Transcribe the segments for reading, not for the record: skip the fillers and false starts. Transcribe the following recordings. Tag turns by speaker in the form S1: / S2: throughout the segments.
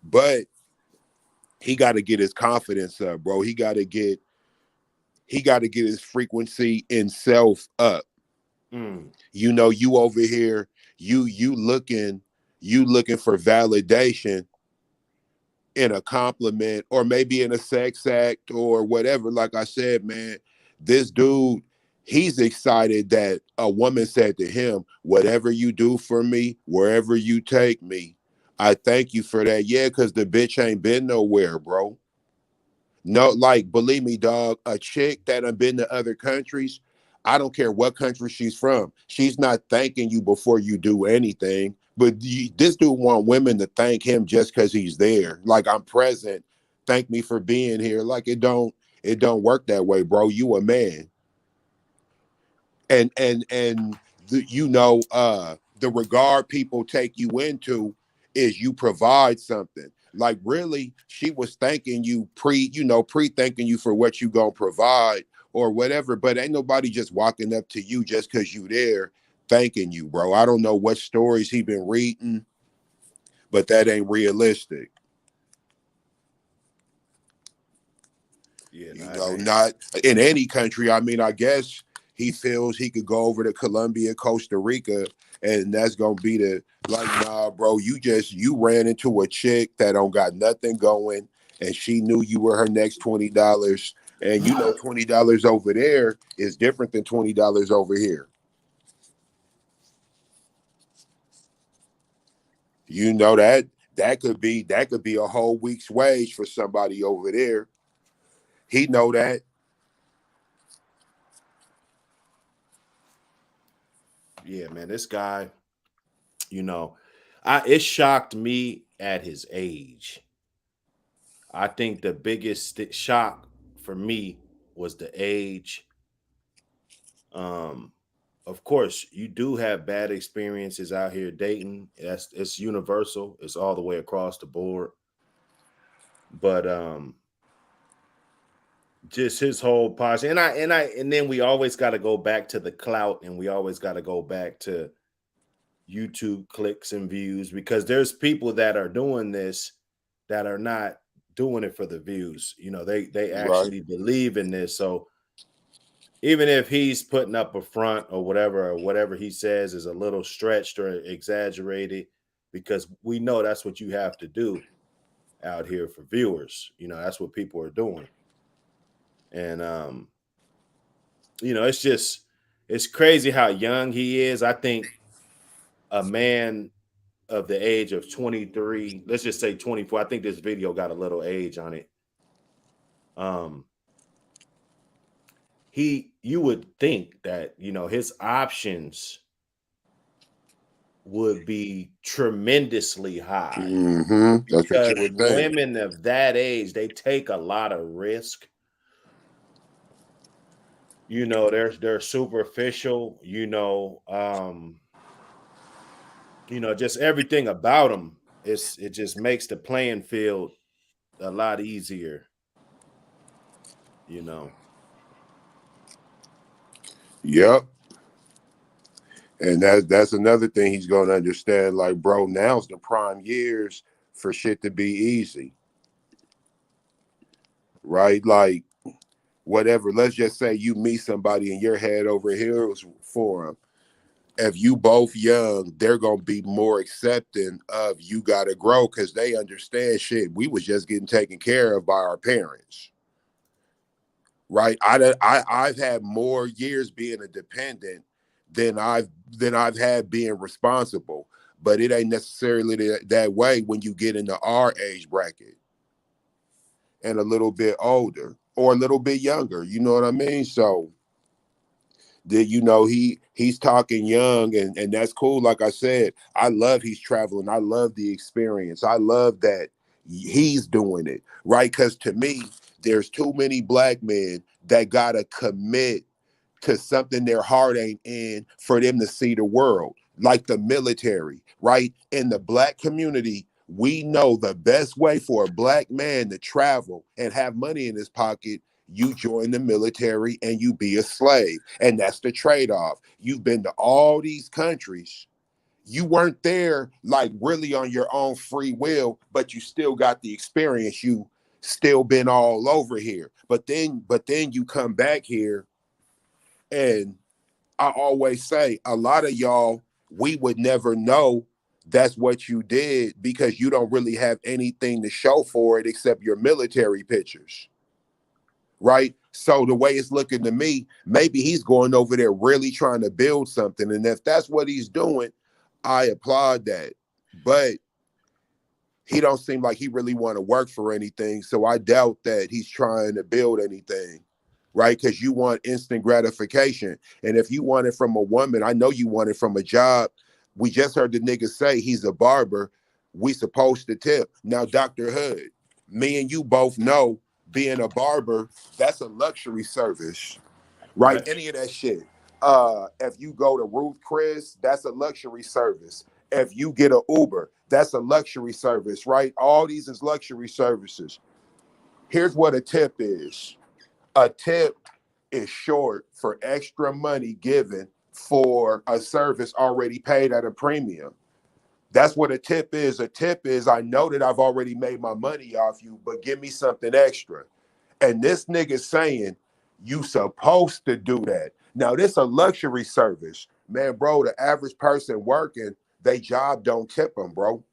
S1: But he got to get his confidence up, bro. He got to get his frequency in self up.
S2: Mm.
S1: You over here, you looking for validation in a compliment or maybe in a sex act or whatever. Like I said, man, this dude, he's excited that a woman said to him, "Whatever you do for me, wherever you take me, I thank you for that." Yeah, because the bitch ain't been nowhere, bro. No, like, believe me, dog, a chick that have been to other countries, I don't care what country she's from. She's not thanking you before you do anything. But this dude want women to thank him just because he's there. Like, I'm present. Thank me for being here. Like, it don't work that way, bro. You a man. And the regard people take you into is you provide something. Like, really, she was thanking you pre-thanking you for what you gonna provide or whatever, but ain't nobody just walking up to you just because you there thanking you, bro. I don't know what stories he been reading, but that ain't realistic.
S2: Yeah, no,
S1: You
S2: it
S1: know,
S2: ain't.
S1: not in any country. I mean, I guess he feels he could go over to Colombia, Costa Rica, and that's gonna be the like, nah, bro. You ran into a chick that don't got nothing going, and she knew you were her next $20, and $20 over there is different than $20 over here. You know that could be a whole week's wage for somebody over there. He know that.
S2: Yeah, man, this guy, you know, it shocked me at his age. I think the biggest shock for me was the age. Um, of course, you do have bad experiences out here dating. It's universal. It's all the way across the board. But just his whole posture, and then we always got to go back to the clout, and we always got to go back to YouTube clicks and views, because there's people that are doing this that are not doing it for the views. They
S1: Right.
S2: actually believe in this. So even if he's putting up a front or whatever he says is a little stretched or exaggerated, because we know that's what you have to do out here for viewers. That's what people are doing. And it's crazy how young he is. I think a man of the age of 23, let's just say 24. I think this video got a little age on it. Um, you would think that, his options would be tremendously high,
S1: That's what you
S2: because
S1: would think.
S2: women of that age, they take a lot of risk. They're superficial, just everything about them. It just makes the playing field a lot easier, you know.
S1: Yep. And that's another thing he's gonna understand. Like, bro, now's the prime years for shit to be easy, right? Like, whatever. Let's just say you meet somebody and your head over heels for them. If you both young, they're gonna be more accepting of you gotta grow because they understand shit. We was just getting taken care of by our parents, right? I've had more years being a dependent than I've had being responsible. But it ain't necessarily that way when you get into our age bracket and a little bit older or a little bit younger. You know what I mean? So that he's talking young, and that's cool. Like I said, I love he's traveling. I love the experience. I love that he's doing it, right? Because to me, there's too many black men that gotta commit to something their heart ain't in for them to see the world, like the military, right? In the black community, we know the best way for a black man to travel and have money in his pocket, you join the military and you be a slave. And that's the trade off. You've been to all these countries, You weren't there like really on your own free will, but you still got the experience. You still been all over here. But then you come back here, and I always say a lot of y'all, we would never know that's what you did because you don't really have anything to show for it except your military pictures, right? So the way it's looking to me, maybe he's going over there really trying to build something. And if that's what he's doing, I applaud that. But he don't seem like he really want to work for anything. So I doubt that he's trying to build anything, right? Because you want instant gratification. And if you want it from a woman, I know you want it from a job. We just heard the nigga say he's a barber. We supposed to tip. Now, Dr. Hood, me and you both know being a barber, that's a luxury service, right?
S2: Right.
S1: Any of that shit. If you go to Ruth Chris, that's a luxury service. If you get an Uber, that's a luxury service, right? All these is luxury services. Here's what a tip is. A tip is short for extra money given for a service already paid at a premium. That's what a tip is. A tip is I know that I've already made my money off you, but give me something extra. And this nigga saying you supposed to do that. Now this a luxury service, man, bro. The average person working, they job don't tip them, bro.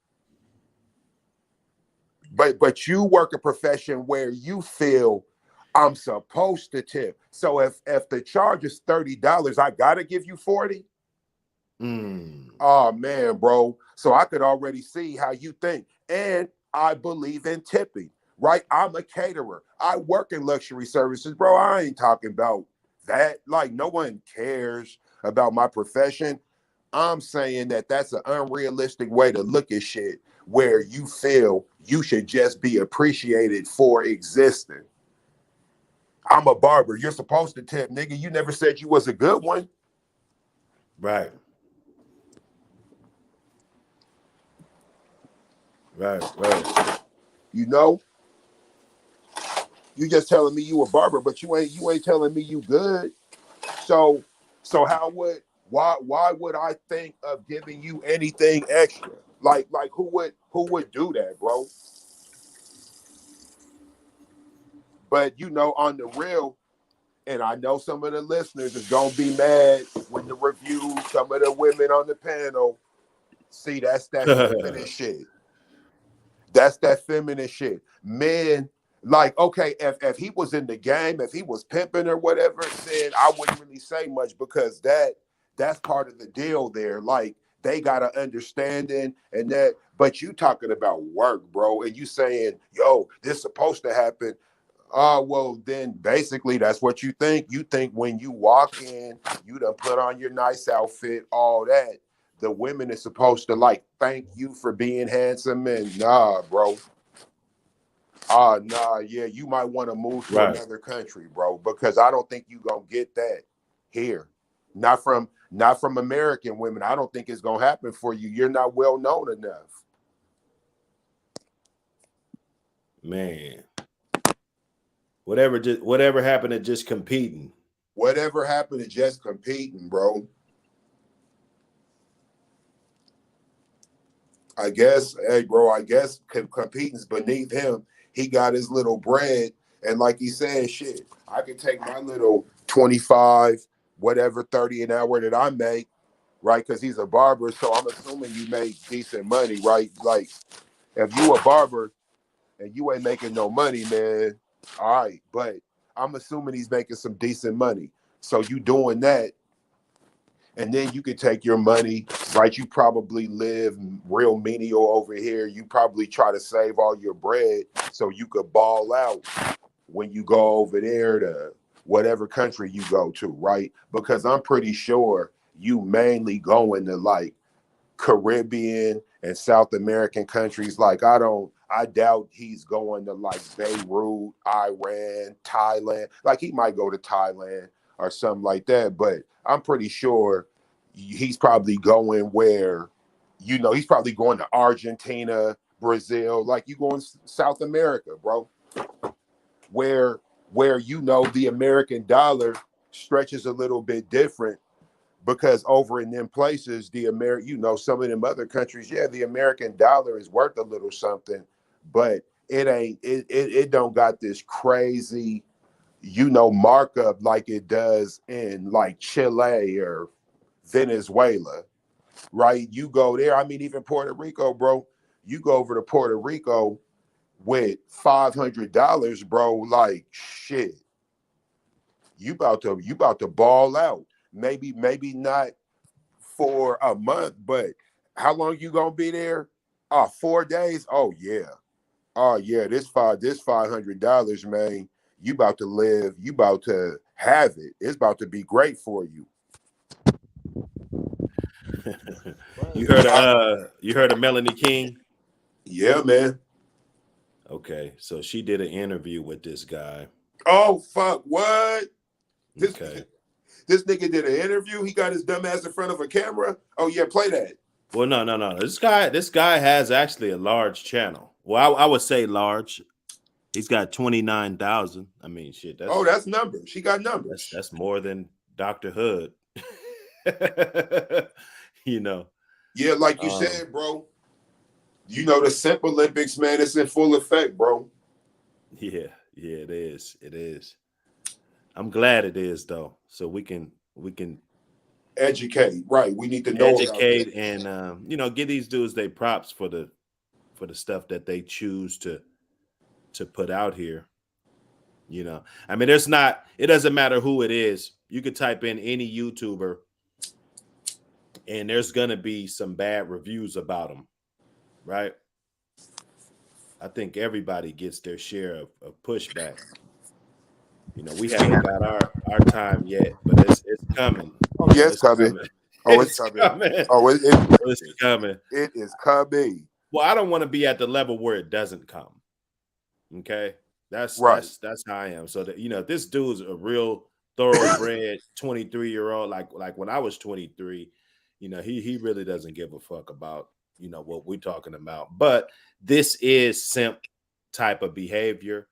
S1: But you work a profession where you feel I'm supposed to tip. So if the charge is $30, I gotta give you 40.
S2: Mm.
S1: Oh man, bro. So I could already see how you think. And I believe in tipping, right? I'm a caterer. I work in luxury services, bro. I ain't talking about that. Like, no one cares about my profession. I'm saying that that's an unrealistic way to look at shit where you feel you should just be appreciated for existing. I'm a barber. You're supposed to tip, nigga. You never said you was a good one.
S2: Right. Right. Right.
S1: You know, you just telling me you a barber, but you ain't telling me you good. So how would why would I think of giving you anything extra? Like who would do that, bro? But on the real, and I know some of the listeners is gonna be mad when the review, some of the women on the panel see that's that feminine shit. That's that feminine shit. Men, like, okay, if he was in the game, if he was pimping or whatever, then I wouldn't really say much because that's part of the deal there. Like they got an understanding and that, but you talking about work, bro, and you saying, yo, this supposed to happen. Well, then basically that's what you think. You think when you walk in, you done put on your nice outfit, all that. The women is supposed to like thank you for being handsome, and nah, bro. Nah, yeah, you might want to move to
S2: Right.
S1: another country, bro, because I don't think you gonna get that here. Not from American women. I don't think it's gonna happen for you. You're not well known enough.
S2: Man. Whatever happened to just competing.
S1: Whatever happened to just competing, bro? I guess, hey, bro, I guess competing's beneath him. He got his little bread. And like he said, shit, I can take my little 25, whatever, 30 an hour that I make, right? Because he's a barber. So I'm assuming you make decent money, right? Like, if you a barber and you ain't making no money, man, all right. But I'm assuming he's making some decent money. So you doing that, and then you could take your money, right? You probably live real menial over here. You probably try to save all your bread so you could ball out when you go over there to whatever country you go to, right? Because I'm pretty sure you mainly going to like Caribbean and South American countries. Like I doubt he's going to like Beirut, Iran, Thailand. Like he might go to Thailand or something like that, but I'm pretty sure he's probably going where, he's probably going to Argentina, Brazil, like you going South America, bro, where the American dollar stretches a little bit different because over in them places, some of them other countries, yeah, the American dollar is worth a little something, but it don't got this crazy, markup like it does in like Chile or Venezuela, right? You go there, I mean, even Puerto Rico, bro. You go over to Puerto Rico with $500, bro, like shit. You about to ball out. Maybe not for a month, but how long you gonna be there? 4 days. Oh yeah. Oh yeah. This $500, man. You about to live. You about to have it. It's about to be great for you.
S2: You
S1: But
S2: heard of Melanie King?
S1: yeah, man.
S2: Okay, so she did an interview with this guy.
S1: Oh fuck! What? This
S2: Okay.
S1: this nigga did an interview. He got his dumb ass in front of a camera. Oh yeah, play that.
S2: Well, no. This guy has actually a large channel. Well, I would say large. He's got 29,000. I mean, shit.
S1: Oh, that's numbers. She got numbers.
S2: That's more than Dr. Hood. you know.
S1: Yeah, like you
S2: Um,
S1: said, bro. The Simp Olympics, man, it's in full effect, bro.
S2: yeah, it is. It is. I'm glad it is though. So we can
S1: Educate, right? We need to know about
S2: educate
S1: this.
S2: and give these dudes they props for the stuff that they choose to put out here. I mean, it doesn't matter who it is. You could type in any YouTuber and there's gonna be some bad reviews about them, right? I think everybody gets their share of pushback. We haven't got our time yet, but it's coming.
S1: Oh, yeah, it's
S2: It's
S1: coming.
S2: coming.
S1: Oh, it's
S2: It's
S1: coming.
S2: coming.
S1: Oh, it's
S2: It's
S1: coming.
S2: coming.
S1: It is coming.
S2: Well, I don't want to be at the level where it doesn't come. Okay, that's
S1: Right.
S2: that's that's how I am. So that this dude's a real thoroughbred 23-year-old. Like when I was 23, he really doesn't give a fuck about what we're talking about. But this is simp type of behavior.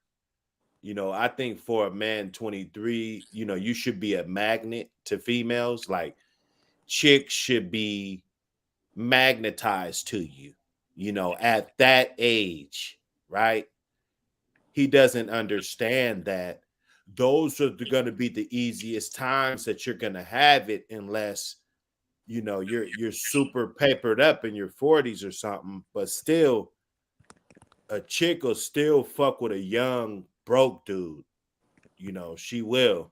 S2: I think for a man 23, you should be a magnet to females. Like chicks should be magnetized to you, at that age, right? He doesn't understand that those are going to be the easiest times that you're going to have it unless you're super papered up in your 40s or something. But still, a chick will still fuck with a young broke dude. She will,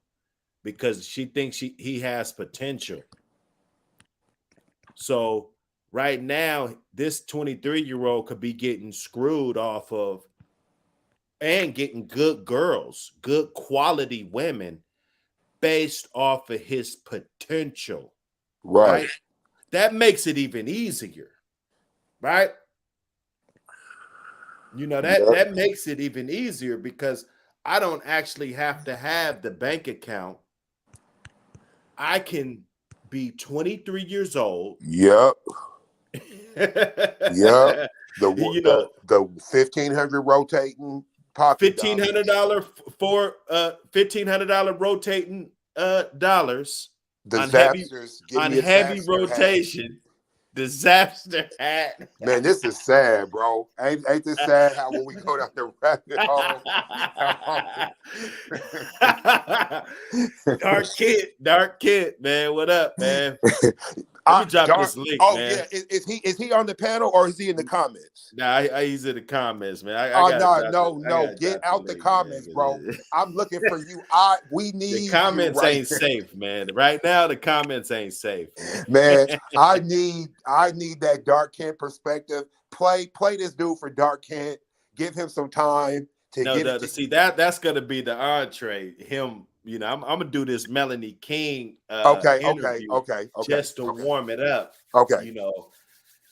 S2: because she thinks he has potential. So right now, this 23-year-old could be getting screwed off of and getting good girls, good quality women based off of his potential,
S1: Right.
S2: right? That makes it even easier, right?
S1: Yep.
S2: That makes it even easier because I don't actually have to have the bank account. I can be 23 years old.
S1: Yep. Yep. The
S2: you
S1: the
S2: know,
S1: the 1,500 rotating pocket
S2: fifteen
S1: dollars.
S2: hundred dollar for $1,500 rotating dollars on heavy
S1: Disasters. Give me a disaster hat.
S2: rotation. Disaster hat.
S1: Man, this is sad, bro. Ain't this sad how when we go down the rabbit hole?
S2: Dark kid, man. What up, man? Let me drop
S1: Dark.
S2: this link,
S1: Oh
S2: man.
S1: yeah, is he on the panel or is he in the comments?
S2: Nah, he's in the comments, man. I
S1: Oh
S2: gotta
S1: no,
S2: drop
S1: no,
S2: it. I
S1: no!
S2: gotta
S1: Get
S2: drop the
S1: out the
S2: link, man.
S1: comments, bro. I'm looking for you. We
S2: The
S1: need you
S2: comments
S1: right
S2: ain't
S1: there,
S2: safe, man. Right now, the comments ain't safe, man.
S1: man. I need that Dark Kent perspective. Play this dude for Dark Kent. Give him some time to
S2: No,
S1: get it.
S2: see that's gonna be the entree. Him, I'm gonna do this Melanie King
S1: Okay, okay,
S2: interview
S1: okay, okay,
S2: just to
S1: okay,
S2: warm it up.
S1: okay.
S2: You know,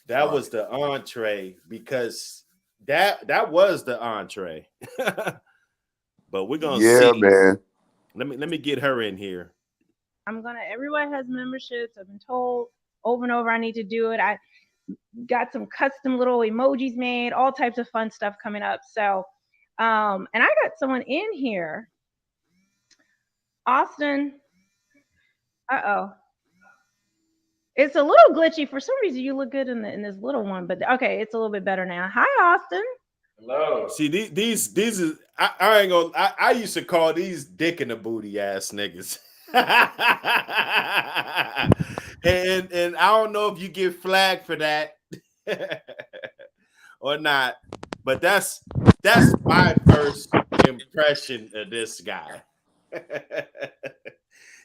S2: that
S1: Right.
S2: was the entree because that was the entree. But we're gonna
S1: Yeah,
S2: see.
S1: man.
S2: Let me get her in here.
S3: Everyone has memberships. I've been told over and over I need to do it. I got some custom little emojis made, all types of fun stuff coming up. So, and I got someone in here, Austin. Uh-oh. It's a little glitchy for some reason. You look good in this little one, but okay, it's a little bit better now. Hi, Austin.
S4: Hello.
S2: See, these is I ain't gonna. I used to call these dick in the booty ass niggas. and I don't know if you get flagged for that or not, but that's my first impression of this guy.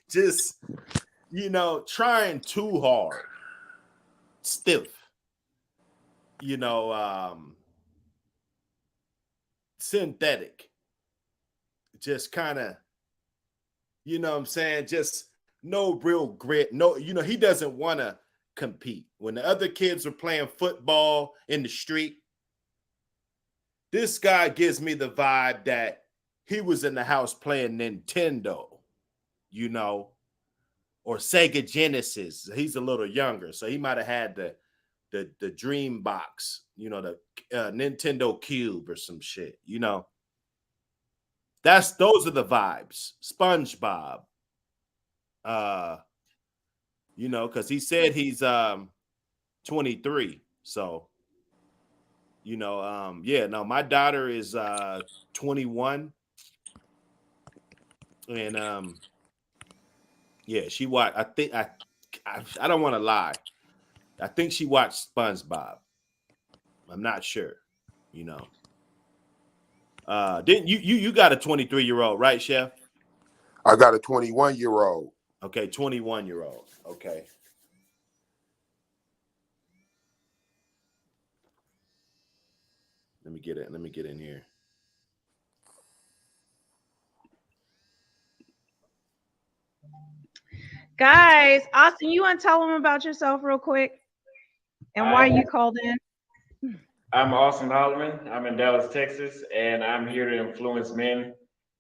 S2: Just trying too hard, stiff, synthetic, just kind of, what I'm saying, just no real grit. No, he doesn't want to compete. When the other kids are playing football in the street, this guy gives me the vibe that he was in the house playing Nintendo, or Sega Genesis. He's a little younger, so he might have had the Dream Box, the Nintendo Cube or some shit. Those are the vibes. SpongeBob, because he said he's 23, so yeah. No, my daughter is 21, and yeah, she watched. I think I don't want to lie. I think she watched SpongeBob. I'm not sure. Didn't you got a 23-year-old, right, Chef?
S1: I got a 21-year-old.
S2: Okay, 21-year-old. Okay. Let me get it. Let me get in here.
S3: Guys, Austin, you want to tell them about yourself real quick and why you called in?
S4: I'm Austin Holloman. I'm in Dallas, Texas, and I'm here to influence men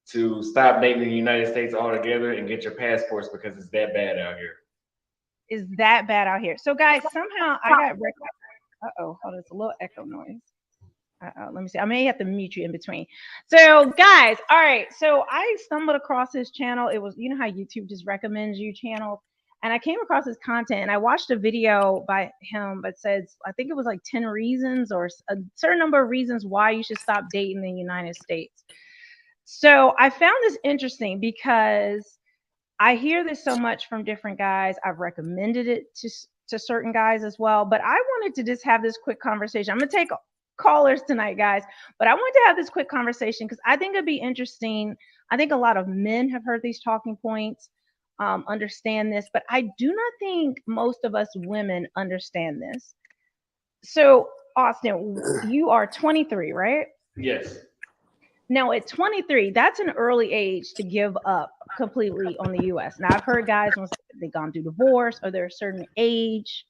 S4: to stop dating in the United States altogether and get your passports because it's that bad out here.
S3: Is that bad out here? So, guys, somehow I got. Uh-oh, hold on, it's a little echo noise. Let me see. I may have to mute you in between. So, guys, all right. So I stumbled across his channel. It was, how YouTube just recommends you channels. And I came across his content and I watched a video by him that says, I think it was like 10 reasons or a certain number of reasons why you should stop dating in the United States. So I found this interesting because I hear this so much from different guys. I've recommended it to certain guys as well. But I wanted to just have this quick conversation. I'm going to take callers tonight, guys, but I want to have this quick conversation because I think it'd be interesting. I think a lot of men have heard these talking points, understand this, but I do not think most of us women understand this. So, Austin, you are 23, right?
S4: Yes.
S3: Now, at 23, that's an early age to give up completely on the U.S. Now, I've heard guys once they've gone through divorce or they're a certain age,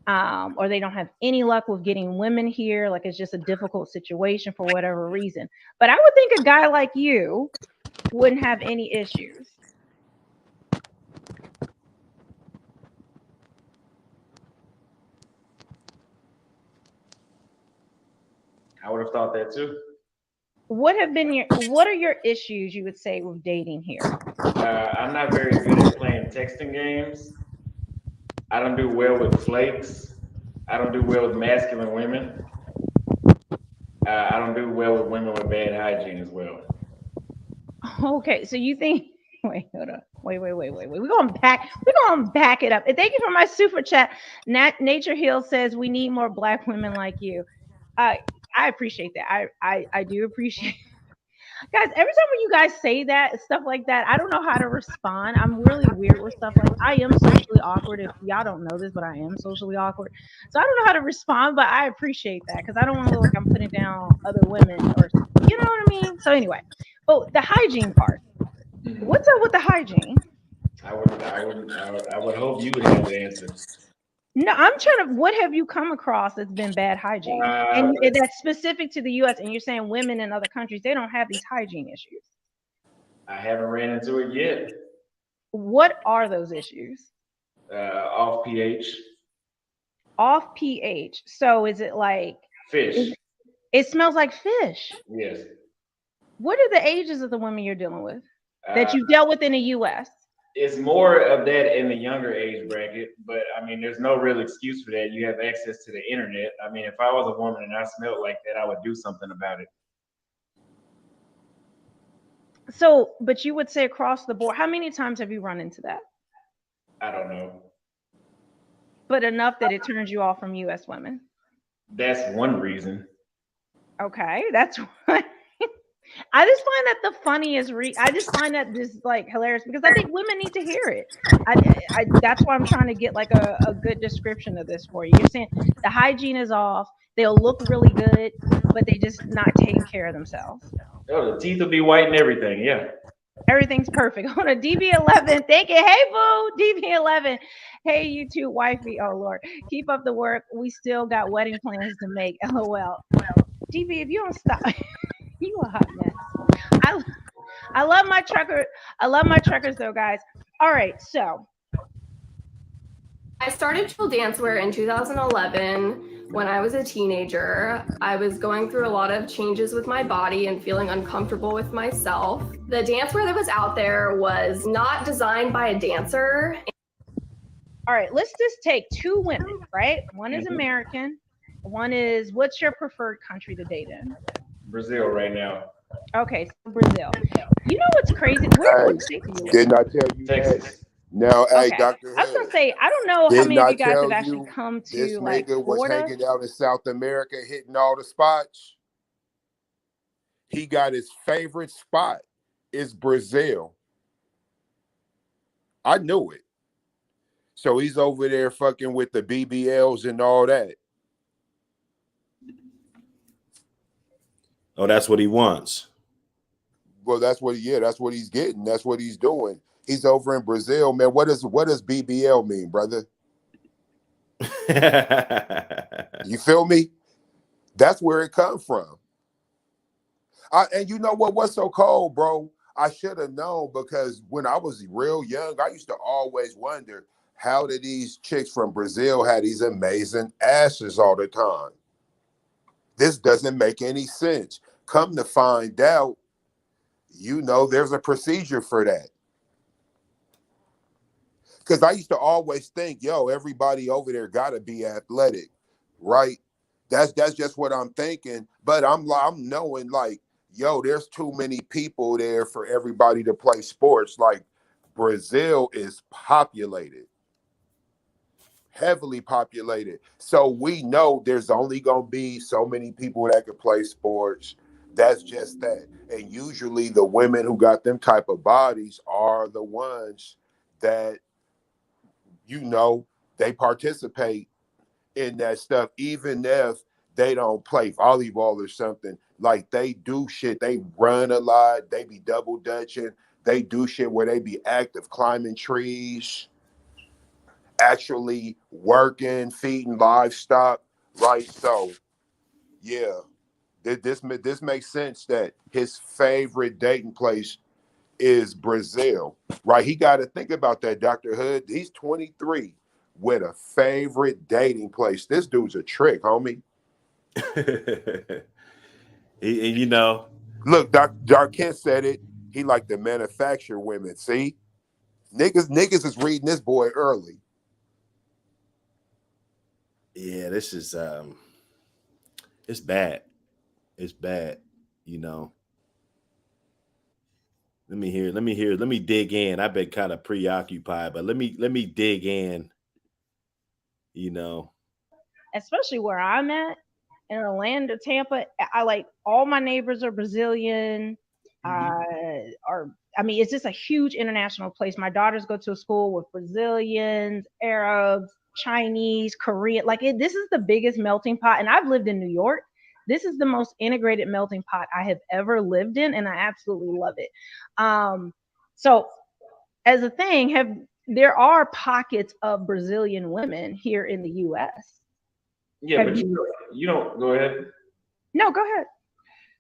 S3: or they don't have any luck with getting women here, like it's just a difficult situation for whatever reason. But I would think a guy like you wouldn't have any issues.
S4: I would have thought that too.
S3: What are your issues you would say with dating here?
S4: I'm not very good at playing texting games. I don't do well with flakes. I don't do well with masculine women. I don't do well with women with bad hygiene as well.
S3: Okay, so you think? Wait, hold on. Wait. We're going to back it up. And thank you for my super chat. Nature Hill says we need more Black women like you. I appreciate that. I do appreciate. Guys, every time when you guys say that stuff like that, I don't know how to respond. I'm really weird with stuff like I am socially awkward. If y'all don't know this, but I am socially awkward, so I don't know how to respond. But I appreciate that because I don't want to look like I'm putting down other women or you know what I mean. So anyway, but the hygiene part. What's up with the hygiene?
S4: I would hope you would have the answer.
S3: No, I'm trying to. What have you come across that's been bad hygiene, and that's specific to the U.S. And you're saying women in other countries they don't have these hygiene issues.
S4: I haven't ran into it yet.
S3: What are those issues?
S4: Off pH.
S3: Off pH. So is it like
S4: fish?
S3: It smells like fish.
S4: Yes.
S3: What are the ages of the women you're dealing with that you've dealt with in the U.S.?
S4: It's more of that in the younger age bracket, but I mean, there's no real excuse for that. You have access to the internet. I mean, if I was a woman and I smelled like that, I would do something about it.
S3: So, but you would say across the board, how many times have you run into that?
S4: I don't know.
S3: But enough that it turns you off from U.S. women.
S4: That's one reason.
S3: Okay, that's what. I just find that the funniest. I just find that just like hilarious because I think women need to hear it. That's why I'm trying to get like a good description of this for you. You're saying the hygiene is off. They'll look really good, but they just not taking care of themselves.
S4: Oh, the teeth will be white and everything. Yeah.
S3: Everything's perfect. On a DB11, thank you. Hey, boo, DB11. Hey, you two, wifey. Oh, Lord. Keep up the work. We still got wedding plans to make. LOL. DB, if you don't stop, you a hot mess. I love my trucker. I love my truckers, though, guys. All right, so.
S5: I started Chill Dancewear in 2011 when I was a teenager. I was going through a lot of changes with my body and feeling uncomfortable with myself. The dancewear that was out there was not designed by a dancer.
S3: All right, let's just take two women, right? One is American. One is, what's your preferred country to date in?
S4: Brazil right now.
S3: Okay, so Brazil. You know what's crazy? What state do you live in?
S1: Didn't I tell you
S4: Texas.
S1: that? Now, hey,
S3: Okay.
S1: Dr.
S3: I was gonna
S1: Hood,
S3: say I don't know how
S1: didn't
S3: many of
S1: I
S3: you guys
S1: tell
S3: have actually
S1: you
S3: come
S1: this
S3: to like
S1: nigga was
S3: Florida.
S1: hanging out in South America hitting all the spots? He got his favorite spot is Brazil. I knew it. So he's over there fucking with the BBLs and all that.
S2: Oh, that's what he wants.
S1: Well, that's what he's getting. That's what he's doing. He's over in Brazil, man. What does BBL mean, brother? You feel me? That's where it comes from. And you know what? What's so cold, bro? I should have known because when I was real young, I used to always wonder how did these chicks from Brazil have these amazing asses all the time? This doesn't make any sense. Come to find out, you know, there's a procedure for that. Because I used to always think, yo, everybody over there got to be athletic, right? That's just what I'm thinking. But I'm knowing like, yo, there's too many people there for everybody to play sports. Like Brazil is populated, heavily populated. So we know there's only going to be so many people that can play sports. That's just that. And usually the women who got them type of bodies are the ones that, you know, they participate in that stuff, even if they don't play volleyball or something. Like they do shit, they run a lot, they be double dutching, they do shit where they be active, climbing trees, actually working, feeding livestock, right? So, yeah, this makes sense that his favorite dating place is Brazil, right? He got to think about that, Dr. Hood. He's 23 with a favorite dating place. This dude's a trick, homie.
S2: You know,
S1: Look, Dark Kent said it. He like to manufacture women. See, niggas is reading this boy early.
S2: yeah, this is it's bad. It's bad, you know. Let me dig in. I've been kind of preoccupied, but let me dig in, you know.
S3: Especially where I'm at in Orlando, Tampa. I like all my neighbors are Brazilian. I mean, it's just a huge international place. My daughters go to a school with Brazilians, Arabs, Chinese, Korean. This is the biggest melting pot. And I've lived in New York. This is the most integrated melting pot I have ever lived in, and I absolutely love it. So, as a thing, there are pockets of Brazilian women here in the U.S.
S4: Yeah, but you don't go ahead.
S3: No, go ahead.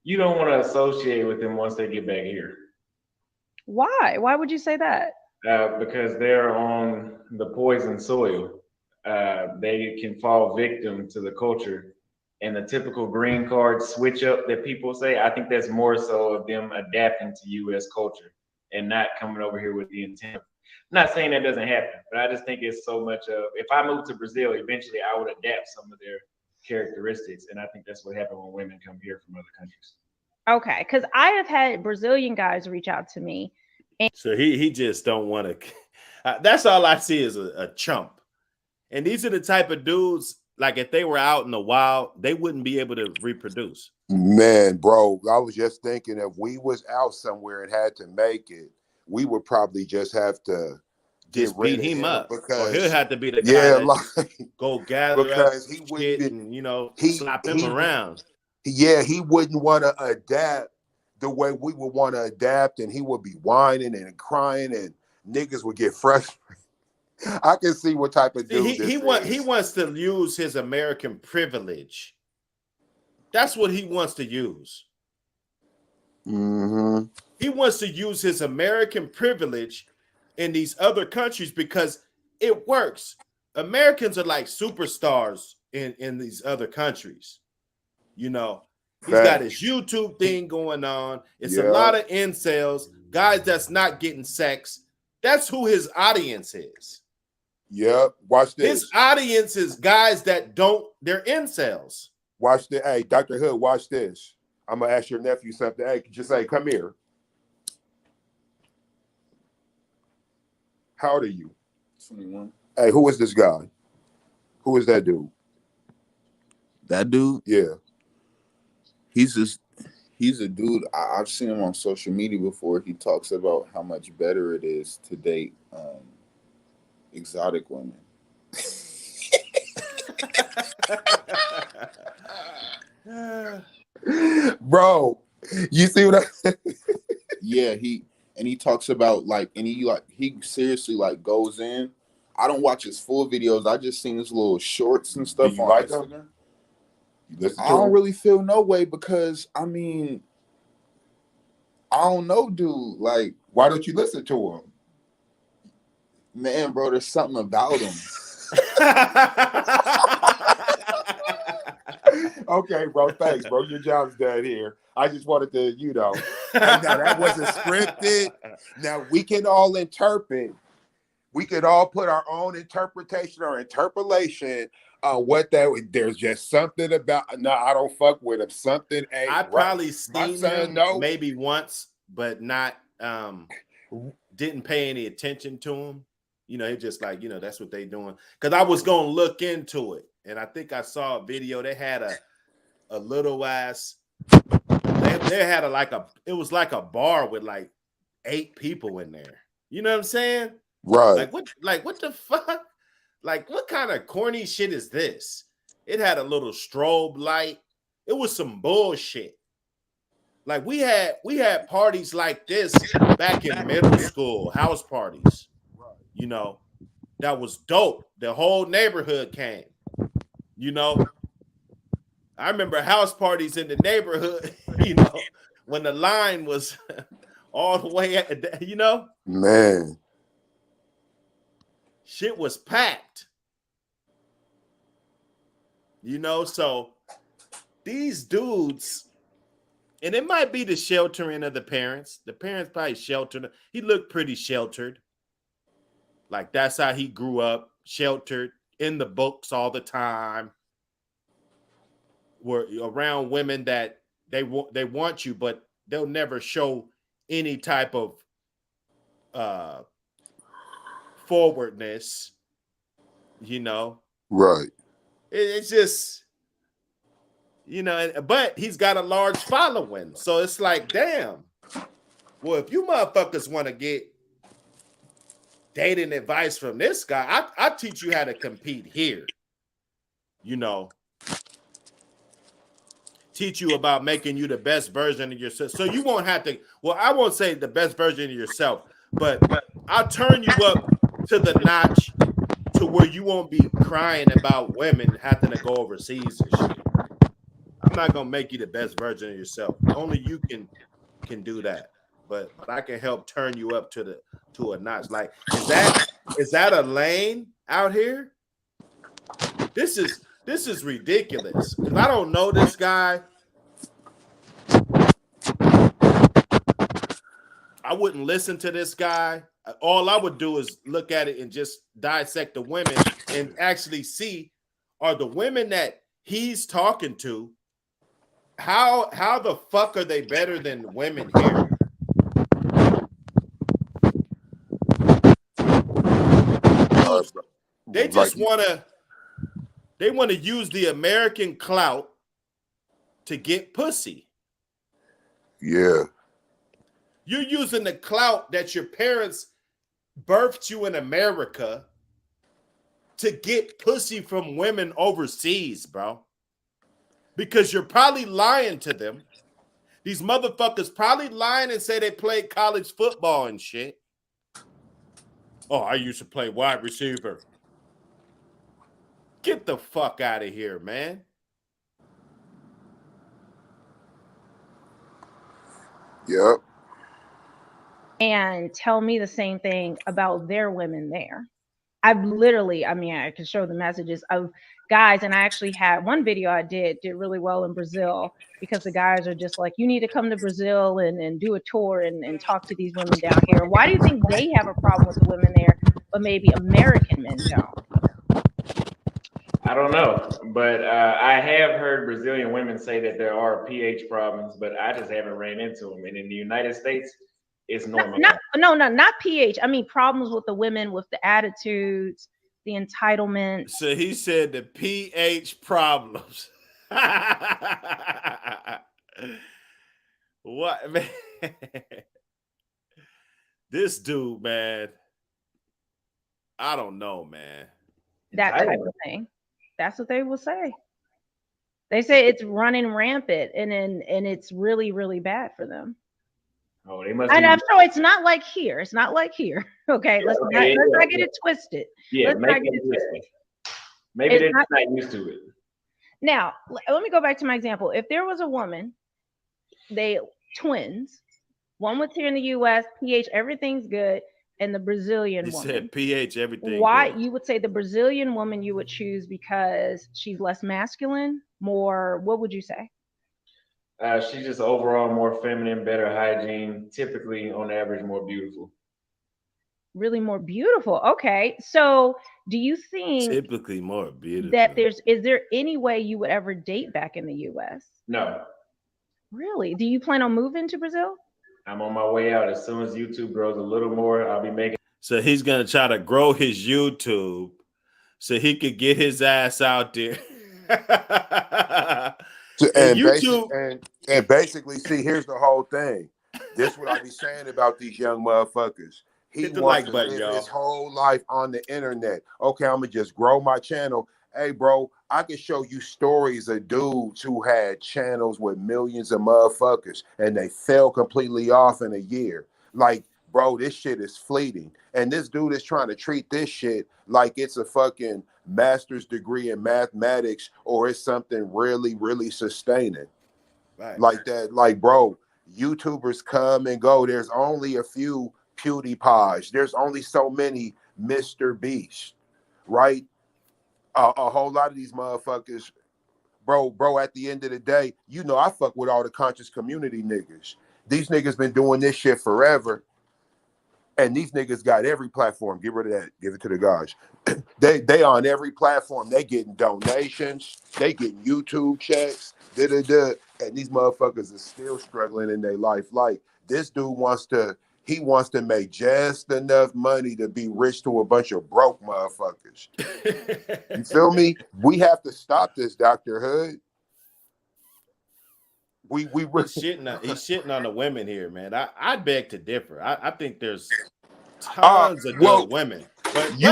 S4: You don't want to associate with them once they get back here.
S3: Why? Why would you say that?
S4: Because they're on the poison soil. They can fall victim to the culture and the typical green card switch up that people say. I think that's more so of them adapting to U.S. culture and not coming over here with the intent of not saying that doesn't happen, but I just think it's so much of, if I move to Brazil, eventually I would adapt some of their characteristics, and I think that's what happened when women come here from other countries.
S3: Okay, because I have had Brazilian guys reach out to me.
S2: So he just don't want to. That's all I see is a chump. And these are the type of dudes, like if they were out in the wild, they wouldn't be able to reproduce.
S1: Man, bro, I was just thinking if we was out somewhere and had to make it, we would probably just have to
S2: Just beat him up,
S1: because
S2: or he'll have to be the guy that
S1: like
S2: go gather
S1: because
S2: up
S1: he
S2: shit
S1: wouldn't
S2: and, you know,
S1: he
S2: slap him around.
S1: Yeah, he wouldn't want to adapt the way we would want to adapt, and he would be whining and crying, and niggas would get frustrated. I can see what type of dude
S2: he wants to use his American privilege. That's what he wants to use.
S1: Mm-hmm.
S2: He wants to use his American privilege in these other countries because it works. Americans are like superstars in these other countries. You know, he's got his YouTube thing going on. It's a lot of incels, guys that's not getting sex. That's who his audience is.
S1: Yep. Watch this.
S2: His audience is guys that they're incels.
S1: Watch this. Hey, Dr. Hood, watch this. I'm going to ask your nephew something. Hey, just say, come here. How old are you?
S6: 21.
S1: Hey, who is this guy? Who is that dude?
S6: That dude?
S1: Yeah.
S6: He's a dude. I've seen him on social media before. He talks about how much better it is to date exotic women.
S1: Bro, you see what I
S6: Yeah, he talks about he seriously like goes in. I don't watch his full videos. I just seen his little shorts and stuff.
S1: Do you
S6: on
S1: like
S6: Instagram.
S1: them? You listen
S6: I
S1: to
S6: don't
S1: him?
S6: really feel no way because I mean, I don't know, dude. Like,
S1: Why don't you listen to him?
S6: man, bro, there's something about him.
S1: Okay, bro. Thanks, bro. Your job's done here. I just wanted to, now that wasn't scripted. Now we can all interpret. We could all put our own interpretation or interpolation on what that. There's just something about. No, I don't fuck with him. Something ain't
S2: I
S1: right.
S2: probably seen him maybe once, but not. Didn't pay any attention to him. It's just like, that's what they doing. Because I was gonna look into it, and I think I saw a video. They had a little ass. They had it was like a bar with like 8 people in there. You know what I'm saying?
S1: Right.
S2: What the fuck? Like, what kind of corny shit is this? It had a little strobe light. It was some bullshit. Like we had parties like this back in middle school, house parties. That was dope. The whole neighborhood came. I remember house parties in the neighborhood, when the line was all the way at,
S1: Man.
S2: Shit was packed. So these dudes, and it might be the sheltering of the parents. The parents probably sheltered. He looked pretty sheltered. Like that's how he grew up, sheltered, in the books all the time. Were around women that they want you, but they'll never show any type of forwardness.
S1: Right.
S2: It's just, but he's got a large following. So it's like, damn. Well, if you motherfuckers want to get dating advice from this guy, I teach you how to compete here. Teach you about making you the best version of yourself. So you won't have to, well, I won't say the best version of yourself, but I'll turn you up to the notch to where you won't be crying about women having to go overseas and shit. I'm not gonna make you the best version of yourself. Only you can do that. But I can help turn you up to a notch. Like, is that a lane out here? This is ridiculous. Because I don't know this guy. I wouldn't listen to this guy. all I would do is look at it and just dissect the women and actually see, are the women that he's talking to, how the fuck are they better than women here? They just want to use the American clout to get pussy.
S1: Yeah.
S2: You're using the clout that your parents birthed you in America to get pussy from women overseas, bro. Because you're probably lying to them. These motherfuckers probably lying and say they played college football and shit. Oh, I used to play wide receiver. Get the fuck out of here, man.
S1: Yep.
S3: And tell me the same thing about their women there. I've literally, I mean, I can show the messages of guys, and I actually had one video I did really well in Brazil, because the guys are just like, you need to come to Brazil and do a tour and talk to these women down here. Why do you think they have a problem with the women there, but maybe American men don't?
S4: I don't know, but I have heard Brazilian women say that there are pH problems, but I just haven't ran into them. And in the United States, it's normal.
S3: Not pH. I mean problems with the women, with the attitudes, the entitlement.
S2: So he said the pH problems. What, man? This dude, man. I don't know, man.
S3: That type of thing. That's what they will say. They say it's running rampant, and it's really, really bad for them.
S4: Oh, they must.
S3: And I'm sure it's not like here. It's not like here. Okay, let's not get it twisted.
S4: Yeah,
S3: let's not get it
S4: twisted. Maybe they're not used to it.
S3: Now, let me go back to my example. If there was a woman, they twins, one was here in the U.S., pH, everything's good, and the Brazilian woman.
S2: You said pH, everything.
S3: Why good. You would say the Brazilian woman you would choose because she's less masculine, more, what would you say?
S4: She's just overall more feminine, better hygiene, typically on average more beautiful.
S3: Really more beautiful. Okay. So do you think
S2: typically more beautiful
S3: that is there any way you would ever date back in the US?
S4: No.
S3: Really? Do you plan on moving to Brazil?
S4: I'm on my way out. As soon as YouTube grows a little more, I'll be making.
S2: So he's gonna try to grow his YouTube so he could get his ass out there.
S1: And basically, see, here's the whole thing. This is what I be saying about these young motherfuckers. He wants to live his whole life on the internet. Okay, I'm gonna just grow my channel. Hey, bro, I can show you stories of dudes who had channels with millions of motherfuckers and they fell completely off in a year. Like, bro, this shit is fleeting. And this dude is trying to treat this shit like it's a fucking master's degree in mathematics or it's something really, really sustaining. Right. Like that. Like, bro, YouTubers come and go. There's only a few PewDiePies. There's only so many Mr. Beast, right? A whole lot of these motherfuckers, bro, at the end of the day, you know, I fuck with all the conscious community niggas. These niggas been doing this shit forever. And these niggas got every platform. Get rid of that. Give it to the guys. They on every platform. They getting donations. They getting YouTube checks. And these motherfuckers are still struggling in their life. Like, this dude wants to make just enough money to be rich to a bunch of broke motherfuckers. You feel me? We have to stop this, Dr. Hood.
S2: He's shitting on the women here, man. I beg to differ. I think there's tons of good women. But you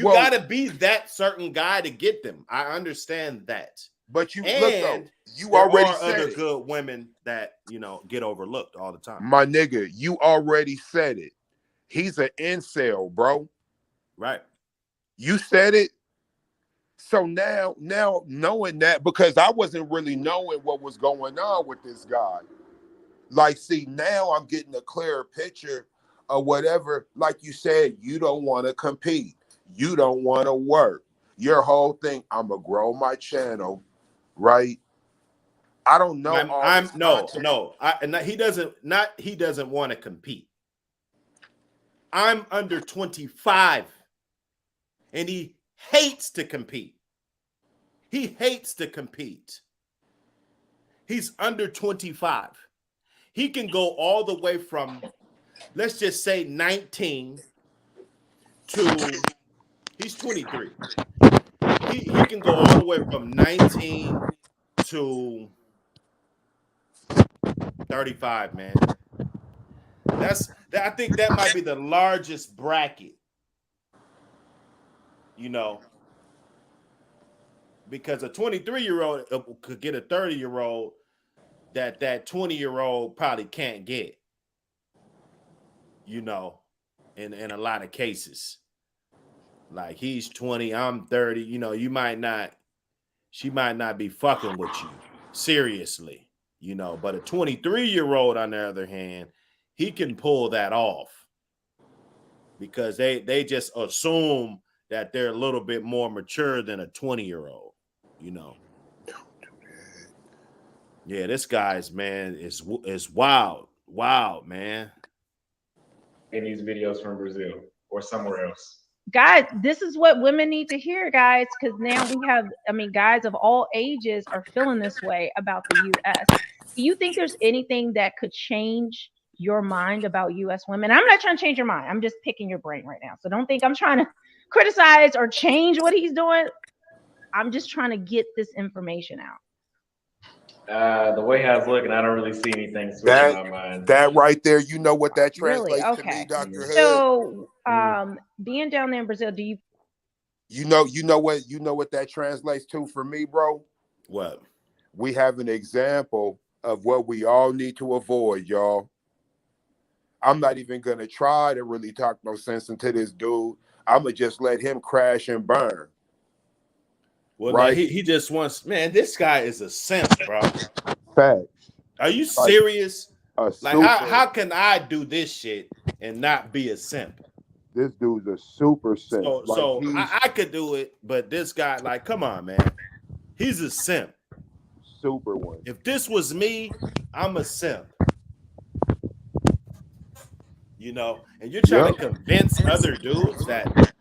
S2: gotta be that certain guy to get them. I understand that.
S1: But you
S2: already said other good women that, you know, get overlooked all the time.
S1: My nigga, you already said it. He's an incel, bro.
S2: Right.
S1: You said it. So now knowing that, because I wasn't really knowing what was going on with this guy. Like, see, now I'm getting a clearer picture of whatever. Like you said, you don't want to compete. You don't want to work. Your whole thing, I'm going to grow my channel, right? I don't know.
S2: He doesn't want to compete. I'm under 25. And he hates to compete. He hates to compete. He's under 25. He can go all the way from, let's just say 19 to, he's 23. He can go all the way from 19 to 35, man. I think that might be the largest bracket, you know, because a 23-year-old could get a 30-year-old that 20-year-old probably can't get, you know, in a lot of cases. Like, he's 20, I'm 30, you know, she might not be fucking with you seriously, you know, but a 23-year-old, on the other hand, he can pull that off because they just assume that they're a little bit more mature than a 20-year-old, you know. Yeah, this guy's, man, is wild, man.
S4: In these videos from Brazil or somewhere else.
S3: Guys, this is what women need to hear, guys, because now we have, I mean, guys of all ages are feeling this way about the U.S. Do you think there's anything that could change your mind about U.S. women? I'm not trying to change your mind. I'm just picking your brain right now. So don't think I'm trying to criticize or change what he's doing. I'm just trying to get this information out.
S4: The way I was looking, I don't really see anything switching my mind.
S1: That right there, you know what that translates
S3: Really?
S1: to
S3: Okay.
S1: me, Dr. Hood.
S3: So, being down there in Brazil, do you?
S1: You know what that translates to for me, bro?
S2: What?
S1: We have an example of what we all need to avoid, y'all. I'm not even gonna try to really talk no sense into this dude. I'm gonna just let him crash and burn.
S2: Well,
S1: right?
S2: No, he just wants, man, this guy is a simp, bro.
S1: Fact.
S2: Are you serious? Like,
S1: super,
S2: how can I do this shit and not be a simp?
S1: This dude's a super simp.
S2: So I could do it, but this guy, like, come on, man. He's a simp.
S1: Super one.
S2: If this was me, I'm a simp. You know, and you're trying to convince other dudes that,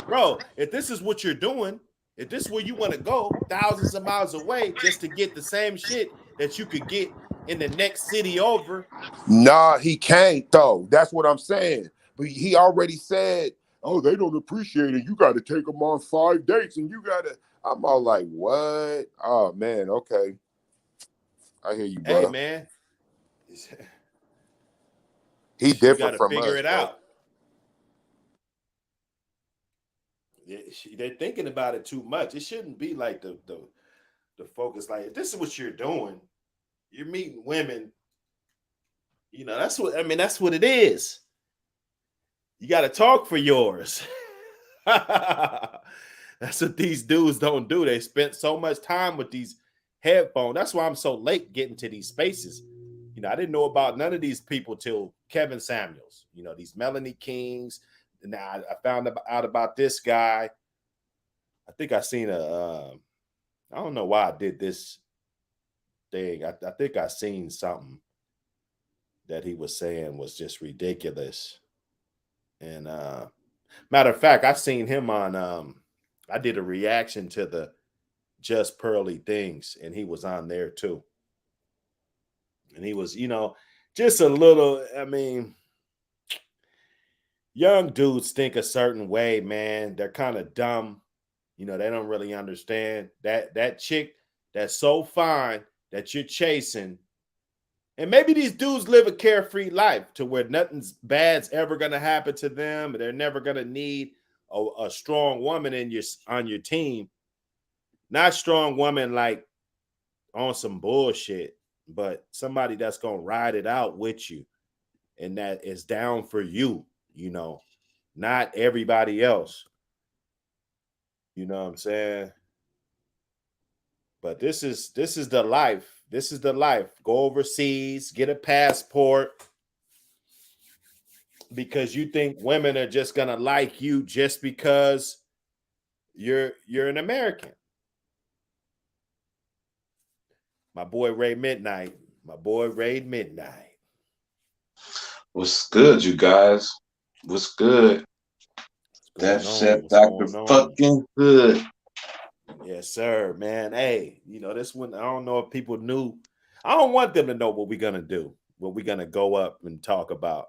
S2: bro, if this is what you're doing, if this is where you want to go thousands of miles away just to get the same shit that you could get in the next city over.
S1: Nah, he can't, though. That's what I'm saying. But he already said, oh, they don't appreciate it. You got to take them on 5 dates and you got to. I'm all like, what? Oh, man, okay. I hear you, bro.
S2: Hey, man.
S1: He different from
S2: figure
S1: us,
S2: it
S1: bro.
S2: out. They're thinking about it too much. It shouldn't be like the focus. Like, if this is what you're doing, you're meeting women. You know, that's what it is. You got to talk for yours. That's what these dudes don't do. They spent so much time with these headphones. That's why I'm so late getting to these spaces. You know, I didn't know about none of these people till Kevin Samuels. You know, these Melanie Kings. Now I found out about this guy. I think I seen I don't know why I did this thing. I think I seen something that he was saying was just ridiculous. And matter of fact, I seen him on I did a reaction to the Just Pearly Things, and he was on there too. And he was, you know, just a little, I mean, young dudes think a certain way, man. They're kind of dumb. You know, they don't really understand that chick that's so fine that you're chasing. And maybe these dudes live a carefree life to where nothing's bad's ever going to happen to them. And they're never going to need a strong woman on your team. Not strong woman like on some bullshit, but somebody that's going to ride it out with you and that is down for you, you know, not everybody else. You know what I'm saying? But this is the life. This is the life. Go overseas, get a passport because you think women are just going to like you just because you're an American. My boy Ray Midnight.
S7: What's good, you guys? What's good?
S2: What's
S7: Def
S2: going on?
S7: Chef
S2: What's
S7: Dr.
S2: going on?
S7: Fucking Hood.
S2: Yes, sir, man. Hey, this one, I don't know if people knew. I don't want them to know what we're gonna do, what we're gonna go up and talk about,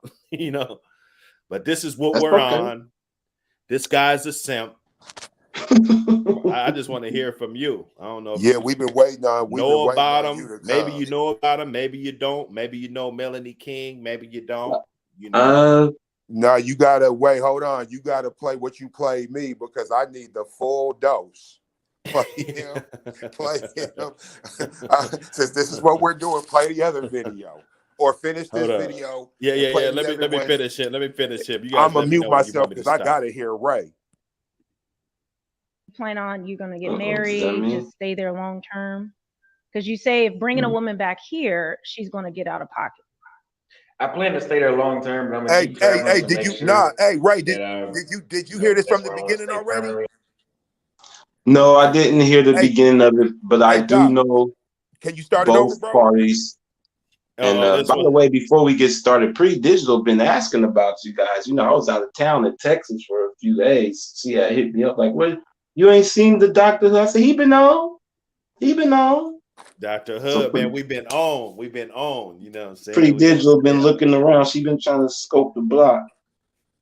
S2: But this is what
S7: That's
S2: we're
S7: okay.
S2: on. This guy's a simp. I just want to hear from you. I don't know if
S1: Yeah,
S2: you
S1: we've been waiting on
S2: know about
S1: you
S2: him.
S1: to
S2: Maybe
S1: come.
S2: you know about him. Maybe you don't. Maybe you know Melanie King. Maybe you don't.
S1: No, you gotta wait. Hold on. You gotta play what you played me because I need the full dose. Play him. Play him. Since this is what we're doing, play the other video or finish this
S2: Hold up.
S1: video
S2: Yeah.
S1: and play the
S2: Let
S1: other
S2: me
S1: one.
S2: finish it. Let me finish him. You
S1: I'm
S2: guys
S1: gonna
S2: let me
S1: mute
S2: know when you want
S1: myself
S2: me to
S1: because I
S2: stop.
S1: gotta hear Ray.
S3: Plan on you gonna get
S7: Does that
S3: married,
S7: mean?
S3: just stay there long term? Because you say if bringing a woman back here, she's gonna get out of pocket.
S4: I plan to stay there long term, but I'm gonna
S1: Hey,
S4: keep
S1: hey,
S4: traveling
S1: hey,
S4: to
S1: did
S4: make
S1: you
S4: sure
S1: hey Ray,
S4: that
S1: did you hear this from
S4: that's
S1: the
S4: where I want to
S1: beginning
S4: stay
S1: already?
S4: permanently.
S7: No, I didn't hear the
S1: Hey,
S7: beginning of it, but I
S1: hey
S7: do
S1: Doc,
S7: know
S1: can you start it over,
S7: both
S1: bro?
S7: parties. And
S2: This
S7: by
S2: one.
S7: the way, before we get started, Pre-Digital been asking about you guys. I was out of town in Texas for a few days. She had hit me up like, "What? You ain't seen the doctor?" I said, "He been on. He been on."
S2: Dr.
S7: So
S2: Hood, man, we've been on. We've been on. You know what I'm saying? We're gonna
S7: Pre-Digital
S2: stay
S7: been
S2: on.
S7: looking around. She been trying to scope the block.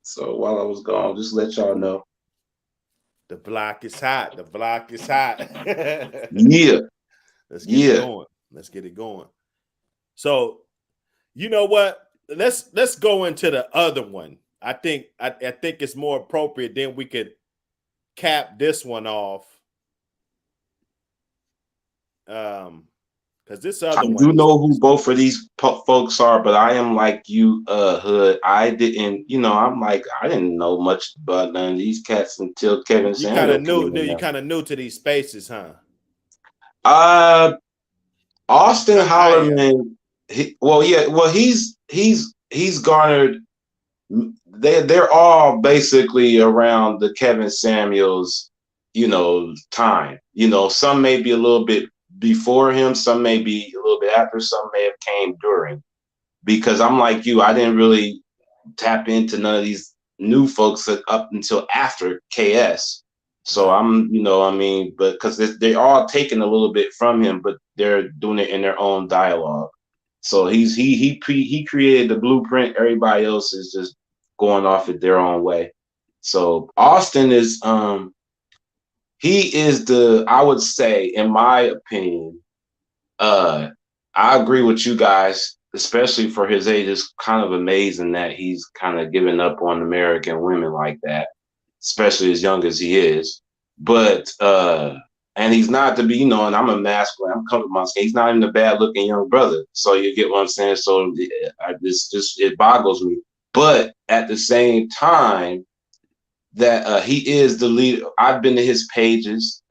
S7: So while I was gone, just let y'all know.
S2: The block is hot. The block is hot.
S7: Yeah,
S2: Let's get it
S7: yeah.
S2: going. Let's get it going. So, you know what? Let's go into the other one. I think it's more appropriate. Then we could cap this one off. Because this
S7: I
S2: other one
S7: do
S2: is
S7: know who both of these folks are, but I am like you, Hood. I didn't, I'm like, I didn't know much about none of these cats until Kevin
S2: you kind
S7: Samuel
S2: of
S7: came
S2: new.
S7: in
S2: You
S7: there.
S2: kind of new to these spaces, huh?
S7: Austin
S2: I am.
S7: Hollerman, he's garnered. They're all basically around the Kevin Samuels, time. Some may be a little bit before him, some may be a little bit after, some may have came during. Because I'm like you, I didn't really tap into none of these new folks up until after KS. So
S2: Right.
S7: I'm, but because they're all taking a little bit from him, but they're doing it in their own dialogue. So he created the blueprint. Everybody else is just going off it their own way. So Austin is he is I would say, in my opinion, I agree with you guys, especially for his age. It's kind of amazing that he's kind of given up on American women like that, especially as young as he is. But and he's not to be, and I'm a masculine. I'm comfortable with my skin. He's not even a bad looking young brother. So you get what I'm saying. So this just it boggles me. But at the same time, that he is the leader. I've been to his pages.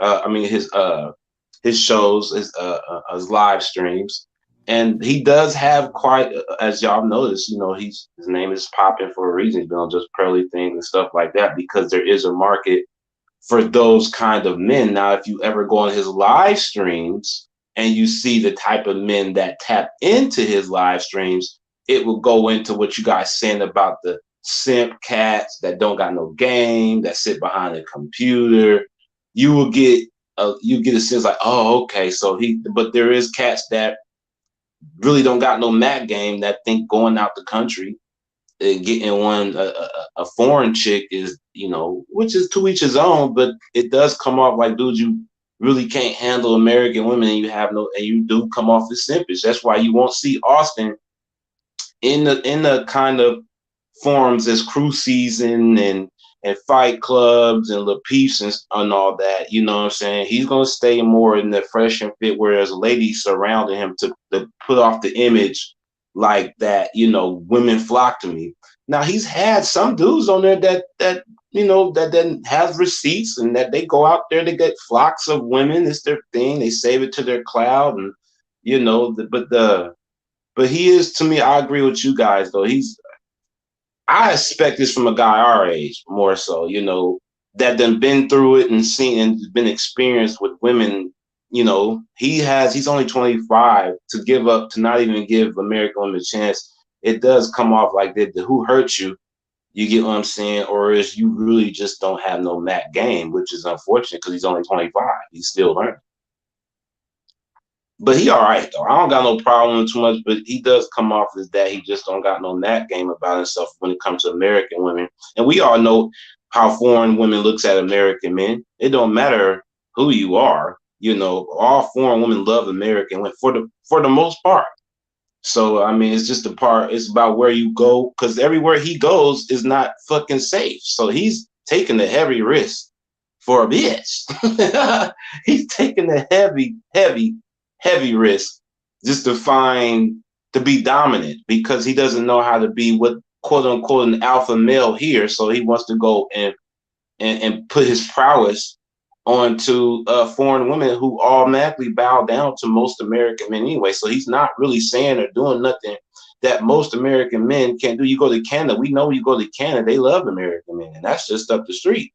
S7: His shows, his live streams, and he does have quite, as y'all notice, his name is popping for a reason. He's been on just pearly things and stuff like that because there is a market for those kind of men. Now, if you ever go on his live streams and you see the type of men that tap into his live streams, it will go into what you guys saying about the simp cats that don't got no game, that sit behind a computer. You will get a sense like, oh, okay, but there is cats that really don't got no mat game that think going out the country getting a foreign chick is, which is to each his own, but it does come off like, dude, you really can't handle American women, and you do come off as simpish. That's why you won't see Austin in the kind of forums as Crew Season and Fight Clubs and La Peeps and all that. You know what I'm saying? He's gonna stay more in the fresh and fit, whereas ladies surrounding him to put off the image like that. Women flock to me. Now he's had some dudes on there that then have receipts and that they go out there to get flocks of women. It's their thing. They save it to their cloud and but he is, to me, I agree with you guys though. I expect this from a guy our age more so, that done been through it and seen and been experienced with women. He's only 25 to not even give American women a chance. It does come off like that. Who hurt you? You get what I'm saying? Or is you really just don't have no Mac game, which is unfortunate because he's only 25. He's still learning. But he all right though. I don't got no problem too much, but he does come off as that he just don't got no Mac game about himself when it comes to American women. And we all know how foreign women looks at American men. It don't matter who you are, you know, all foreign women love American women for the most part. So I mean, it's just the part. It's about where you go, because everywhere he goes is not fucking safe. So he's taking the heavy risk for a bitch. He's taking the heavy risk just to be dominant because he doesn't know how to be what quote unquote an alpha male here. So he wants to go and put his prowess onto foreign women who automatically bow down to most American men anyway. So he's not really saying or doing nothing that most American men can't do. You go to Canada, we know you go to Canada, they love American men, and that's just up the street.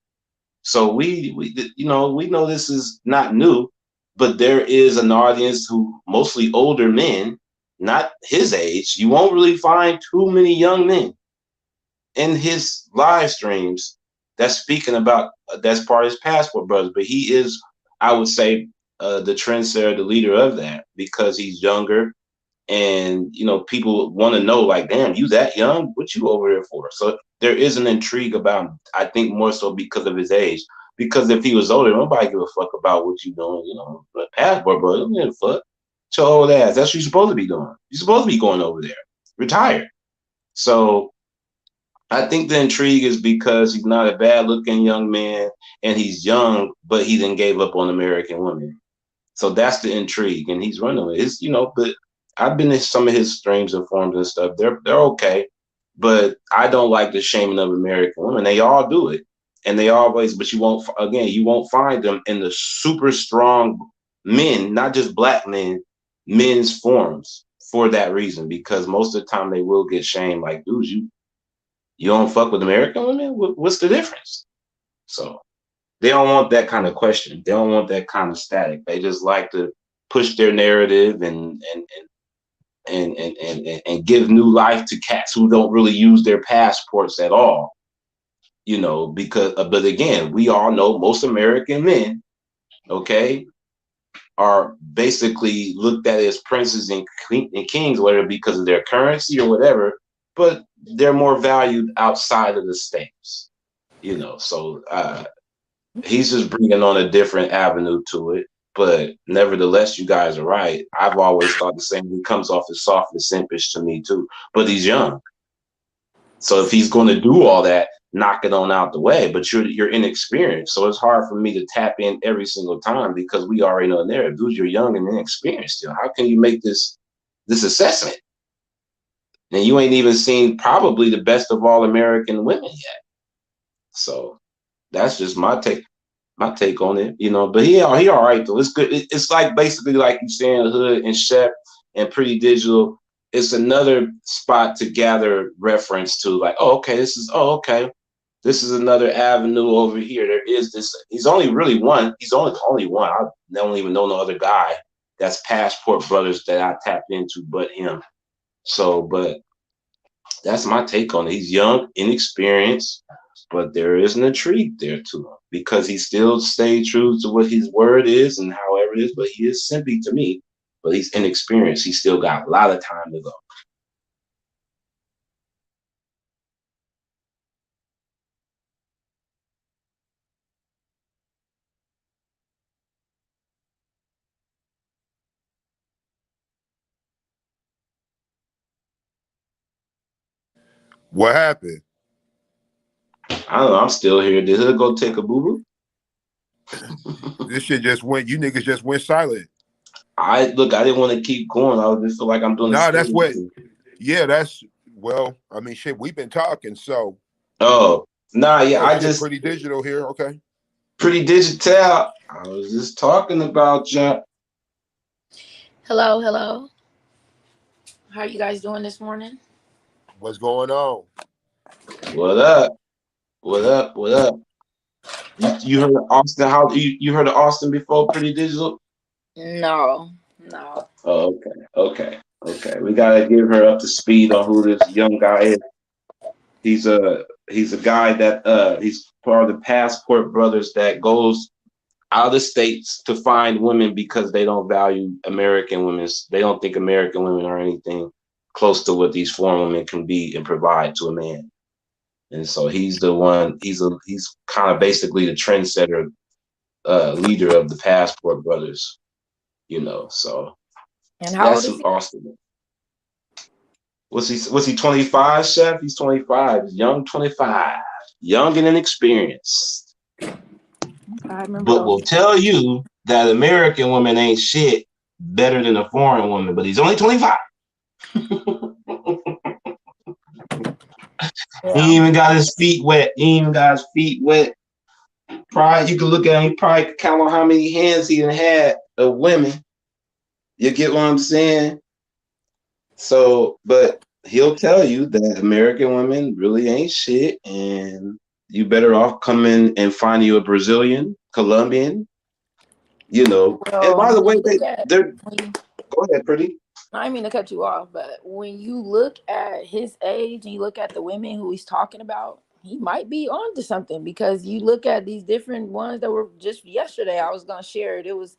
S7: So we know this is not new, but there is an audience who mostly older men, not his age. You won't really find too many young men in his live streams that's speaking about that's part of his Passport Brothers, but he is, I would say, the trendsetter, the leader of that because he's younger, and you know people want to know like, damn, you that young? What you over here for? So there is an intrigue about him. I think more so because of his age. Because if he was older, nobody give a fuck about what you doing. You know, but Passport Brothers, don't give a fuck. Your old ass. That's what you're supposed to be doing. You're supposed to be going over there, retire. So I think the intrigue is because he's not a bad looking young man and he's young, but he didn't gave up on American women. So that's the intrigue, and he's running with it. It's, you know, but I've been in some of his streams and forums and stuff. They're okay, but I don't like the shaming of American women. They all do it, and they always. But you won't find them in the super strong men, not just black men, men's forums for that reason. Because most of the time they will get shamed. Like, dude, you don't fuck with American women? What's the difference? So they don't want that kind of question. They don't want that kind of static. They just like to push their narrative and give new life to cats who don't really use their passports at all. You know, because but again, we all know most American men, okay, are basically looked at as princes and kings, whether because of their currency or whatever, but they're more valued outside of the states, you know. So he's just bringing on a different avenue to it. But nevertheless, you guys are right. I've always thought the same. He comes off as soft and simpish to me too, but he's young. So if he's going to do all that, knock it on out the way. But you're inexperienced, so it's hard for me to tap in every single time because we already know there, dude, you're young and inexperienced still. How can you make this assessment? And you ain't even seen probably the best of all American women yet. So that's just my take on it, you know. But he all right though. It's good. It's like basically like you saying Hood and Shep and Pretty Digital. It's another spot to gather reference to, like, this is another avenue over here. There is this. He's only really one. He's only one. I don't even know no other guy that's Passport Brothers that I tapped into but him. So, but that's my take on it. He's young, inexperienced, but there is an intrigue there to him because he still stayed true to what his word is and however it is, but he is simply to me, but he's inexperienced. He's still got a lot of time to go.
S1: What happened?
S7: I don't know. I'm still here. Did he go take a boo-boo?
S1: This shit just went. You niggas just went silent.
S7: I didn't want to keep going. I just feel like I'm doing.
S1: Nah, that's what. Yeah, that's well. I mean, shit. We've been talking, so.
S7: Oh nah, yeah. I just
S1: Pretty Digital here. Okay.
S7: Pretty Digital. I was just talking about you.
S8: Hello. How are you guys doing this morning?
S1: What's going on?
S7: What up? You heard of Austin? How you heard of Austin before? Pretty Digital?
S8: No.
S7: Oh, okay. We gotta give her up to speed on who this young guy is. He's He's a guy that he's part of the Passport Brothers that goes out of the states to find women because they don't value American women. They don't think American women are anything close to what these foreign women can be and provide to a man. And so he's the one. He's kind of basically the trendsetter, leader of the Passport Brothers. So
S8: And how old
S7: that's
S8: is he?
S7: awesome. Was he 25, Chef? He's 25, young 25, young and inexperienced.
S8: I remember
S7: But
S8: those.
S7: will tell you that American woman ain't shit better than a foreign woman, but he's only 25.
S8: Yeah.
S7: He ain't even got his feet wet. Probably you can look at him, he probably could count on how many hands he had of women. You get what I'm saying? So, but he'll tell you that American women really ain't shit, and you better off coming and finding you a Brazilian, Colombian, And
S8: Well,
S7: by the
S8: when
S7: way,
S8: you look at
S7: they're
S8: when you,
S7: go ahead, pretty.
S8: I didn't mean to cut you off, but when you look at his age and you look at the women who he's talking about, he might be on to something because you look at these different ones that were just yesterday. I was gonna share it. It was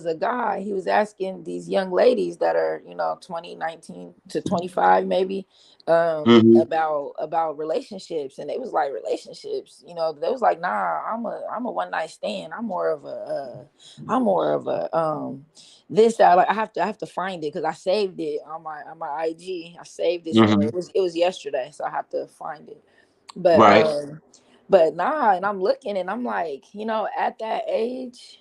S8: a guy. He was asking these young ladies that are 2019 to 25 maybe
S7: Mm-hmm.
S8: about relationships, and they was like relationships. They was like, nah, I'm a one night stand. I'm more of a this that like I have to find it because I saved it on my IG. I saved it somewhere.
S7: Mm-hmm.
S8: It was yesterday, so I have to find it. But
S7: Right.
S8: nah, and I'm looking and I'm like, at that age,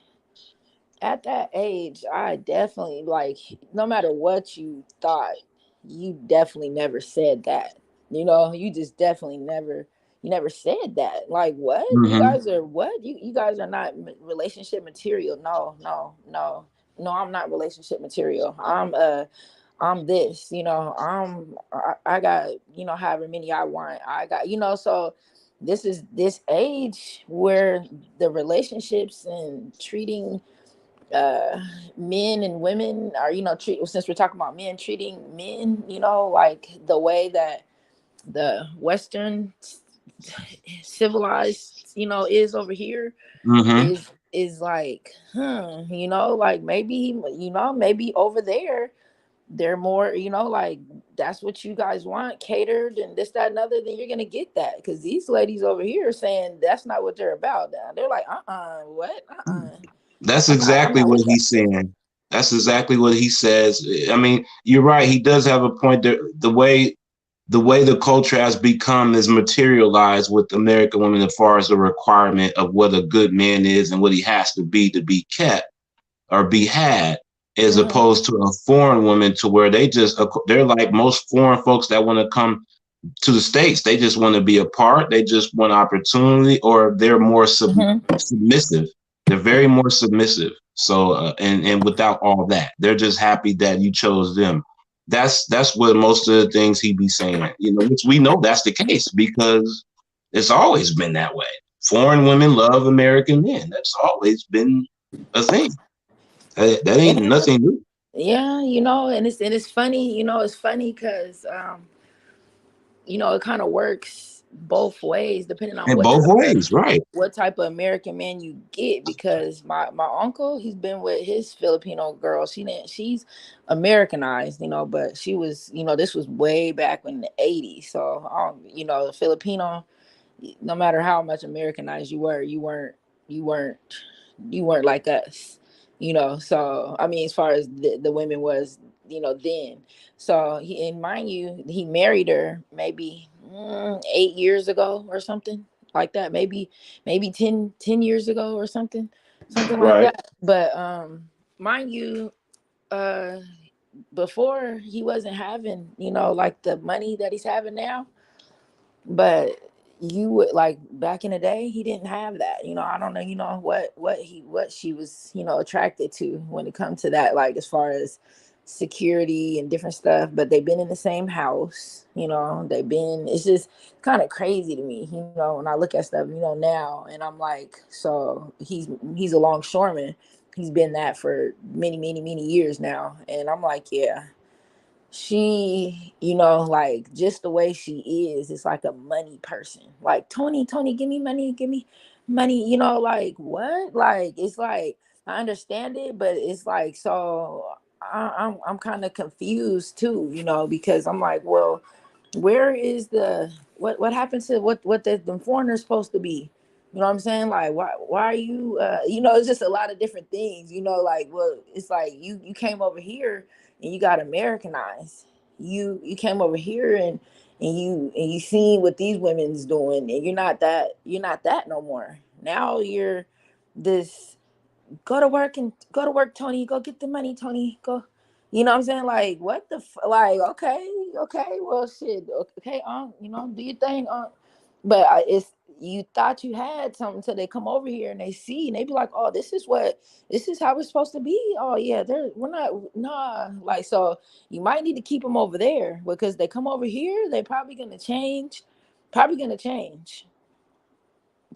S8: I definitely like no matter what you thought, you definitely never said that. You just definitely never said that. Like what? You
S7: Mm-hmm.
S8: guys are what? You guys are not relationship material. No, no, no. No, I'm not relationship material. I'm this, I got, however many I want. I got, so this is this age where the relationships and treating uh men and women are, treat since we're talking about men treating men, like the way that the Western civilized, is over here
S7: Mm-hmm.
S8: is like, like maybe over there they're more, like that's what you guys want catered and this, that, and other, then you're gonna get that because these ladies over here are saying that's not what they're about. Now they're like, what?
S7: That's
S8: I'm
S7: exactly
S8: not
S7: what
S8: with that.
S7: he's saying. That's exactly what he says. I mean, you're right. He does have a point there. The way the culture has become is materialized with American women as far as the requirement of what a good man is and what he has to be kept or be had, as
S8: Mhm.
S7: opposed to a foreign woman to where they're like most foreign folks that want to come to the States. They just want to be a part. They just want opportunity, or they're more
S8: Mhm.
S7: submissive. They're very more submissive. So, and without all that, they're just happy that you chose them. That's what most of the things he be saying, which we know that's the case because it's always been that way. Foreign women love American men. That's always been a thing. That ain't
S8: Yeah,
S7: nothing new.
S8: yeah, and it's funny, it's funny because it kind of works both ways depending on
S7: In
S8: what
S7: both
S8: type of
S7: ways, right?
S8: American man you get. Because my uncle, he's been with his Filipino girl. She's Americanized, but she was, this was way back in the 80s. So the Filipino, no matter how much Americanized you weren't you weren't like us, so I mean, as far as the women was, then. So and mind you, he married her maybe 8 years ago or something like that, maybe 10 years ago or something like
S7: Right.
S8: that. But mind you, uh before he wasn't having, like the money that he's having now. But you would, like, back in the day, he didn't have that. I don't know, what she was, attracted to when it comes to that, like as far as security and different stuff. But they've been in the same house, it's just kind of crazy to me, when I look at stuff, now, and I'm like, so he's a longshoreman. He's been that for many, many, many years now. And I'm like, yeah, she, you know, like just the way she is, it's like a money person. Like Tony, give me money, you know, like what? Like it's like I understand it, but it's like so I'm kind of confused too, you know, because I'm like, well, where is the what happens to what the foreigners supposed to be? You know what I'm saying? Like why are you you know, it's just a lot of different things, you know, like well, it's like you came over here and you got Americanized. You came over here and you seen what these women's doing, and you're not that no more. Now you're this go to work, Tony. Go get the money, Tony. Go. You know what I'm saying? Like, what the like? Okay, well, shit. Okay, you know, do your thing, But it's you thought you had something until they come over here and they see and they be like, oh, this is how it's supposed to be. Oh yeah, we're not nah. Like so, you might need to keep them over there because they come over here, they're probably gonna change. Probably gonna change.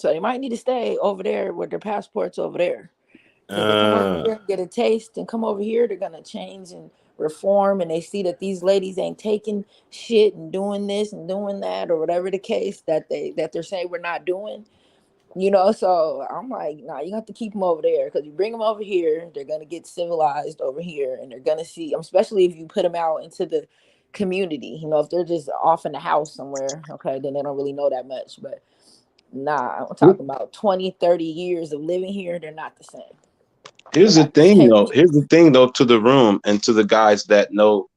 S8: So they might need to stay over there with their passports over there. Because they come over here and get a taste and come over here, they're gonna change and reform, and they see that these ladies ain't taking shit and doing this and doing that or whatever the case that they're saying we're not doing, you know. So I'm like, nah, you have to keep them over there because you bring them over here, they're gonna get civilized over here, and they're gonna see, especially if you put them out into the community, you know, if they're just off in the house somewhere, okay, then they don't really know that much. But nah, I'm talking about 20, 30 years of living here, they're not the same. They're
S7: Here's the
S8: not the
S7: thing,
S8: same
S7: though.
S8: people.
S7: Here's the thing, though, to the room and to the guys that know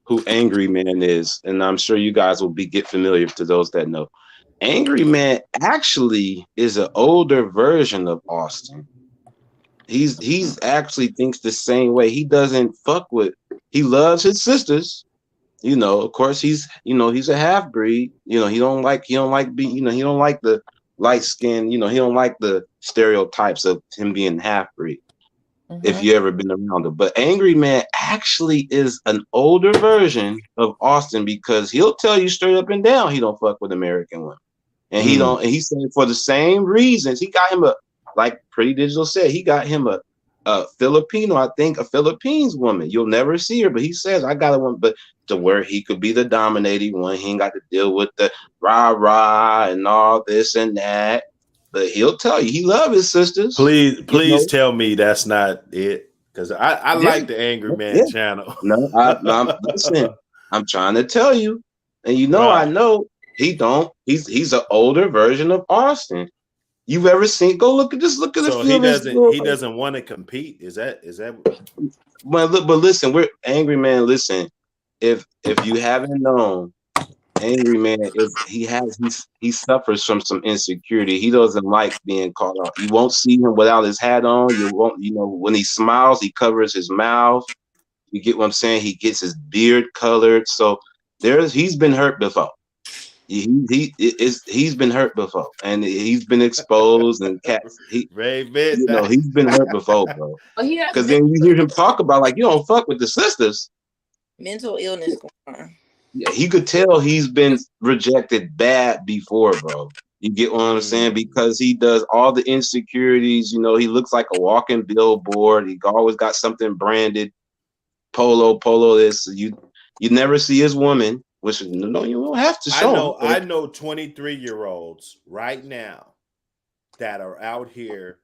S7: who Angry Man is, and I'm sure you guys will get familiar to those that know. Angry Man actually is an older version of Austin. He's actually thinks the same way. He doesn't fuck with. He loves his sisters. You know, of course, he's a half breed. You know, he don't like be you know he don't like the light skin. You know, he don't like the stereotypes of him being half breed. If
S8: Mm-hmm.
S7: you ever been around him. But Angry Man actually is an older version of Austin because he'll tell you straight up and down he don't fuck with American women. And he don't, and he's saying for the same reasons. He got him like Pretty Digital said, he got him a Filipino, I think a Philippines woman. You'll never see her, but he says, I got a one, but to where he could be the dominating one. He ain't got to deal with the rah-rah and all this and that. But he'll tell you he love his sisters. You
S2: Please
S7: know,
S2: tell me that's not it. Because I
S7: yeah,
S2: like the Angry
S7: yeah.
S2: Man channel.
S7: No, listen. I'm trying to tell you, and I
S2: Right.
S7: know he don't. He's an older version of Austin. You've ever seen? Go look at this. Look at a
S2: So
S7: few of his little.
S2: he doesn't want to compete. Is that
S7: But listen, we're Angry Man. Listen, if you haven't known, Angry Man is he suffers from some insecurity. He doesn't like being called out. You won't see him without his hat on. You won't. You know when he smiles, he covers his mouth. You get what I'm saying? He gets his beard colored. So he's been hurt before. He's been hurt before, and he's been exposed and cats.
S2: Ray Midnight?
S7: He's been hurt before, bro.
S8: But he has
S7: Because then you hear him talk about like you don't fuck with the sisters.
S8: mental illness going on.
S7: Yeah, he could tell he's been rejected bad before, bro. You get what I'm saying? Because he does all the insecurities. You know, he looks like a walking billboard. He always got something branded. Polo this. You never see his woman, which no, you don't have to show him.
S2: I know 23-year-olds right now that are out here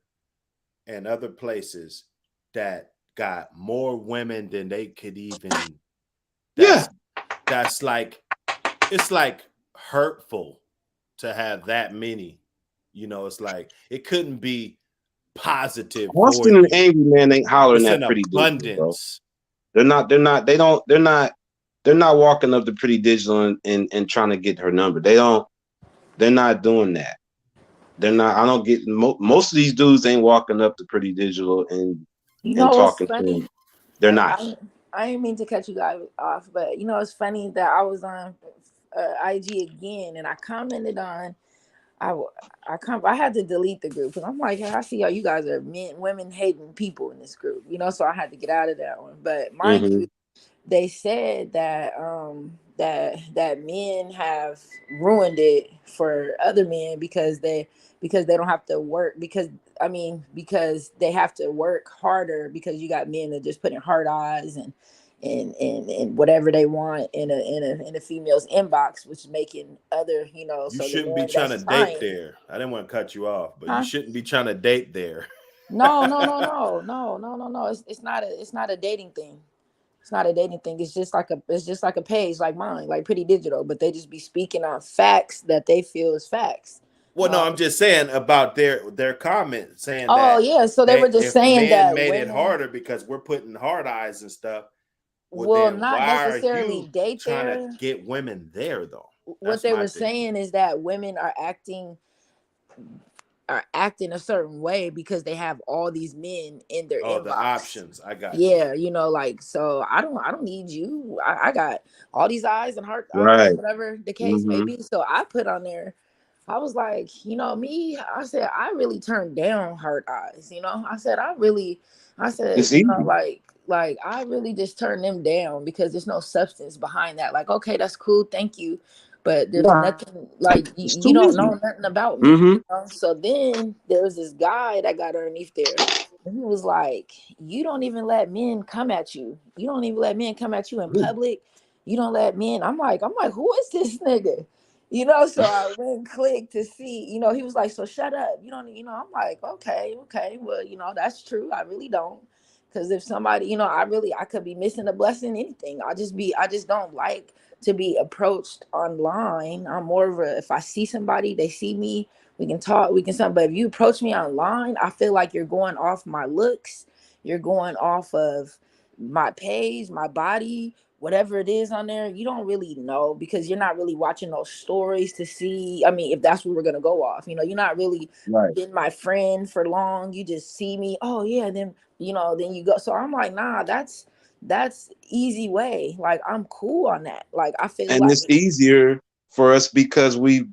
S2: and other places that got more women than they could even. That's like, it's like hurtful to have that many. You know, it's like it couldn't be positive for
S7: Austin and
S2: you.
S7: Angry Man ain't hollering
S2: It's
S7: at
S2: an
S7: Pretty Digital, bro.
S2: abundance.
S7: They're not walking up to Pretty Digital and trying to get her number. They're not doing that. They're not. I don't get most of these dudes ain't walking up to Pretty Digital and
S8: You know what's
S7: talking to
S8: funny?
S7: them. They're not.
S8: I didn't mean to cut you guys off, but you know it's funny that I was on IG again and I commented on I had to delete the group because I'm like, hey, I see how you guys are women hating people in this group, you know, so I had to get out of that one. But mind you, they said that that men have ruined it for other men because they don't have to work because they have to work harder because you got men that just put in hard eyes and whatever they want in a female's inbox, which is making other, you know,
S2: You
S8: so the
S2: shouldn't be
S8: man
S2: trying to
S8: that's
S2: date
S8: trying,
S2: there. I didn't want to cut you off, but you
S8: huh?
S2: shouldn't be trying to date there.
S8: No. It's not a dating thing. It's not a dating thing. It's just like a page like mine, like Pretty Digital, but they just be speaking on facts that they feel is facts.
S2: Well, no, I'm just saying about their comment saying
S8: Oh
S2: that
S8: yeah, so they were
S2: they
S8: just
S2: if
S8: saying
S2: men
S8: that
S2: made it
S8: women
S2: harder because we're putting hard eyes and stuff, well
S8: will
S2: then
S8: not
S2: why are
S8: necessarily
S2: you
S8: date
S2: trying to
S8: there.
S2: get women there though?
S8: What
S2: That's
S8: they
S2: my
S8: were
S2: thing.
S8: saying is that women are acting a certain way because they have all these men in their
S2: Oh, the
S8: inbox.
S2: options. I got you.
S8: Yeah, you know, like, so I don't need you. I got all these eyes and heart eyes,
S7: Right.
S8: whatever the case may
S7: Mm-hmm.
S8: be. So I put on there, I was like, you know, me, I said, I really turned down heart eyes, you know. I said,
S7: It's
S8: you know,
S7: easy.
S8: like I really just turned them down because there's no substance behind that. Like, okay, that's cool, thank you. But there's
S7: Right.
S8: nothing, like
S7: It's
S8: you
S7: too
S8: don't
S7: easy.
S8: know nothing about me.
S7: Mm-hmm.
S8: You know? So then there was this guy that got underneath there. And he was like, you don't even let men come at you. You don't even let men come at you in public. You don't let men. I'm like, who is this nigga? You know, so I went and clicked to see, you know, he was like, so shut up. You don't, you know, I'm like, okay. Well, you know, that's true. I really don't. Because if somebody, you know, I could be missing a blessing, anything. I just don't like to be approached online. I'm more of a, if I see somebody, they see me, we can talk, we can something. But if you approach me online, I feel like you're going off my looks, you're going off of my page, my body, whatever it is on there. You don't really know because you're not really watching those stories to see. I mean, if that's what we're gonna go off, you know, you're not really
S7: Right.
S8: been my friend for long. You just see me, oh yeah, then you know, then you go. So I'm like, nah, that's easy way. Like I'm cool on that. Like I feel
S7: And
S8: like,
S7: it's easier for us because we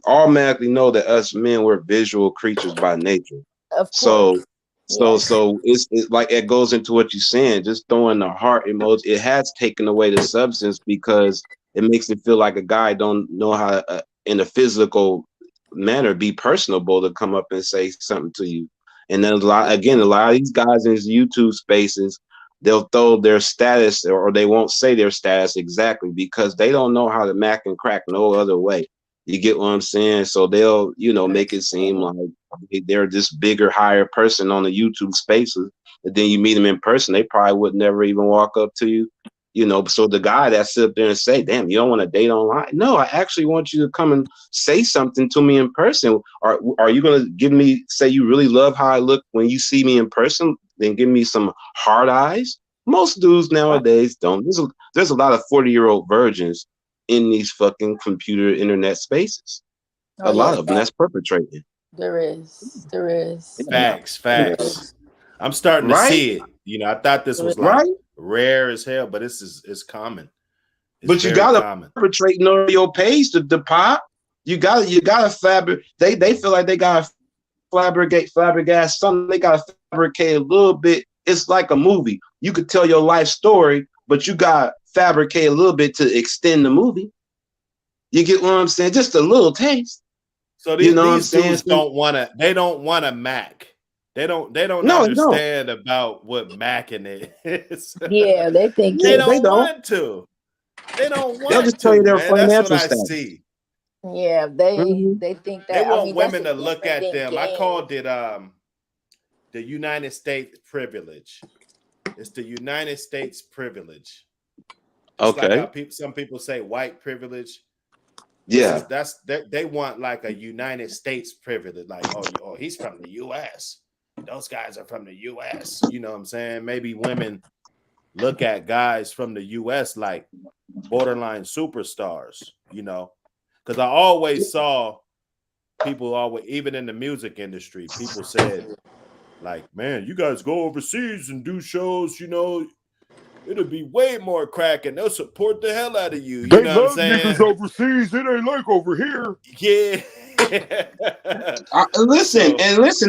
S7: automatically know that us men we're visual creatures by nature.
S8: of
S7: So
S8: course, yes,
S7: it's like it goes into what you're saying. Just throwing the heart emoji, it has taken away the substance because it makes it feel like a guy don't know how in a physical manner be personable to come up and say something to you. And then a lot of these guys in these YouTube spaces, they'll throw their status or they won't say their status exactly because they don't know how to mac and crack no other way. You get what I'm saying? So they'll, make it seem like they're this bigger, higher person on the YouTube spaces. And then you meet them in person, they probably would never even walk up to you. So the guy that sit up there and say, damn, you don't want to date online? No, I actually want you to come and say something to me in person. Are you going to say you really love how I look when you see me in person? Then give me some hard eyes. Most dudes nowadays don't. There's a lot of 40-year-old virgins in these fucking computer internet spaces.
S8: oh
S7: A lot
S8: yes,
S7: of them that's perpetrating.
S8: there is, you know,
S2: Facts,
S8: there
S2: facts.
S8: is,
S2: I'm starting to
S7: Right?
S2: see it. I thought this
S8: there is.
S2: was like
S7: Right?
S2: rare as hell, but it's common. It's
S7: But you
S2: very
S7: gotta
S2: common.
S7: perpetrate on your page to pop. You gotta fabricate. They feel like they gotta flabbergast something. They gotta fabricate a little bit. It's like a movie. You could tell your life story, but you gotta fabricate a little bit to extend the movie. You get what I'm saying? Just a little taste.
S2: So
S7: You know what I'm
S2: these
S7: saying?
S2: dudes don't want to. They don't want to Mac. They don't
S7: No, they don't.
S2: understand about what Macking is.
S8: Yeah, they think
S2: They
S7: Yeah, they
S8: it's,
S2: don't
S7: don't.
S2: want to. They don't
S7: They'll
S2: want
S7: just tell you
S2: to,
S7: their
S2: man. That's what
S7: financial
S2: I
S7: status.
S2: see.
S8: yeah,
S7: Mm-hmm.
S8: they think
S2: They
S8: that. I
S2: want
S8: mean, that's
S2: women
S8: a
S2: to look at
S8: different
S2: them. I
S8: game.
S2: called it the United States privilege. It's the United States privilege. It's like
S7: Okay.
S2: how some people say white privilege.
S7: Yeah.
S2: They want like a United States privilege, like he's from the U.S. Those guys are from the U.S. You know what I'm saying? Maybe women look at guys from the U.S. like borderline superstars. Because I always saw people always, even in the music industry, people said like, man, you guys go overseas and do shows. It'll be way more cracking. They'll support the hell out of you. You
S1: They
S2: know what I'm
S1: love niggas
S2: saying?
S1: overseas. It ain't like over here.
S2: Yeah.
S7: Listen,
S2: So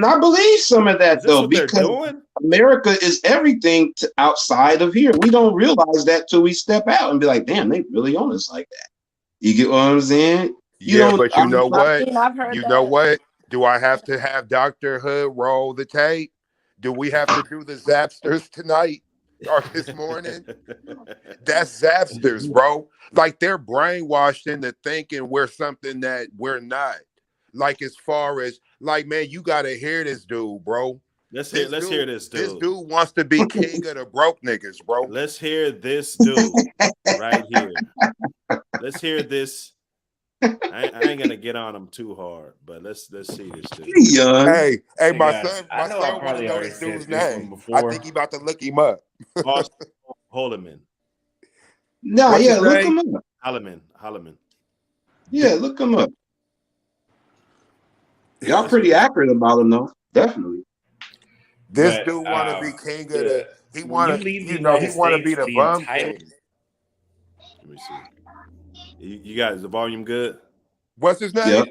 S7: I believe some of
S2: is
S7: that
S2: this
S7: though,
S2: what they're
S7: because
S2: doing?
S7: America is everything outside of here. We don't realize that till we step out and be like, damn, they really on us like that. You get what I'm saying? You
S1: Yeah,
S7: don't.
S1: but you know
S8: I
S1: what?
S8: mean, I've heard
S1: You know
S8: that.
S1: what? Do I have to have Dr. Hood roll the tape? Do we have to do the Zapsters tonight? or this morning. That's Zapsters, bro. Like they're brainwashed into thinking we're something that we're not. Like as far as like, man, you gotta hear this dude, bro.
S2: Let's hear this
S1: This
S2: dude.
S1: dude wants to be king of the broke niggas, bro.
S2: Let's hear this dude right here. Let's hear this. I ain't gonna get on him too hard, but let's see this dude.
S7: Young.
S1: Hey, my
S4: guys,
S1: son,
S4: I know I
S1: want to
S4: probably
S1: know
S4: already
S1: this
S4: said
S1: dude's
S4: this one
S1: name.
S4: before.
S1: I think he about to look him up.
S2: Austin Holloman.
S7: No,
S1: What's
S7: yeah,
S1: his
S7: look
S1: name?
S7: him up.
S2: Holloman.
S7: Yeah, look him up. Y'all pretty accurate about him, though. Definitely.
S1: This
S4: But,
S1: dude want to be king of the. He
S4: when
S1: want
S4: you
S1: to,
S4: leave the
S1: you know, he
S4: United
S1: want to be
S4: States,
S1: the
S4: the
S1: bum
S4: entitled.
S1: king.
S2: Let me see. You guys, the volume good?
S1: What's his name?
S7: Yep.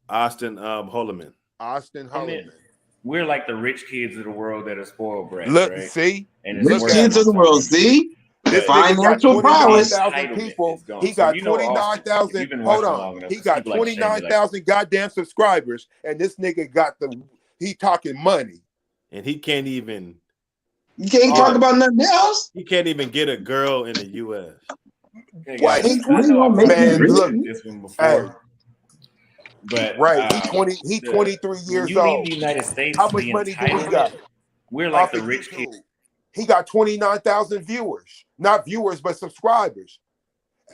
S2: Austin Holloman.
S1: Austin Holloman.
S4: We're like the rich kids of the world that are spoiled brats,
S1: Look,
S4: right?
S1: see,
S4: And
S1: look
S7: Rich kids of the world, see?
S1: this
S4: But
S1: nigga got
S7: Financial prowess.
S1: 29,000 people.
S4: Gone.
S1: He
S4: So
S1: got
S4: if you know Austin, if
S1: 29,000.
S4: you've been
S1: Hold
S4: watching
S1: on,
S4: long enough,
S1: he
S4: 'cause
S1: got
S4: people like Shane be like,
S1: 29,000 goddamn subscribers, and this nigga got he talking money.
S2: And he can't even.
S7: You can't talk about nothing else.
S2: He can't even get a girl in the U.S.
S4: hey,
S1: What?
S4: guys,
S1: He
S4: I know I
S7: Man,
S4: probably
S1: look,
S4: said this one before,
S1: hey,
S4: but
S1: right? He 23
S4: when
S1: years
S4: you leave
S1: old.
S4: the United States,
S1: How much
S4: the
S1: money do he got?
S4: entitlement, we're like
S1: Off
S4: the
S1: of
S4: rich
S1: YouTube.
S4: kids.
S1: He got 29,000 viewers, not viewers, but subscribers.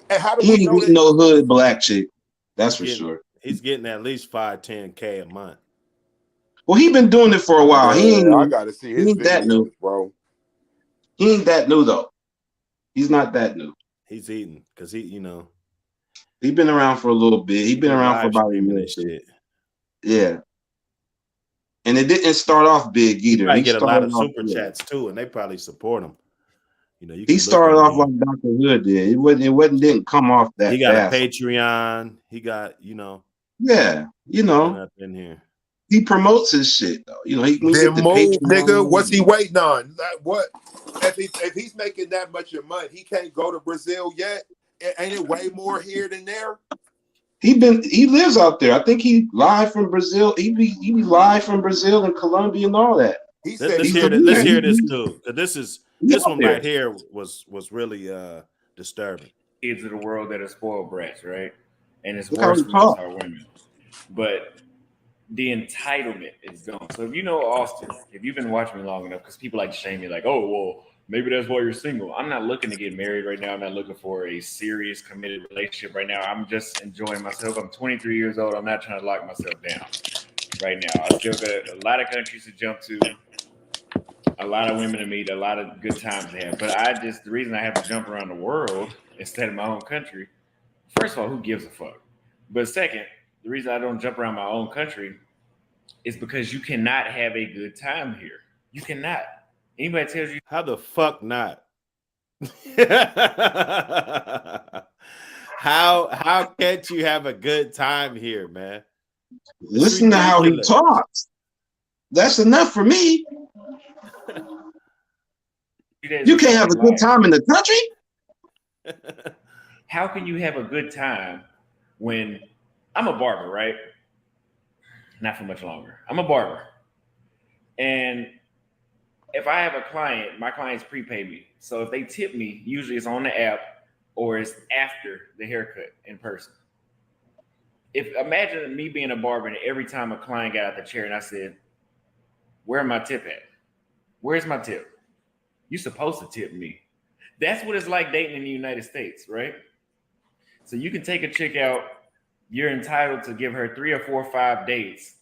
S1: And how do
S7: He
S1: we
S7: ain't
S1: know
S7: getting
S1: that?
S7: no hood black chick. That's for
S2: Getting-
S7: sure.
S2: He's getting at least 5-10K a month.
S7: Well, he been doing it for a while. He ain't
S1: I
S7: new.
S1: gotta see
S7: He
S1: his
S7: ain't that new.
S1: videos, bro.
S7: He ain't that new though. He's not that new.
S2: He's eating because he
S7: He been around for a little bit. He been around for
S2: live
S7: about a
S2: streaming
S7: year.
S2: this shit.
S7: Yeah. And it didn't start off big
S2: He
S7: either.
S2: probably
S7: He
S2: get a lot
S7: started
S2: of
S7: off
S2: super
S7: good.
S2: chats too, and they probably support him. You know, you
S7: He
S2: can look
S7: started
S2: at
S7: off
S2: him.
S7: like Dr. Hood did. Didn't come off that
S2: He got
S7: fast.
S2: a Patreon. He got,
S7: Yeah,
S2: up in here.
S7: he promotes his shit though. You know, he can
S1: Then
S7: get the
S1: move,
S7: Patreon.
S1: nigga. What's he waiting on? Like, what? If he's making that much of money, he can't go to Brazil yet. Ain't it way more here than there?
S7: He lives out there. I think he live from Brazil. He be live from Brazil and Colombia and all that.
S1: He said
S2: Let's
S1: he's
S2: hear
S1: a
S2: this. Let's
S1: man.
S2: hear this too. Because this
S7: out
S2: one
S7: there.
S2: right here was really disturbing.
S4: Kids of the world that are spoiled brats, right? And it's
S7: Look how
S4: worse
S7: he
S4: amongst
S7: talk.
S4: our women. But the entitlement is gone. So if you know Austin, if you've been watching me long enough, because people like to shame me, like, oh, well, maybe that's why you're single. I'm not looking to get married right now. I'm not looking for a serious, committed relationship right now. I'm just enjoying myself. I'm 23 years old. I'm not trying to lock myself down right now. I still got a lot of countries to jump to, a lot of women to meet, a lot of good times to have. But the reason I have to jump around the world instead of my own country, first of all, who gives a fuck? But second, the reason I don't jump around my own country is because you cannot have a good time here. You cannot. Anybody tells you
S2: How the fuck not? How can't you have a good time here, man?
S7: Listen to how he
S2: ridiculous.
S7: talks. That's enough for me. You can't have a good time in the country.
S4: How can you have a good time when I'm a barber, right? Not for much longer. I'm a barber. And if I have a client, my clients prepay me. So if they tip me, usually it's on the app or it's after the haircut in person. Imagine me being a barber and every time a client got out the chair and I said, where my tip at? Where's my tip? You're supposed to tip me. That's what it's like dating in the United States, right? So you can take a chick out. You're entitled to give her 3 or 4 or 5 dates.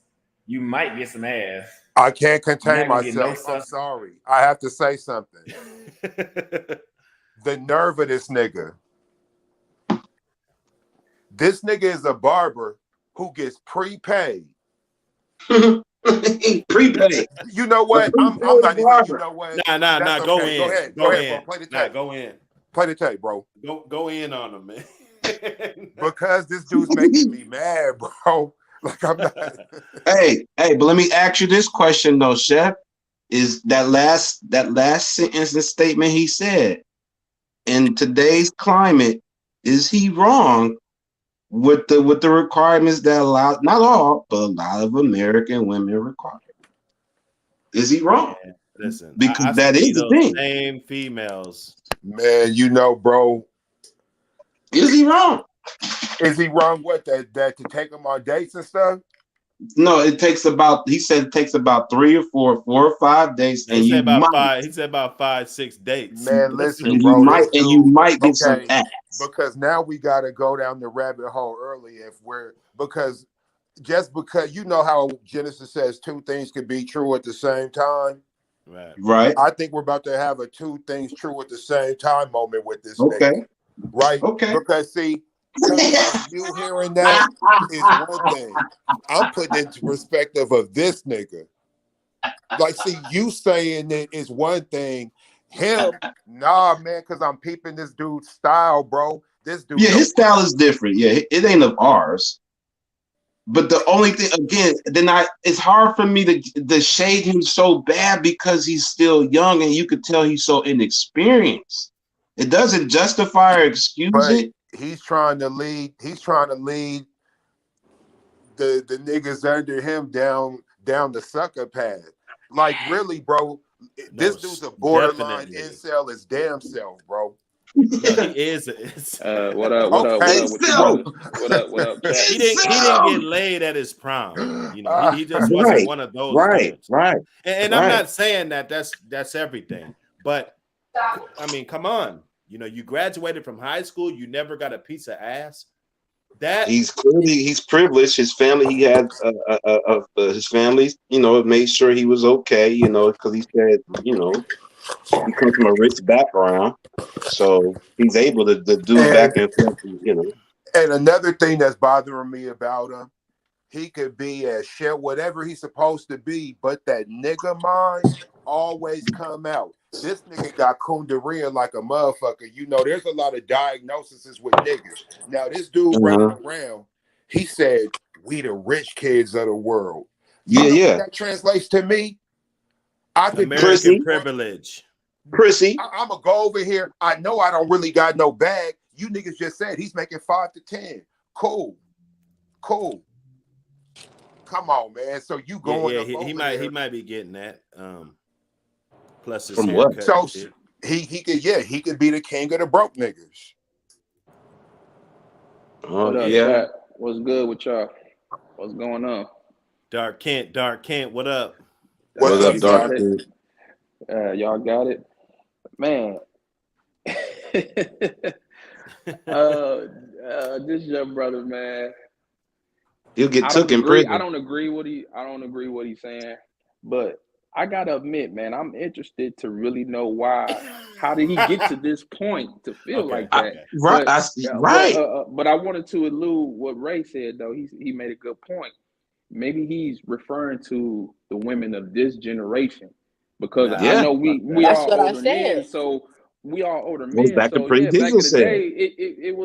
S4: You might get some ass.
S1: I can't contain
S4: You're not gonna get
S1: myself.
S4: no
S1: I'm sorry. I have to say something. The nerve of this nigga. This nigga is a barber who gets prepaid.
S7: Prepaid.
S1: You know what? I'm not even. You know what?
S2: Nah.
S1: That's
S2: Go
S1: okay.
S2: in.
S1: Go ahead,
S2: Go
S1: bro.
S2: in.
S1: Play the
S2: Nah,
S1: tape.
S2: go in.
S1: Play the tape, bro.
S2: Go in on him, man.
S1: Because this dude's making me mad, bro. Like I'm not.
S7: Hey, but let me ask you this question though, Chef. Is that last sentence and statement he said, in today's climate, is he wrong with the requirements that not all, but a lot of American women require? Is he wrong?
S2: Listen,
S7: because
S2: I
S7: that
S2: see
S7: is the
S2: those
S7: thing.
S2: same females.
S1: Man, you know, bro,
S7: Is he wrong?
S1: is he wrong? What that to take him on dates and stuff?
S7: No, it takes about. He said it takes about 4 or 5 days,
S2: He
S7: and
S2: said
S7: you
S2: about
S7: might,
S2: 5. He said about 5-6 dates.
S1: Man,
S2: That's what
S1: listen,
S2: he
S1: bro, this
S7: and you
S1: dude.
S7: might get some
S1: Okay,
S7: ass.
S1: because now we got to go down the rabbit hole early if we're because just because you know how Genesis says two things could be true at the same time.
S2: right.
S7: Right?
S1: I think we're about to have a two things true at the same time moment with this
S7: Okay.
S1: nigga, right?
S7: Okay.
S1: Because see, coming from you hearing that is one thing. I'm putting it into perspective of this nigga. Like, see, you saying it is one thing. Him, nah, man, because I'm peeping this dude's style, bro. This dude
S7: Yeah,
S1: don't.
S7: his style is different. Yeah, it ain't of ours. But the only thing, again, it's hard for me to shade him so bad because he's still young and you could tell he's so inexperienced. It doesn't justify or excuse
S1: But
S7: it.
S1: he's trying to lead. He's trying to lead the niggas under him down the sucker path. Like, really, bro.
S2: No,
S1: This dude's a borderline
S2: definitely.
S1: incel his damn self, bro.
S2: No, he is.
S9: What up? What up? What
S1: Okay,
S9: up with you,
S7: So,
S9: brothers? What up, chat?
S2: He didn't get laid at his prime. You know, he just wasn't
S7: right,
S2: one of those
S7: right,
S2: dudes.
S7: right,
S2: And I'm
S7: right.
S2: not saying that that's everything, but I mean, come on. You know, you graduated from high school, you never got a piece of ass. That
S7: He's privileged. His family, he had his family, made sure he was okay, because he said, he comes from a rich background, so he's able to do back
S1: and
S7: and forth,
S1: and another thing that's bothering me about him, he could be as shit, whatever he's supposed to be, but that nigga mind always come out. This nigga got Kundalini like a motherfucker. You know, there's a lot of diagnoses with niggas. Now, this dude running
S7: Uh-huh.
S1: around, he said, we the rich kids of the world. You
S7: Yeah,
S1: know what
S7: yeah.
S1: that translates to me? I could be
S2: American
S7: Prissy.
S2: privilege.
S7: Prissy.
S1: I'm gonna go over here. I know I don't really got no bag. You niggas just said he's making 5 to 10. Cool. Come on, man. So you going
S2: Yeah,
S1: up over
S2: he
S1: there.
S2: might be getting that. Plus his
S7: From what?
S2: haircut
S1: So
S2: and shit.
S1: he could be the king of the broke niggas.
S7: Oh,
S9: What up,
S7: yeah.
S9: chat? What's good with y'all? What's going on?
S2: Dark Kent, what up?
S1: What's
S7: What
S1: up,
S7: up,
S9: You
S1: son?
S9: got
S7: Dark?
S9: it. Y'all got it, man. This young brother, man.
S7: He'll get
S9: I
S7: took
S9: don't
S7: in
S9: agree. I
S7: prison.
S9: don't agree what he's saying, but I gotta admit, man, I'm interested to really know why. How did he get to this point to feel
S2: Okay,
S9: like that?
S7: Right,
S9: But
S7: right.
S9: but I wanted to allude what Ray said though. He made a good point. Maybe he's referring to the women of this generation because
S2: nah,
S9: I
S7: Yeah.
S9: know
S2: fuck
S9: we
S2: that.
S8: That's
S9: all
S8: what I
S9: older men,
S8: said.
S9: so we all older
S7: Goes
S9: men.
S7: back to
S9: So
S7: Pretty
S9: yeah, back
S7: Diesel
S9: in the
S7: said.
S9: day, it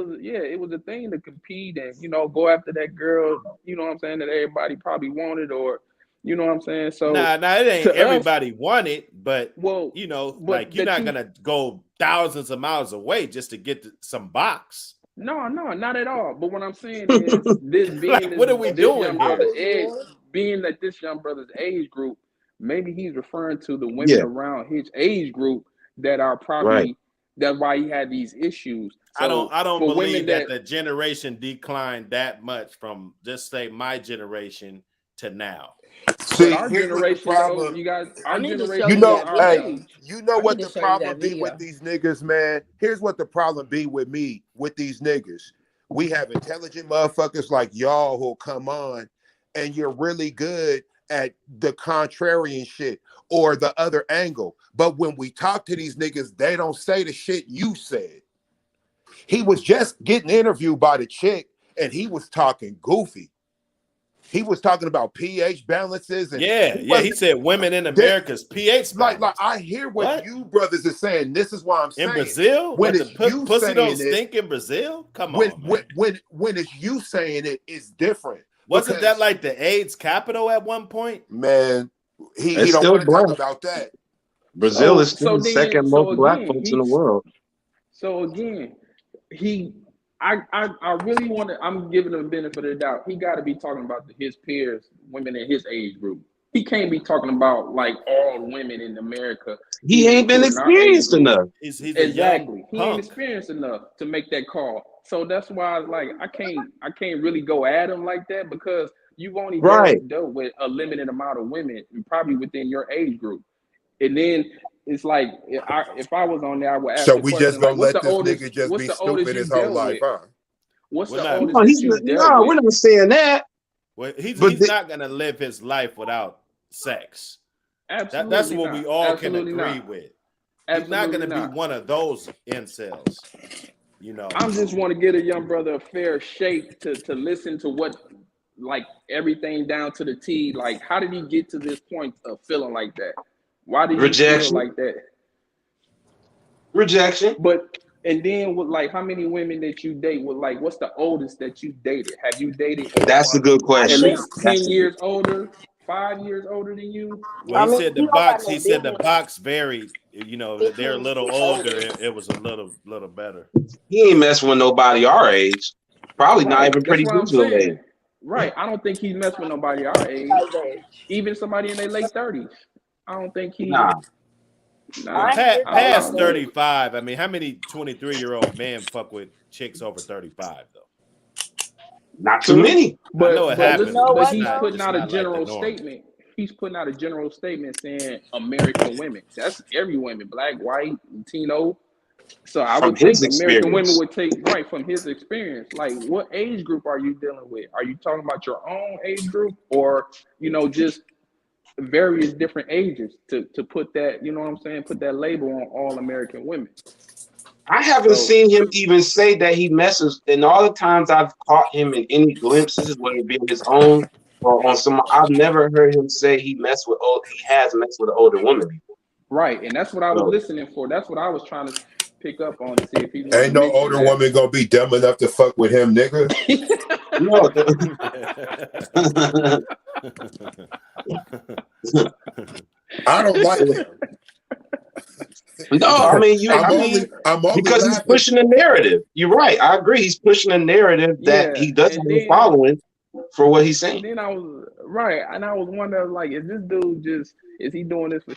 S9: was a thing to compete and go after that girl. You know what I'm saying, that everybody probably wanted, or you know what I'm saying. So
S2: Nah, it ain't
S9: to us,
S2: everybody want it, but
S9: well,
S2: you know,
S9: but
S2: like you're
S9: that
S2: not
S9: you
S2: gonna go thousands of miles away just to get some box.
S9: no, not at all. But what I'm saying is this being
S2: Like, what are we
S9: this
S2: doing
S9: young
S8: I
S2: here?
S9: brother
S8: was
S9: age,
S8: bored.
S9: being that this young brother's age group, maybe he's referring to the women
S7: Yeah,
S9: around his age group that are
S7: right.
S9: probably that's why he had these issues. So
S2: I don't
S9: for women
S2: believe that
S9: that
S2: the generation declined that much from just say my generation to now.
S9: but
S1: See,
S9: our
S1: here's what the
S9: generation though,
S1: problem.
S9: you guys,
S8: I
S9: our
S8: need to show
S1: You
S9: generation
S8: you
S9: is
S1: know,
S8: that
S9: our
S1: hey,
S8: video.
S9: age.
S1: you know
S8: I
S1: what
S8: need to
S1: the
S8: show you that
S1: problem be
S8: video.
S1: with these niggas, man? Here's what the problem be with me, with these niggas. We have intelligent motherfuckers like y'all who'll come on and you're really good at the contrarian shit or the other angle. But when we talk to these niggas, they don't say the shit you said. He was just getting interviewed by the chick and he was talking goofy. He was talking about pH balances and he
S2: Yeah. He
S1: wasn't
S2: said women in
S1: there.
S2: America's pH
S1: Like
S2: balance.
S1: I hear what
S2: What?
S1: you brothers are saying. This is why I'm
S2: In
S1: saying it.
S2: Brazil?
S1: When
S2: What the
S1: it's you
S2: pussy don't
S1: saying it,
S2: stink in Brazil? Come on, man.
S1: when it's you saying it, it's different.
S2: Wasn't that
S1: Because
S2: like the AIDS capital at one point?
S1: man, he
S7: It's
S1: don't
S7: still
S1: want to talk
S7: black.
S1: about that.
S7: Brazil is still
S9: So
S7: the
S9: then
S7: second most
S9: so
S7: black
S9: again
S7: folks in the
S9: he's
S7: world.
S9: so again he I really want to. I'm giving him the benefit of the doubt. He got to be talking about his peers, women in his age group. he can't be talking about like all women in America.
S7: He
S9: Even
S7: ain't been
S9: including our age
S7: experienced
S9: group.
S7: enough.
S2: He's a young
S9: Exactly. He ain't
S2: punk.
S9: experienced enough to make that call. So that's why like I can't really go at him like that because you've only
S7: Right.
S9: dealt with a limited amount of women, probably within your age group. And then it's like if I was on there, I would ask
S1: So
S9: the
S1: we just
S9: question like,
S1: gonna let this nigga just
S9: what's
S1: be
S9: the oldest
S1: stupid
S9: you
S1: his whole
S9: dealt
S1: life,
S9: with?
S1: huh?
S9: What's
S2: We're
S9: the
S2: not.
S9: oldest
S7: No,
S9: that you dealt
S7: we're
S9: with?
S7: not saying that.
S2: Well,
S7: But
S2: he's not gonna live his life without sex. That's
S9: Absolutely
S2: what we
S9: not.
S2: all can
S9: Absolutely
S2: agree
S9: not.
S2: with. He's not
S9: Absolutely
S2: gonna be
S9: not.
S2: one of those incels. You know.
S9: I just want to get a young brother a fair shake to listen to what, like everything down to the T. Like, how did he get to this point of feeling like that? Why did he feel
S7: rejection.
S9: like that?
S7: Rejection.
S9: But and then with like how many women that you date with like what's the oldest that you dated? Have you dated
S7: That's a
S9: anyone
S7: good
S8: I
S9: at
S7: question.
S8: think
S9: least 10
S7: That's a good
S9: years older, 5 years older than you?
S2: Well,
S8: I
S2: he
S8: mean
S2: said
S8: he don't got no
S2: he said the
S8: business
S2: box varied. You know, they're a
S8: picking
S2: little
S8: the
S2: older.
S8: oldest.
S2: It was a little better.
S7: He ain't messing with nobody our age. Probably not
S9: Right.
S7: even
S9: That's
S7: pretty
S9: what I'm
S7: digital age.
S9: saying. Right. I don't think he's messed with nobody our age.
S8: Age.
S9: Even somebody in their late 30s. I don't think he
S7: Nah.
S9: nah.
S8: Just
S9: I don't
S8: saying
S2: Past
S9: know.
S8: that.
S2: 35. I mean, how many 23-year-old men fuck with chicks over 35 though?
S7: Not too
S9: True.
S7: many.
S2: I know it
S8: But you
S2: happens,
S8: know
S2: but
S9: But
S2: it's
S8: what
S9: he's
S2: not
S8: though?
S9: putting
S2: it's
S9: out a
S2: not like the
S9: general
S2: norm.
S9: statement. He's putting out a general statement saying American women. That's every woman, black, white, Latino. So I
S7: From
S9: would
S7: his
S9: think American women
S7: experience.
S9: would take right from his experience. Like, what age group are you dealing with? Are you talking about your own age group, or just various different ages to put that? You know what I'm saying? Put that label on all American women.
S7: I haven't
S9: So
S7: seen him even say that he messes. And all the times I've caught him in any glimpses, whether it be on his own or on some, I've never heard him say he has messed with an older woman before.
S9: right, and that's what I was
S7: So,
S9: listening for. That's what I was trying to pick up on to see if he's going to
S1: Ain't no
S9: mention
S1: older
S9: that.
S1: woman gonna be dumb enough to fuck with him, nigga.
S7: no,
S1: I don't like him.
S7: no.
S1: I'm
S7: I
S1: only
S7: mean,
S1: I'm only
S7: because he's
S1: laughing.
S7: pushing a narrative. You're right. I agree. He's pushing a narrative that
S9: Yeah,
S7: he does have
S9: and
S7: a
S9: then
S7: following for what he's
S9: and
S7: saying.
S9: then I was right, and I was wondering like, is this dude is he doing this for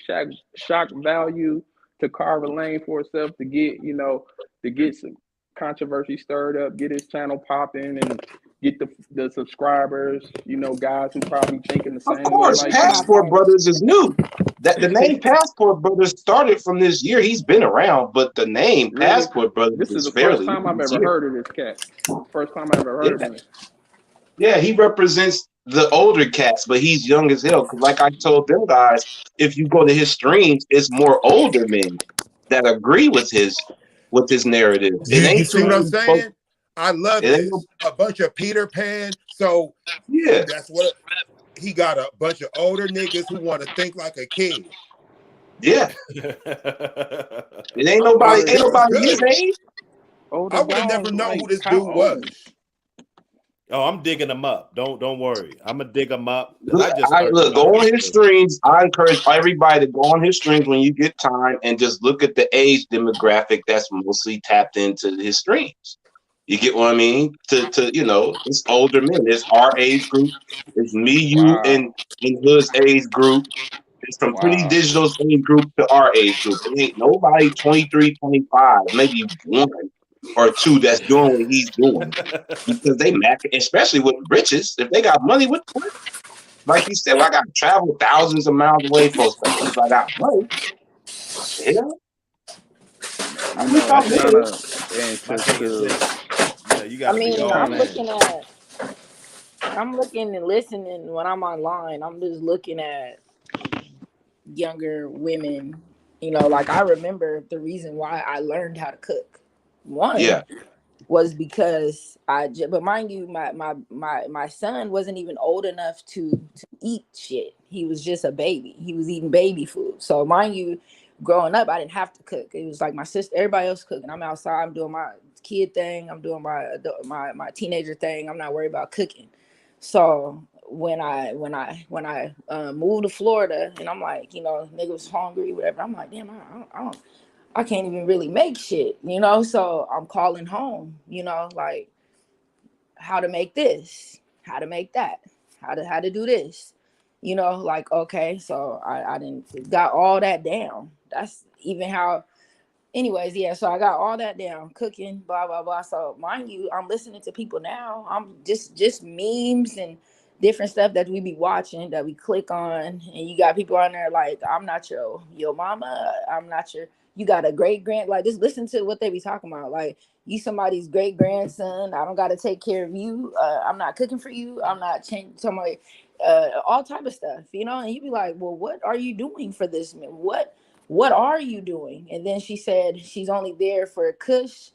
S9: shock value to carve a lane for himself to get to get some controversy stirred up, get his channel popping, and get the subscribers, guys who probably thinking the
S7: Of
S9: same way
S7: course,
S9: like him.
S7: Passport Brothers is new. That the name Passport Brothers started from this year. He's been around, but the name
S9: Really,
S7: Passport Brothers
S9: this is
S7: is
S9: the first
S7: fairly new
S9: time I've
S7: this
S9: ever
S7: year.
S9: heard of this cat. First time I ever
S7: Yeah,
S9: heard of him.
S7: yeah, he represents the older cats, but he's young as hell. Because, like I told them guys, if you go to his streams, it's more older men that agree with his narrative. It
S1: You
S7: ain't
S1: see
S7: too
S1: what I'm
S7: many folks.
S1: saying? I love
S7: It ain't no,
S1: this. A bunch of Peter Pan. So
S7: yeah,
S1: that's what he got, a bunch of older niggas who want to think like a kid.
S7: yeah. It ain't
S9: Older,
S1: This is
S7: nobody his
S1: good.
S7: age.
S1: I
S9: older
S1: would have never
S9: dogs
S1: known who
S9: like
S1: this
S9: how
S1: dude
S9: old?
S1: was.
S2: Oh, I'm digging them up. Don't worry. I'm gonna dig them up because I just learned
S7: Go
S2: about
S7: on
S2: this
S7: his
S2: too.
S7: streams. I encourage everybody to go on his streams when you get time and just look at the age demographic that's mostly tapped into his streams. You get what I mean? It's older men. It's our age group. It's me, you,
S9: Wow,
S7: and Hood's age group. It's from Pretty
S9: wow.
S7: Digital's age group to our age group. It ain't nobody 23, 25, maybe one or two that's doing what he's doing because they max, especially with riches. If they got money, what like you said, well, I got to travel thousands of miles away for especially if I got money. Hell,
S9: Man,
S7: at least
S9: it's
S7: I'm
S9: kind
S7: living.
S9: of and
S2: My thing is
S9: to
S2: this. You
S8: I
S2: got to be
S8: mean,
S2: all in.
S8: I'm looking and listening when I'm online. I'm just looking at younger women. Like I remember the reason why I learned how to cook.
S7: Yeah,
S8: One was because but mind you, my son wasn't even old enough to eat shit. He was just a baby. He was eating baby food. So mind you, growing up, I didn't have to cook. It was like my sister, everybody else cooking. I'm outside. I'm doing my kid thing. I'm doing my teenager thing. I'm not worried about cooking. So when I moved to Florida, and I'm like, nigga was hungry, whatever. I'm like, damn, I can't even really make shit, So I'm calling home, like how to make this, how to make that, how to do this. You know, like, okay, so I didn't got all that down. That's even how. Anyways, yeah, so I got all that down, cooking, blah blah blah. So mind you, I'm listening to people now. I'm just memes and different stuff that we be watching that we click on, and you got people on there like, I'm not your mama, I'm not your. You got a great grand, like, just listen to what they be talking about. Like, you somebody's great grandson. I don't got to take care of you. I'm not cooking for you. I'm not changing somebody. All type of stuff, you know. And you be like, well, what are you doing for this man? What are you doing? And then she said she's only there for Kush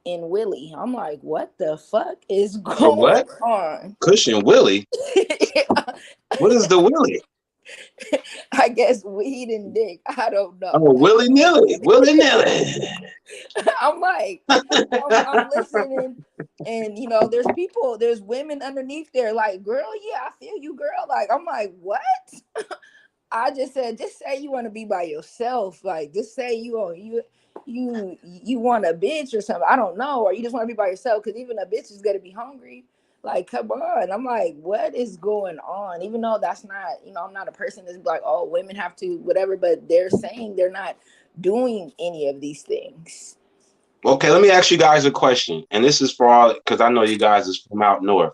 S8: and Willie. I'm like, what the fuck is
S7: For
S8: going
S7: what?
S8: on?
S7: Cushion Willie. What is the Willie?
S8: I guess weed and dick. I don't know.
S7: Oh, willy nilly, willy nilly.
S8: I'm like, I'm listening, and you know, there's women underneath there, like, girl, yeah, I feel you, girl. Like, I'm like, what? I just said, just say you want to be by yourself. Like, just say you want a bitch or something. I don't know, or you just want to be by yourself, because even a bitch is gonna be hungry. Like, come on. I'm like, what is going on? Even though that's not, you know, I'm not a person that's like, oh, women have to whatever, but they're saying they're not doing any of these things.
S7: Okay, let me ask you guys a question, and this is for all because I know you guys is from out north.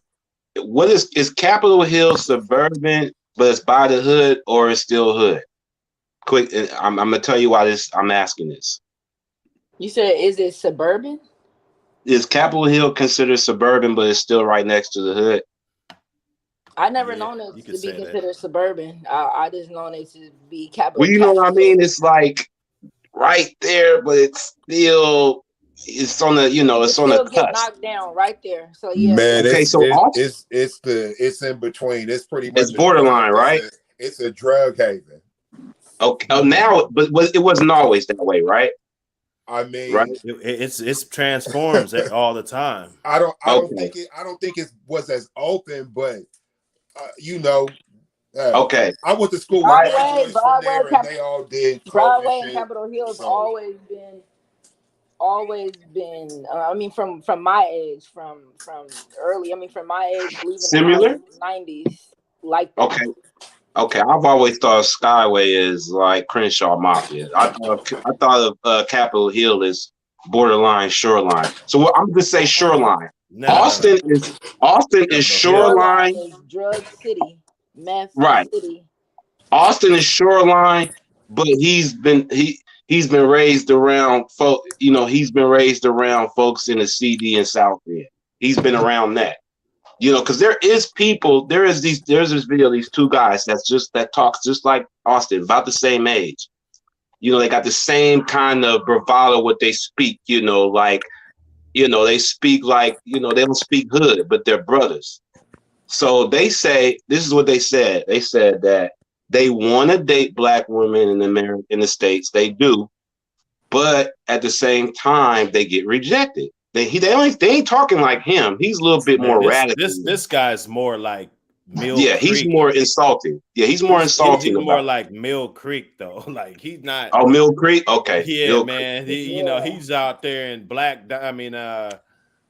S7: What is Capitol Hill suburban, but it's by the hood, or it's still hood? Quick, I'm gonna tell you why this. I'm asking this.
S8: You said, is it suburban?
S7: Is Capitol Hill considered suburban, but it's still right next to the hood?
S8: I never
S2: Yeah,
S8: known
S2: you
S8: it
S2: could
S8: to be
S2: say that.
S8: considered suburban. I just known it to be capital.
S7: Well, you know what I mean. It's like right there, but it's still on the
S8: It
S7: it's on the
S8: still get
S7: cusp.
S8: knocked down right there. So yeah,
S1: Man,
S7: Okay, so Austin,
S1: it's in between. It's pretty
S7: it's
S1: much a
S7: borderline,
S1: drug.
S7: right?
S1: It's a drug haven.
S7: Okay, now, but it wasn't always that way, right?
S1: I
S7: Right.
S1: mean,
S2: It's transforms all the time.
S1: I don't
S7: Okay.
S1: think it was as open, but you know,
S7: Okay.
S1: I went to school with
S7: My
S1: white boys from there, and they all did coke and
S8: Broadway and
S1: shit.
S8: Capitol Hill's
S1: So
S8: always been. I mean, from my age, from early. I mean, from my age, leaving the house
S7: similar.
S8: in the 90s, like that.
S7: Okay. Okay. I've always thought of Skyway is like Crenshaw Mafia. I thought of Capitol Hill as borderline shoreline. So I'm gonna say shoreline.
S2: No.
S7: Austin is
S2: Capitol Hill.
S7: shoreline.
S8: Shoreline is drug city, meth
S7: Right.
S8: city.
S7: Austin is shoreline, but he's been raised around folk. You know, he's been raised around folks in the CD and South End. He's been around that. You know, because there's this video of these two guys that talks just like Austin, about the same age. You know, they got the same kind of bravado what they speak. You know, like, they speak like, they don't speak hood, but they're brothers. So they say, this is what they said. They said that they want to date black women in the States. They do, but at the same time, they get rejected. They ain't talking like him. He's a little bit more radical.
S2: This guy's more like Mill Creek.
S7: He's more insulting. Yeah, he's more insulting.
S2: He's more like Mill Creek though. Like, he's not.
S7: Oh, Mill Creek. Okay.
S2: Yeah,
S7: Mill
S2: man.
S7: Creek.
S2: You know, he's out there in black. I mean,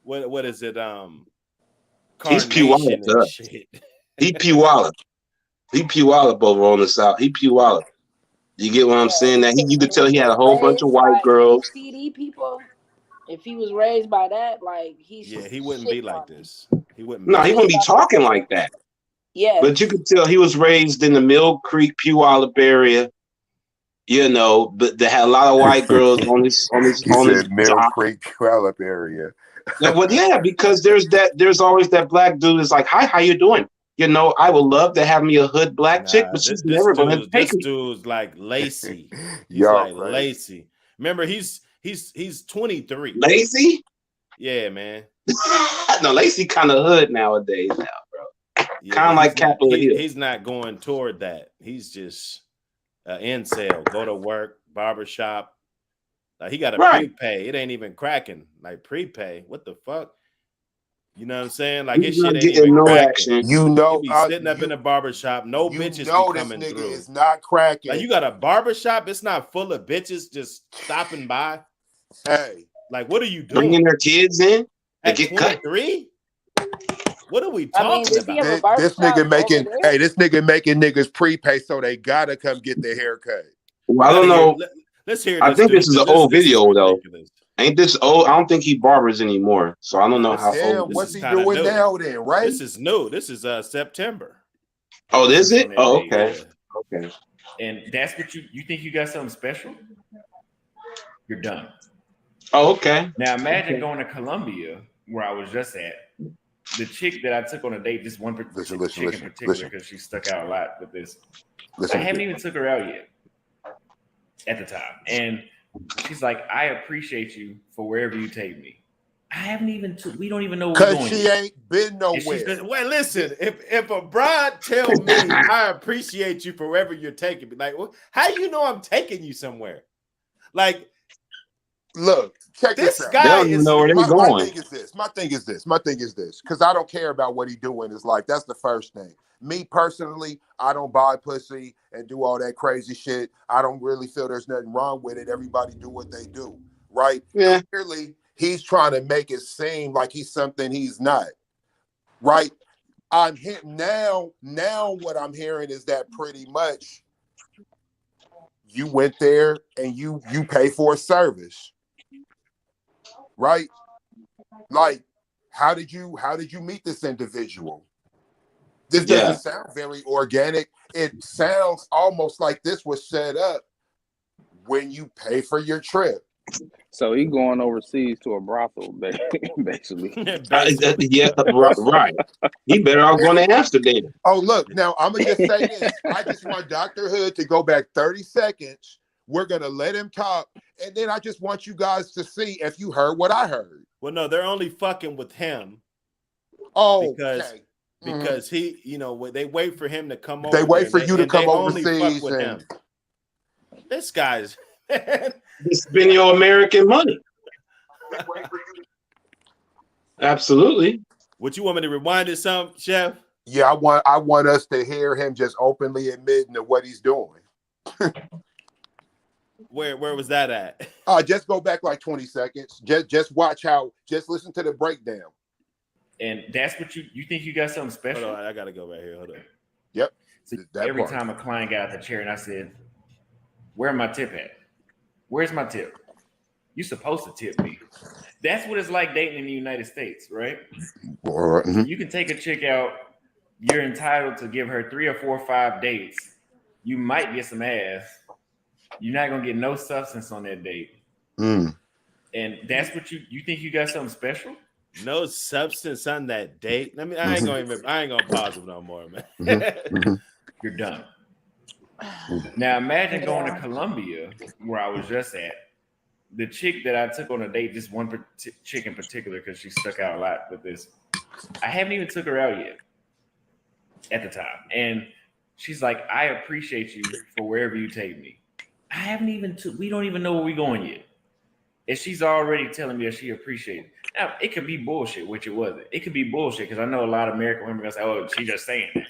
S2: what is it?
S7: He's Puyallup to us. He Puyallup. He Puyallup over on the south. He Puyallup. You get what I'm saying? That you could tell he had a whole bunch of white girls.
S8: CD people. If he was raised by that, like,
S2: he wouldn't be like this. He wouldn't.
S7: No, he wouldn't be talking like that.
S8: Yeah.
S7: But you could tell he was raised in the Mill Creek, Puyallup area. You know, but they had a lot of white girls on his
S1: Mill Creek, Puyallup area.
S7: Well, yeah, because there's always that black dude that's like, hi, how you doing? You know, I would love to have me a hood black chick, but she's never going to take me.
S2: This dude's like Lacey. He's
S1: like
S2: Lacey. Remember, he's 23.
S7: Lacey?
S2: Yeah, man.
S7: No, Lacey kind of hood nowadays, bro. Yeah, kind of like Capitol Hill.
S2: He's not going toward that. He's just incel. Go to work, barbershop. Like, he got a prepay. It ain't even cracking. Like, prepay. What the fuck? You know what I'm saying? Like, his shit ain't even cracking.
S7: Action.
S1: You know,
S2: he be sitting up in the barbershop. No bitches be coming
S1: this nigga
S2: through.
S1: It's not cracking.
S2: Like, you got a barbershop. It's not full of bitches just stopping by.
S1: Hey,
S2: like, what are you doing?
S7: Bringing their kids in to
S2: at
S7: get
S2: 23? What are we
S8: I mean,
S2: talking
S8: does he have
S2: about?
S8: a barber
S1: This
S8: shop
S1: nigga
S8: over
S1: making,
S8: there?
S1: hey, this nigga making niggas prepay so they gotta come get their haircut.
S7: Well, I don't know.
S2: Let's hear
S7: I
S2: this,
S7: think
S2: dude,
S7: this is an
S2: because
S7: old
S2: this is
S7: video though.
S2: ridiculous.
S7: Ain't this old? I don't think he barbers anymore, so I don't know how
S1: Damn,
S7: old.
S2: This
S1: what's
S2: is
S1: he
S2: kind of
S1: doing
S2: new.
S1: now then, right?
S2: This is new. This is September.
S7: Oh, is it?
S4: On that
S7: Oh,
S4: date.
S7: okay.
S2: Yeah.
S7: Okay.
S4: And that's what you think you got something special? You're done.
S7: Oh, okay.
S4: Now imagine going to Colombia, where I was just at. The chick that I took on a date, this one chick in particular, because she stuck out a lot with this. I haven't even took her out yet at the time. And she's like, I appreciate you for wherever you take me. I haven't even we don't even know where we're
S1: Because
S4: going
S1: she
S4: yet.
S1: ain't been nowhere.
S2: Well, listen, if a bride tell me I appreciate you for wherever you're taking me, like, how you know I'm taking you somewhere? Like,
S1: Look, check
S2: this
S1: this out.
S7: They
S2: guy
S7: don't even
S2: is
S7: know where they're
S1: My
S7: going.
S1: thing is this. My thing is this. Because I don't care about what he doing in his life. That's the first thing. Me personally, I don't buy pussy and do all that crazy shit. I don't really feel there's nothing wrong with it. Everybody do what they do, right?
S7: Yeah.
S1: Clearly, he's trying to make it seem like he's something he's not, right? I'm here now. Now, what I'm hearing is that pretty much you went there and you pay for a service, right? Like, how did you meet this individual? This doesn't sound very organic. It sounds almost like this was set up when you pay for your trip.
S9: So he going overseas to a brothel, basically.
S7: Yeah, right. He better off going to Amsterdam.
S1: Oh, look, now I'm gonna just say this. I just want Dr. Hood to go back 30 seconds. We're gonna let him talk, and then I just want you guys to see if you heard what I heard.
S2: well, no, they're only fucking with him.
S1: Oh,
S2: because he, they wait for him to come over.
S1: They wait for you to come
S2: only
S1: overseas
S2: fuck with him. This guy's
S7: Spend your American money. Absolutely.
S2: What you want me to rewind it some, Chef?
S1: Yeah, I want us to hear him just openly admitting to what he's doing.
S2: Where was that at?
S1: Just go back like 20 seconds. Just watch just listen to the breakdown.
S4: And that's what you think you got something special?
S2: Hold on, I gotta go right here. Hold on.
S1: Yep.
S4: So every time a client got out the chair and I said, where my tip at? Where's my tip? You supposed to tip me. That's what it's like dating in the United States, right? So you can take a chick out. You're entitled to give her 3 or 4 or 5 dates. You might get some ass. You're not gonna get no substance on that date. And that's what you think you got something special?
S2: No substance on that date. I ain't gonna pause it no more, man.
S4: You're done. Now imagine going to Colombia, where I was just at. The chick that I took on a date, this one chick in particular, because she stuck out a lot with this. I haven't even took her out yet at the time. And she's like, I appreciate you for wherever you take me. I haven't even, we don't even know where we're going yet. And she's already telling me that she appreciates it. Now, it could be bullshit, which it wasn't. It could be bullshit, because I know a lot of American women are going to say, oh, she just saying that.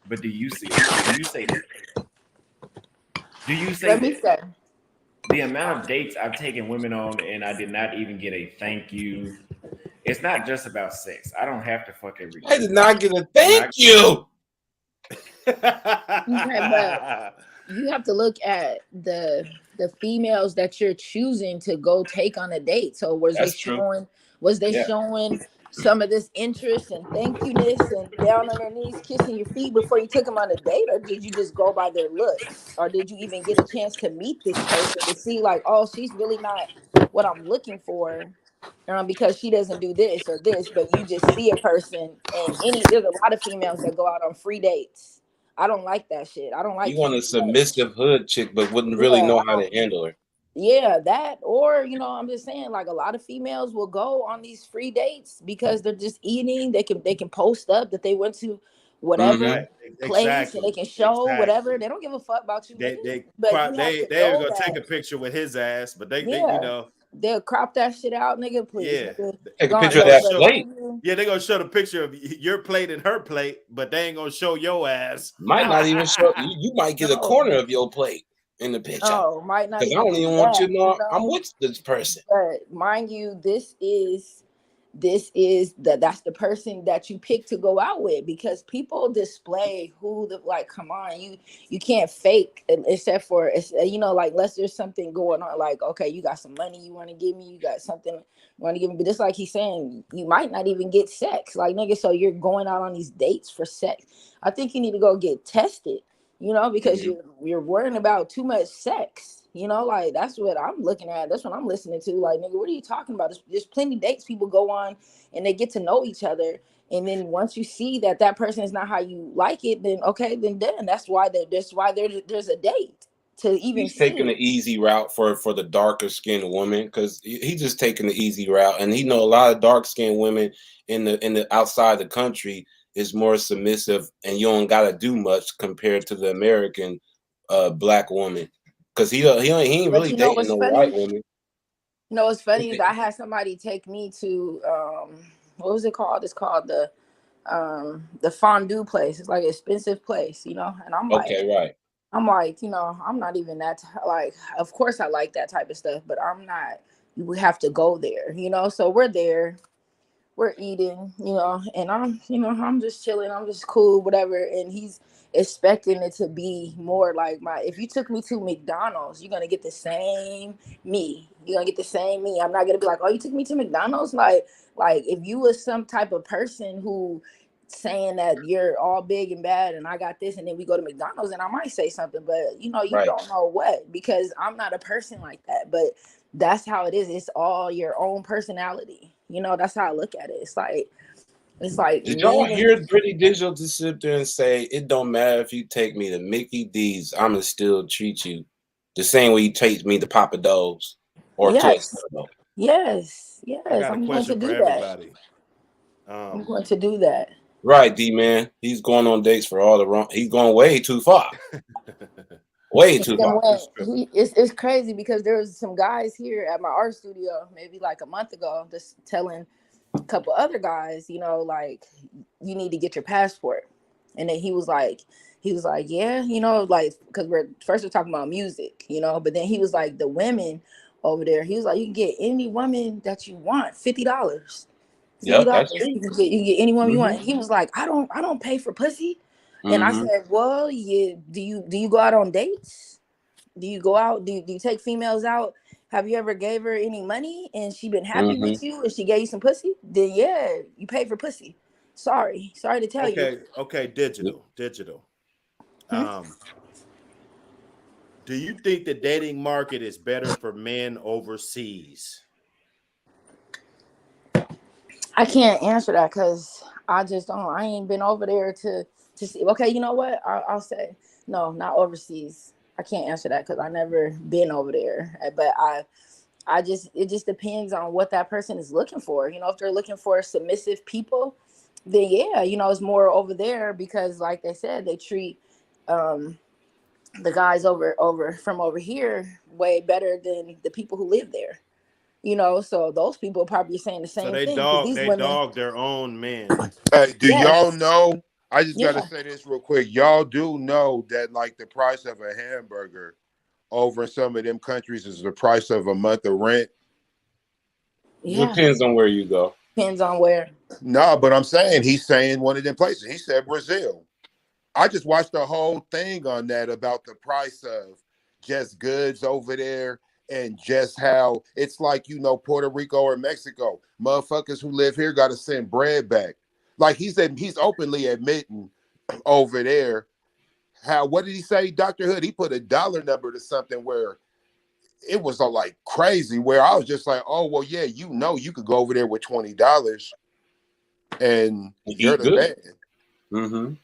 S4: But do you see it? Do you say that? Do you say
S8: Let me say.
S4: The amount of dates I've taken women on and I did not even get a thank you. It's not just about sex. I don't have to fuck every day.
S7: I did not get a thank you.
S8: Okay, but you have to look at the females that you're choosing to go take on a date. So was they showing some of this interest and thank you-ness and down on their knees kissing your feet before you took them on a date, or did you just go by their looks? Or did you even get a chance to meet this person to see like, oh, she's really not what I'm looking for, because she doesn't do this or this, but you just see a person. And there's a lot of females that go out on free dates. I don't like that shit. I don't like.
S7: You want a submissive hood chick, but wouldn't really know how to handle her.
S8: Yeah, that, or I'm just saying, like, a lot of females will go on these free dates because they're just eating. They can post up that they went to whatever place, and they can show whatever. They don't give a fuck about you.
S2: They're gonna take a picture with his ass, but
S8: they'll crop that shit out, nigga. Please, nigga.
S7: Take a picture of that plate.
S2: Yeah, they're gonna show the picture of your plate and her plate, but they ain't gonna show your ass.
S10: Might not even show. You might get a corner of your plate in the picture.
S8: Oh, might not.
S10: Because I don't even want you to know I'm with this person.
S8: But mind you, this is that's the person that you pick to go out with, because people display who the, like, come on, you can't fake, except for you know, like, unless there's something going on, like, okay, you got some money you want to give me, you got something you want to give me, but just like he's saying, you might not even get sex, like, nigga, so you're going out on these dates for sex. I think you need to go get tested, you know, because you're worrying about too much sex. You know, like, that's what I'm looking at. That's what I'm listening to. Like, nigga, what are you talking about? There's plenty of dates people go on and they get to know each other. And then once you see that that person is not how you like it, then okay, then that's why there's a date to even
S10: He's taking the
S8: see.
S10: easy route for the darker skinned woman, because he just taking the easy route, and he know a lot of dark skinned women in the outside the country is more submissive, and you don't gotta do much compared to the American black woman, because he ain't
S8: But
S10: really
S8: you know
S10: dating
S8: what's
S10: no
S8: funny?
S10: white woman.
S8: You know what's funny is I had somebody take me to what was it called? It's called the fondue place. It's like an expensive place, you know. And
S10: Okay, right.
S8: I'm like, you know, I'm not even that like, of course I like that type of stuff, but I'm not, we have to go there, you know. So we're there, we're eating, you know, and I'm, you know, I'm just chilling, I'm just cool, whatever. And he's expecting it to be more like if you took me to McDonald's, you're gonna get the same me. You're gonna get the same me. I'm not gonna be like, oh, you took me to McDonald's? Like if you was some type of person who saying that you're all big and bad and I got this, and then we go to McDonald's, and I might say something, but you know, you
S10: Right.
S8: don't know what, because I'm not a person like that. But that's how it is. It's all your own personality. You know, that's how I look at it. It's like
S10: Did y'all
S8: men.
S10: hear Pretty Digital to sit there and say, it don't matter if you take me to Mickey D's, I'm gonna still treat you the same way you take me to Papa Do's or to a
S8: Yes,
S10: Starbucks?
S8: yes,
S2: I
S8: yes.
S2: got a
S8: I'm going to
S2: question for
S8: do that.
S2: everybody.
S8: I'm going to do that.
S10: Right, D-Man. He's going on dates for all the wrong. He's going way too far. Way too far.
S8: It's crazy, because there was some guys here at my art studio maybe like a month ago just telling a couple other guys, you know, like, you need to get your passport. And then he was like, yeah, you know, like, because we're talking about music, you know, but then he was like, the women over there, he was like, you can get any woman that you want, $50.
S10: Yep,
S8: $50.
S10: that's true.
S8: You can get any woman you want.
S10: Mm-hmm.
S8: And he was like, I don't pay for pussy. And I
S10: Mm-hmm.
S8: said, well, do you go out on dates? Do you go out? Do you take females out? Have you ever gave her any money and she been happy
S10: Mm-hmm.
S8: with you and she gave you some pussy? Then yeah, you pay for pussy. Sorry to tell you.
S2: Okay, digital.
S8: Hmm?
S2: Do you think the dating market is better for men overseas?
S8: I can't answer that because I just don't. I ain't been over there to see. Okay, you know what? I'll say no, not overseas. I can't answer that because I never been over there. But it just depends on what that person is looking for. You know, if they're looking for submissive people, then yeah, you know, it's more over there, because like they said, they treat um the guys over here way better than the people who live there. You know, so those people probably saying the
S2: So
S8: same thing, because these
S2: they
S8: women,
S2: dog their own men.
S1: Hey, do y'all
S8: yes,
S1: know? I just got to
S8: yeah,
S1: say this real quick. Y'all do know that like the price of a hamburger over in some of them countries is the price of a month of rent.
S8: yeah,
S10: Depends on where you go.
S8: depends on where.
S1: No, but I'm saying he's saying one of them places. He said Brazil. I just watched the whole thing on that about the price of just goods over there and just how it's like, you know, Puerto Rico or Mexico. Motherfuckers who live here got to send bread back. Like he's openly admitting over there how, what did he say, Dr. Hood? He put a dollar number to something where it was like crazy, where I was just like, oh, well, yeah, you know, you could go over there with $20 and you're
S10: Eat
S1: the
S10: good.
S1: man.
S10: Mm-hmm.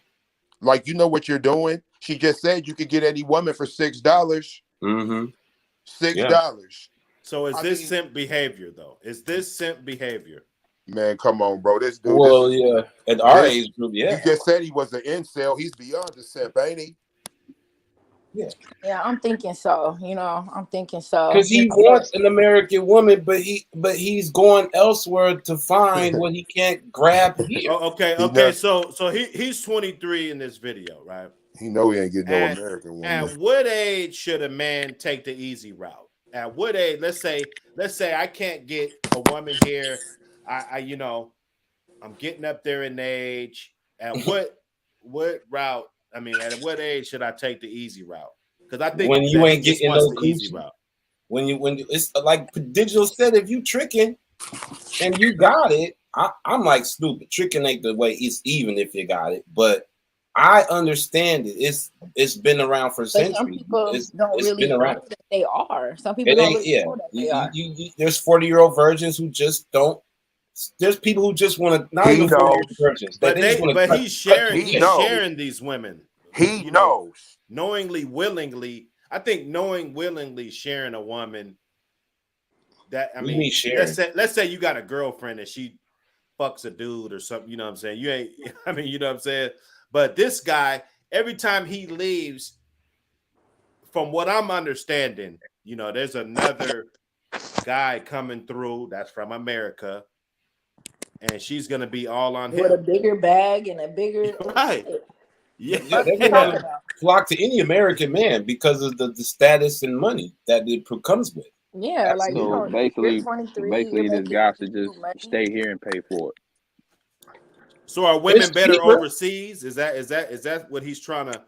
S1: Like, you know what you're doing? She just said you could get any woman for $6.
S10: Mm-hmm. Yeah.
S1: $6.
S2: So is
S1: I
S2: this
S1: mean,
S2: simp behavior though? Is this simp behavior?
S1: man, come on, bro. This dude,
S10: Well, yeah. At our
S1: this
S10: age group,
S1: you
S10: yeah.
S1: just said he was an incel. He's beyond the simp, ain't he?
S10: Yeah.
S8: Yeah, I'm thinking so. You know, I'm thinking so.
S10: Because
S8: You
S10: he
S8: know,
S10: wants an American woman, but he's going elsewhere to find what he can't grab here.
S2: Oh,
S1: He
S2: okay.
S1: not,
S2: So he's 23 in this video, right?
S1: he know he ain't getting no
S2: At
S1: American woman.
S2: at what age should a man take the easy route? At what age? Let's say I can't get a woman here. you know, I'm getting up there in age. At what route? I mean, at what age should I take the easy route? Because I think
S10: When you
S2: that he
S10: ain't
S2: just
S10: getting
S2: wants
S10: no
S2: the easy
S10: coochie,
S2: route.
S10: when it's like Digital said, if you tricking and you got it, I'm like stupid. Tricking ain't the way. It's even if you got it, but I understand it. It's been around for
S8: But some
S10: centuries.
S8: people don't
S10: It's been
S8: really
S10: around.
S8: know that they are. Some people
S10: It
S8: don't
S10: ain't,
S8: really
S10: yeah.
S8: know that they are.
S10: There's 40-year-old virgins who just don't. There's people who just want to, not
S1: He
S10: even 40-year-old
S1: knows.
S10: virgins. They just want to
S2: But
S1: He
S2: he's
S1: knows.
S2: sharing these women.
S1: He
S2: You know,
S1: knows.
S2: knowingly, willingly. I think knowing willingly sharing a woman that I
S10: What do you
S2: mean,
S10: mean sharing?
S2: let's say you got a girlfriend and she fucks a dude or something, you know what I'm saying? You ain't I mean, you know what I'm saying? But this guy, every time he leaves, from what I'm understanding, you know, there's another guy coming through that's from America, and she's gonna be all on
S8: With a
S2: him.
S8: bigger bag and a bigger
S2: Right.
S8: shit.
S2: Yeah.
S8: The
S10: Yeah,
S8: fuck
S10: they're
S8: you
S10: gonna
S8: talking about?
S10: flock to any American man because of the status and money that it comes with.
S8: Yeah, like you
S10: Absolutely.
S9: So
S8: don't. You're
S9: basically,
S8: 23. You're
S9: this
S8: making
S9: guy should
S8: good
S9: just
S8: money.
S9: stay here and pay for it.
S2: So are
S10: It's
S2: women better
S10: cheaper.
S2: overseas? Is that what he's trying to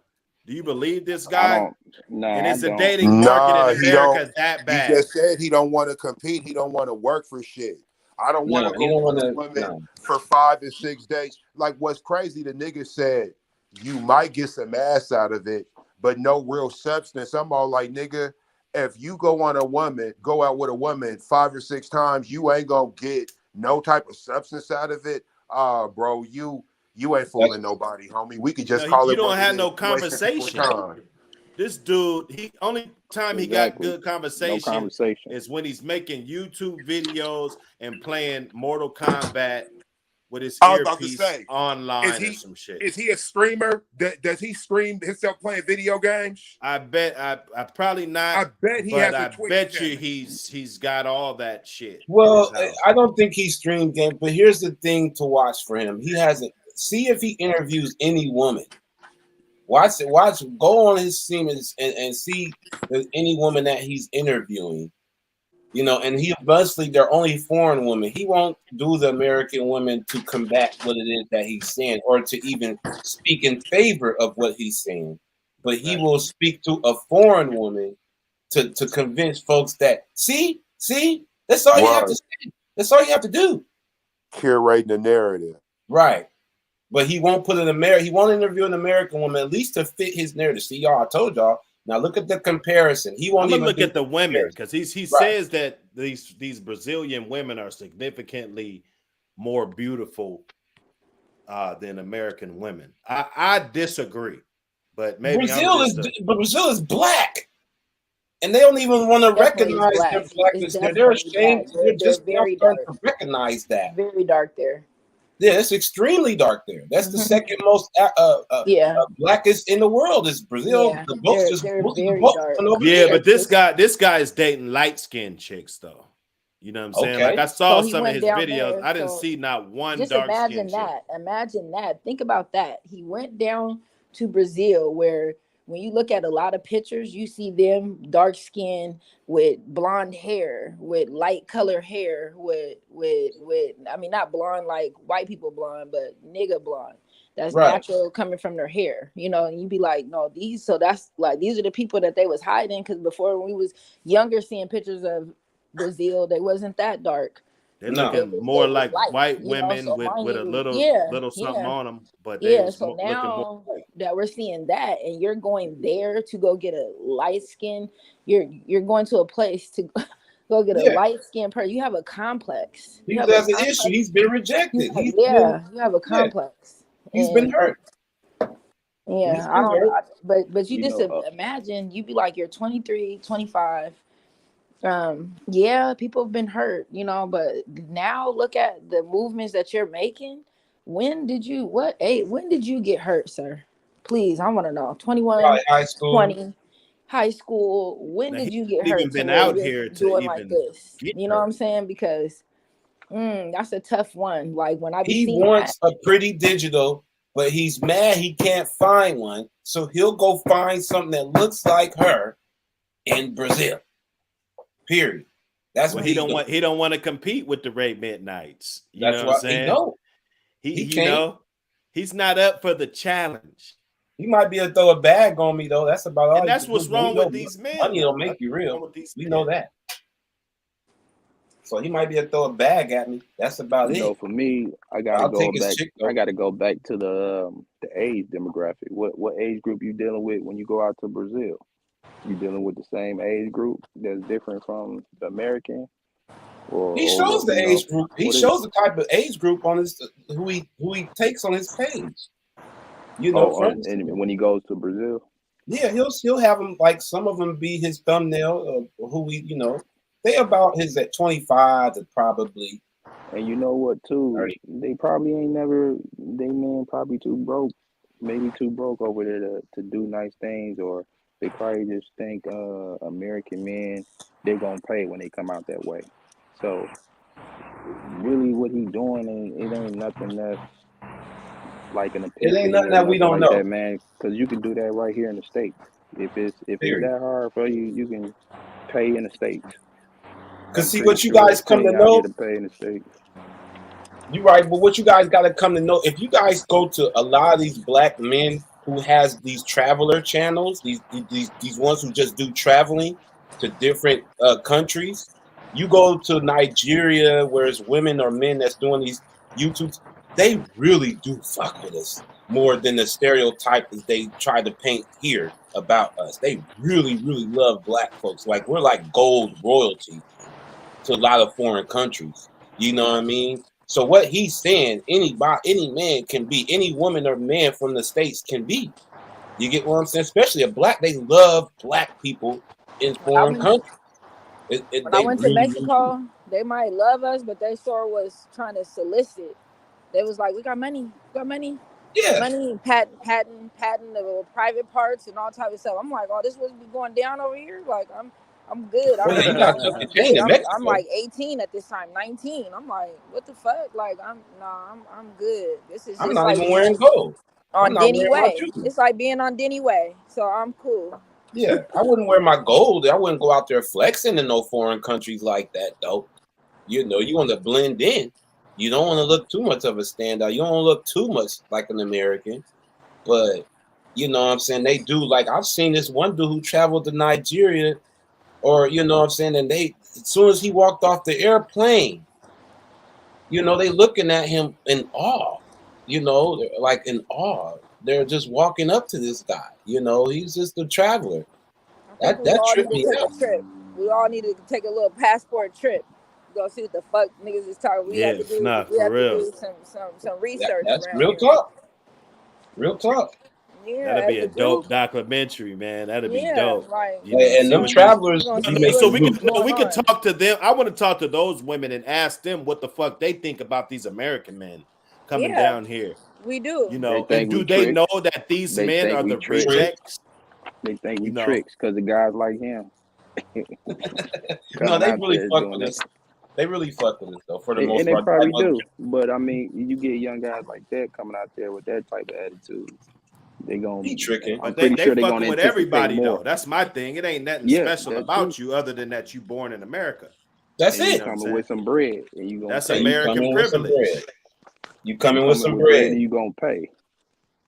S2: do? You believe this
S9: I
S2: guy?
S9: don't. No,
S2: And
S9: I
S2: is the
S9: don't.
S2: dating market in
S1: Nah, he don't.
S2: America that
S1: He
S2: bad?
S1: just said he don't want to compete. He don't want to work for shit. I don't want
S10: No,
S1: to
S10: you
S1: go
S10: don't
S1: with
S10: want
S1: a
S10: to.
S1: woman
S10: No,
S1: for 5 and 6 days. Like what's crazy, the nigga said you might get some ass out of it, but no real substance. I'm all like, nigga, if you go out with a woman 5 or 6 times, you ain't gonna get no type of substance out of it. Bro, you ain't
S10: that's
S1: fooling nobody, homie. We could
S2: No,
S1: just call
S2: you
S1: it
S2: don't
S1: what it
S2: have
S1: is.
S2: no
S1: You wasting people's
S2: conversation.
S1: time.
S2: This dude, he only time he got
S9: Exactly.
S2: good
S9: No
S2: conversation
S9: conversation.
S2: is when he's making YouTube videos and playing Mortal Kombat with his
S1: I was about to
S2: earpiece
S1: say, is
S2: online or
S1: he
S2: some shit.
S1: is he a streamer? Does he stream himself playing video games?
S2: I bet I probably
S1: I
S2: not,
S1: bet he
S2: but
S1: has a
S2: I
S1: Twitch
S2: bet you
S1: channel.
S2: he's got all that shit in his
S10: well.
S2: house.
S10: I don't think he streamed game, but here's the thing to watch for him. He hasn't. See if he interviews any woman. Watch it. Watch. Go on his stream and see any woman that he's interviewing. You know, and he mostly they're only foreign women. He won't do the American women to combat what it is that he's saying or to even speak in favor of what he's saying. But he
S2: Right.
S10: will speak to a foreign woman to convince folks that see, that's all you have to
S1: Right.
S10: say. That's all you have to do.
S1: Curating the narrative.
S10: Right. But he won't put he won't interview an American woman, at least to fit his narrative. See, y'all, I told y'all. Now look at the comparison. He won't
S2: I'm gonna
S10: even
S2: look
S10: do
S2: at the women
S10: comparison.
S2: because he
S10: Right.
S2: says that these Brazilian women are significantly more beautiful than American women. I disagree, but maybe I'm just a
S10: Brazil is black. And they don't even want to
S8: Definitely is
S10: recognize their
S8: black. It's
S10: blackness there. They're
S8: definitely
S10: ashamed.
S8: black.
S10: They're
S8: They're
S10: just now
S8: very
S10: starting
S8: dark.
S10: to recognize that.
S8: Very dark there.
S10: Yeah, it's extremely dark there. That's the
S8: Hmm.
S10: second most
S8: Yeah.
S10: blackest in the world is Brazil.
S8: Yeah.
S10: The boats
S8: They're
S10: most of the
S8: very
S10: boats
S8: dark.
S10: went over
S2: yeah,
S10: there.
S2: but this guy is dating light skinned chicks though. You know what I'm saying? Like
S10: Okay.
S2: I saw
S8: So he
S2: some of
S8: went
S2: his
S8: down
S2: videos.
S8: there.
S2: I didn't
S8: So
S2: see not one
S8: just
S2: dark skinned
S8: imagine
S2: chick.
S8: that. Imagine that. Think about that. He went down to Brazil where when you look at a lot of pictures, you see them dark skinned with blonde hair, with light color hair, with I mean not blonde like white people blonde, but nigga blonde. That's
S10: Right.
S8: natural coming from their hair, you know, and you'd be like, no, these so that's like these are the people that they was hiding because before when we was younger seeing pictures of Brazil, they wasn't that dark.
S2: They're
S10: No.
S8: They
S2: looking
S8: was
S2: more
S8: they was
S2: like
S8: light,
S2: white
S8: you know.
S2: women
S8: So mind
S2: with a
S8: you,
S2: little something
S8: yeah,
S2: on them, but they
S8: yeah.
S2: was
S8: So
S2: looking more
S8: now
S2: white.
S8: that we're seeing that, and you're going there to go get a light skin, you're going to a place to go get a
S10: Yeah.
S8: light skin person. You have a complex. You
S10: He
S8: have a
S10: has an issue.
S8: complex.
S10: He's been
S8: You
S10: rejected.
S8: have, yeah, you have a
S10: Yeah,
S8: complex,
S10: he's been
S8: and
S10: hurt. He's
S8: yeah, I
S10: been
S8: don't know.
S10: hurt.
S8: But you
S9: You
S8: just
S9: know,
S8: imagine you be like you're 23, 25. Yeah, people have been hurt, you know, but now look at the movements that you're making. When did you get hurt, sir? Please, I want to know. 21,
S10: Probably high school.
S8: 20, high school. When
S2: Now
S8: did
S2: he
S8: you get
S2: hasn't
S8: hurt
S2: even
S8: to
S2: been
S8: where
S2: out
S8: you're
S2: here to
S8: doing like
S2: even
S8: this?
S2: get
S8: You know what
S2: hurt.
S8: I'm saying? Because that's a tough one. Like when I be
S10: He
S8: seeing that,
S10: wants a pretty digital, but he's mad he can't find one. So he'll go find something that looks like her in Brazil. Period. That's
S2: Well,
S10: what
S2: he
S10: he's
S2: don't
S10: doing.
S2: want he don't want to compete with the Ray Midnights. You
S10: That's
S2: know what I'm
S10: what he
S2: saying?
S10: know.
S2: He
S10: He
S2: you
S10: can't.
S2: know, he's not up for the challenge.
S10: He might be able to throw a bag on me though. That's about all
S2: And
S10: he
S2: that's
S10: can do.
S2: what's
S10: But we
S2: wrong
S10: know
S2: with these men,
S10: money
S2: though.
S10: don't make
S2: That's
S10: you
S2: what's wrong
S10: real.
S2: with these
S10: We
S2: men.
S10: know that. So he might be able to throw a bag at me. That's about
S9: You know,
S10: it.
S9: for me, I
S10: But
S9: gotta
S10: I'll
S9: go
S10: take his
S9: back.
S10: chick
S9: I
S10: though.
S9: gotta go back to the age demographic. What age group you dealing with when you go out to Brazil? You dealing with the same age group that's different from the American,
S10: He
S9: or
S10: shows
S9: what?
S10: the
S9: You know,
S10: age group. He
S9: what is it?
S10: shows the type of age group on his who he takes on his page. You know,
S9: Oh,
S10: for
S9: and
S10: instance.
S9: when he goes to Brazil,
S10: Yeah, he'll have them like some of them be his thumbnail of who they about his at 25 to probably
S9: and you know what too?
S10: 30.
S9: They probably ain't never. They men probably too broke, maybe too broke over there to do nice things, or they probably just think American men they gonna pay when they come out that way. So really, what he doing it ain't nothing that's like an
S10: It ain't
S9: epiphany
S10: nothing
S9: or
S10: that we
S9: nothing
S10: don't
S9: like that,
S10: know.
S9: man. Because you can do that right here in the States. If it's
S10: Period.
S9: that hard for you, you can pay in the States.
S10: Cause
S9: I'm
S10: see
S9: pretty
S10: what you
S9: sure
S10: guys
S9: it's
S10: come to
S9: plenty out here
S10: know,
S9: to pay in the States.
S10: you're right, but what you guys gotta come to know, if you guys go to a lot of these black men who has these traveler channels, these ones who just do traveling to different countries, you go to Nigeria where it's women or men that's doing these YouTubes, they really do fuck with us more than the stereotype that they try to paint here about us. They really, really love black folks. Like we're like gold royalty to a lot of foreign countries. You know what I mean? So what he's saying, any man can be, any woman or man from the States can be. You get what I'm saying? Especially a black, they love black people in
S8: When I
S10: foreign
S8: went
S10: countries.
S8: when I
S10: They
S8: went to
S10: really, really do.
S8: Mexico, they might love us, but they sure was trying to solicit. They was like, "We got money,
S10: Yeah.
S8: money, patent the private parts and all type of stuff." I'm like, "Oh, this was be going down over here." Like, I'm good.
S10: Well, yeah,
S8: I'm,
S10: you
S8: you
S10: got
S8: know,
S10: took
S8: I'm
S10: the chain
S8: good.
S10: in
S8: I'm
S10: Mexico.
S8: like 18 at this time, 19. I'm like, what the fuck? Like, I'm good. This is
S10: I'm
S8: just
S10: not
S8: like
S10: even wearing
S8: being
S10: gold. I'm
S8: on
S10: not
S8: Denny
S10: wearing my
S8: Way.
S10: jewelry.
S8: It's like being on Denny Way. So I'm cool.
S10: Yeah, I wouldn't wear my gold. I wouldn't go out there flexing in no foreign countries like that, though. You know, you want to blend in. You don't want to look too much of a standout. You don't want to look too much like an American. But you know what I'm saying? They do. Like I've seen this one dude who traveled to Nigeria, or you know what I'm saying, and they as soon as he walked off the airplane, they looking at him in awe. They're like in awe. They're just walking up to this guy. He's just a traveler.
S8: I think
S10: That
S8: we
S10: that
S8: all need
S10: tripped
S8: to
S10: me
S8: take
S10: out.
S8: a trip. We all need to take a little passport trip. Go see what the fuck niggas is talking. We have
S2: Yeah,
S8: to do.
S2: nah,
S8: We
S2: for
S8: have to
S2: real.
S8: do some research
S10: That's
S8: around
S10: real
S8: here.
S10: talk. Real talk.
S2: That'll
S8: Yeah,
S2: be
S8: as
S2: a
S8: a group.
S2: dope documentary, man. That'll be
S8: Yeah,
S2: dope.
S8: like
S10: And
S2: See
S10: them
S2: what these.
S8: we're
S10: travelers
S8: gonna
S10: be
S2: No,
S8: see
S2: so
S10: making
S8: what's
S10: group.
S2: we
S8: going
S2: could
S8: on.
S2: talk to them. I want to talk to those women and ask them what the fuck they think about these American men coming
S8: Yeah,
S2: down here.
S8: we do.
S9: They
S2: And
S9: think
S2: do
S9: we
S2: they
S9: tricks.
S2: know that these
S9: They
S2: men
S9: think
S2: are
S9: we
S2: the
S9: tricks.
S10: Trick.
S2: rejects?
S9: They think
S2: You
S9: we
S2: know,
S9: tricks because of guys like him
S10: No,
S9: coming
S10: they
S9: out
S10: really
S9: there
S10: fuck
S9: doing
S10: with
S9: it.
S10: us. They really fuck with us though, for the
S9: And
S10: most
S9: they
S10: part. Like,
S9: probably do. But I mean, you get young guys like that coming out there with that type of attitude. They
S10: he
S9: gon'
S10: tricking.
S9: I'm
S2: but
S9: pretty
S2: they
S9: sure they're
S2: fucking
S9: gonna
S2: with
S9: anticipate
S2: everybody though.
S9: more.
S2: That's my thing. It ain't nothing
S9: Yeah,
S2: special
S9: that's true.
S2: about you other than that you born in America.
S10: That's
S9: And you
S2: You
S10: it.
S2: know what I'm
S9: coming
S2: saying?
S9: with some bread and you gonna
S2: That's
S10: And
S9: pay.
S10: you
S2: American
S10: coming with some bread.
S2: privilege.
S10: You
S9: You
S10: coming with
S9: coming
S10: some
S9: with bread
S10: bread,
S9: and you gonna pay.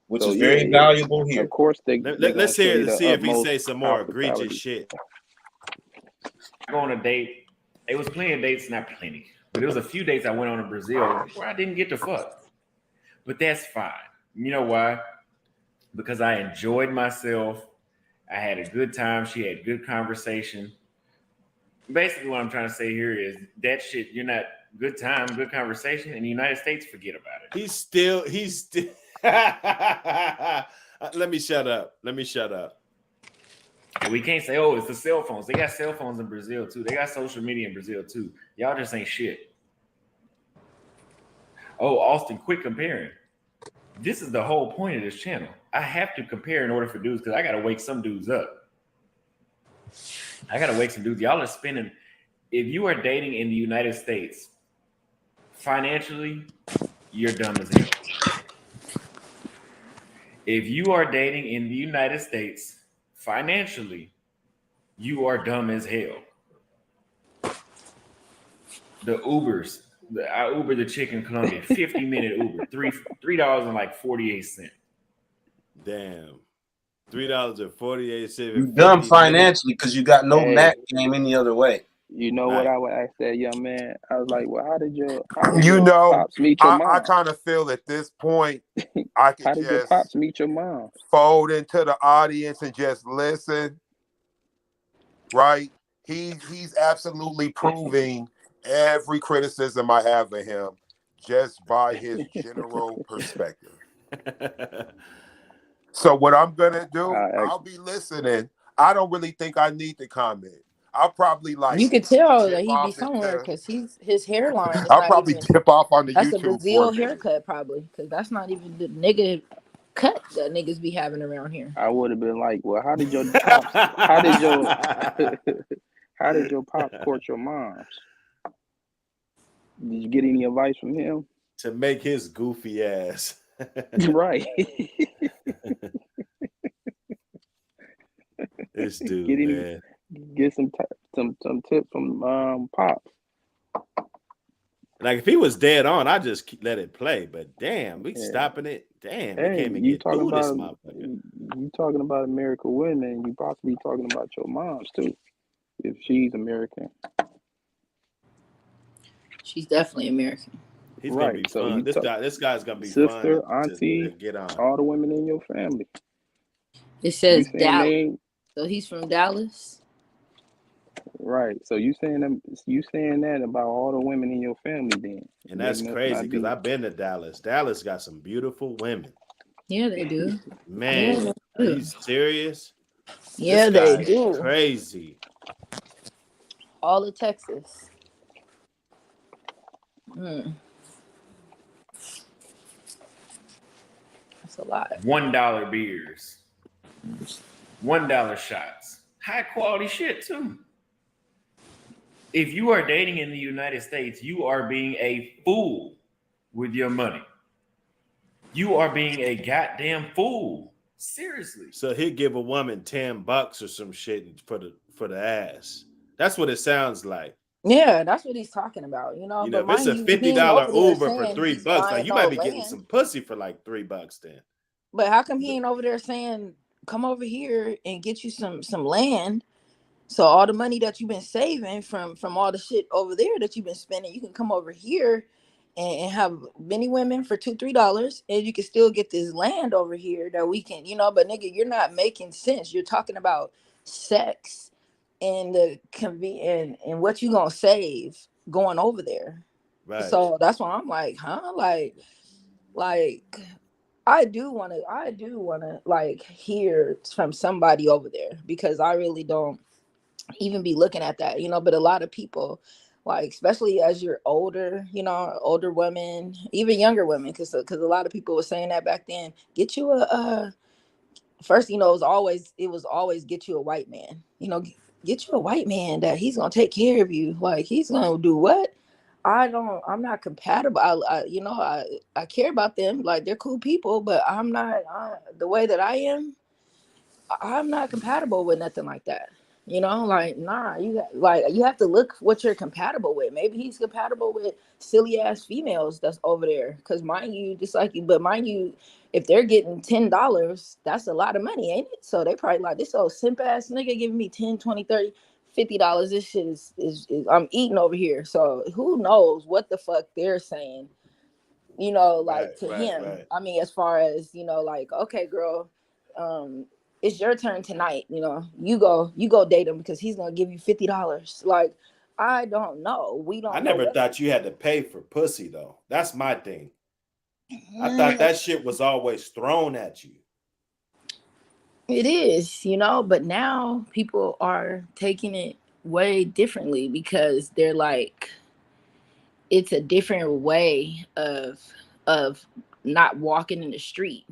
S10: which
S9: So
S10: is
S9: yeah,
S10: very valuable
S9: of
S10: here.
S9: course they gonna
S2: Let's
S9: show
S2: hear
S9: you
S2: to
S9: the
S2: see if he
S9: utmost
S2: say some more egregious
S9: hospitality.
S2: shit.
S4: I go on a date. It was plenty of dates, not plenty, but it was a few dates I went on in Brazil where I didn't get to fuck. But that's fine. You know why? Because I enjoyed myself. I had a good time. She had good conversation. Basically, what I'm trying to say here is that shit, you're not good time, good conversation in the United States, forget about it.
S2: He's still let me shut up.
S4: And we can't say, oh, it's the cell phones. They got cell phones in Brazil too. They got social media in Brazil too. Y'all just ain't shit. Oh, Austin, quit comparing. This is the whole point of this channel. I have to compare in order for dudes because I got to wake some dudes up. I got to wake some dudes. Y'all are spending, if you are dating in the United States, financially, you're dumb as hell. If you are dating in the United States, financially, you are dumb as hell. The Ubers. I Uber the chick in Colombia, 50-minute Uber, $3 and like 48 cents.
S2: Damn. $3.48.
S7: You dumb
S2: 50 minutes.
S7: financially because you got no
S9: Hey,
S7: Mac game any other way.
S9: you know what
S2: Right.
S9: I would ask that young man? I was like, well, how did your
S1: You know,
S9: pops meet your
S1: I
S9: mom?
S1: kind of feel at this point I could
S9: How did your
S1: just
S9: pops meet your mom?
S1: fold into the audience and just listen. Right? He's absolutely proving every criticism I have of him just by his general perspective. So what I'm gonna do, I'll be listening. I don't really think I need to comment. I'll probably like
S8: You could tell
S1: dip
S8: that he be
S1: off
S8: somewhere
S1: into.
S8: because his hairline is
S1: I'll
S8: not
S1: probably
S8: even.
S1: dip off on the
S8: That's a
S1: YouTube for
S8: Brazil
S1: a minute.
S8: haircut, probably, because that's not even the nigga cut that niggas be having around here.
S9: I would have been like, well, how did your pops? How did your how did your pops court your moms? Did you get any advice from him?
S2: To make his goofy ass.
S9: Right.
S2: This dude, man.
S9: Get some tips from pops.
S2: Like if he was dead on, I just let it play. But damn, we stopping it. Damn, we can't even
S9: you
S2: get
S9: talking
S2: through this
S9: about
S2: motherfucker.
S9: you talking about American women? You possibly talking about your moms too, if she's American.
S8: She's definitely American.
S2: He's gonna be
S9: So
S2: fun. This guy's gonna be
S9: sister,
S2: fun
S9: auntie,
S2: to get on.
S9: all the women in your family.
S8: It says
S9: You saying
S8: Dallas, so he's from Dallas.
S9: Right. So you saying that about all the women in your family then?
S2: And that's crazy because I've been to Dallas. Dallas got some beautiful women.
S8: Yeah, they do.
S2: Man,
S8: Yeah,
S2: are you serious?
S8: Yeah,
S2: this
S8: they do.
S2: Crazy.
S8: All of Texas. That's a lot.
S4: $1 beers, $1 shots, high quality shit too. If you are dating in the United States, you are being a fool with your money. You are being a goddamn fool. Seriously.
S2: So he'd give a woman $10 or some shit for the ass. That's what it sounds like.
S8: Yeah, that's what he's talking about. But
S2: if it's a $50 Uber for $3, like you might be getting some pussy for like $3 then.
S8: But how come he ain't over there saying, "Come over here and get you some land"? So all the money that you've been saving from all the shit over there that you've been spending, you can come over here and have many women for $2-3, and you can still get this land over here that we can, But nigga, you're not making sense. You're talking about sex and the and what you gonna save going over there.
S2: Right.
S8: So that's why I'm like, huh? Like I do want to like hear from somebody over there, because I really don't even be looking at that, but a lot of people, like, especially as you're older, older women, even younger women, because a lot of people were saying that back then, get you first, it was always get you a white man, get you a white man that he's gonna take care of you, like he's gonna do what? I'm not compatible. I care about them, like they're cool people, but I'm not the way that I am. I'm not compatible with nothing like that. Like, nah, you have to look what you're compatible with. Maybe he's compatible with silly ass females that's over there. Cause mind you, if they're getting $10, that's a lot of money, ain't it? So they probably like, this old simp ass nigga giving me 10, 20, 30, $50. This shit is I'm eating over here. So who knows what the fuck they're saying, to him. Right. I mean, as far as, like, okay, girl, it's your turn tonight. You go date him because he's gonna give you $50. Like, I don't know. We don't.
S2: I never thought you had to pay for pussy though. That's my thing. I thought that shit was always thrown at you.
S8: It is, but now people are taking it way differently because they're like, it's a different way of not walking in the street,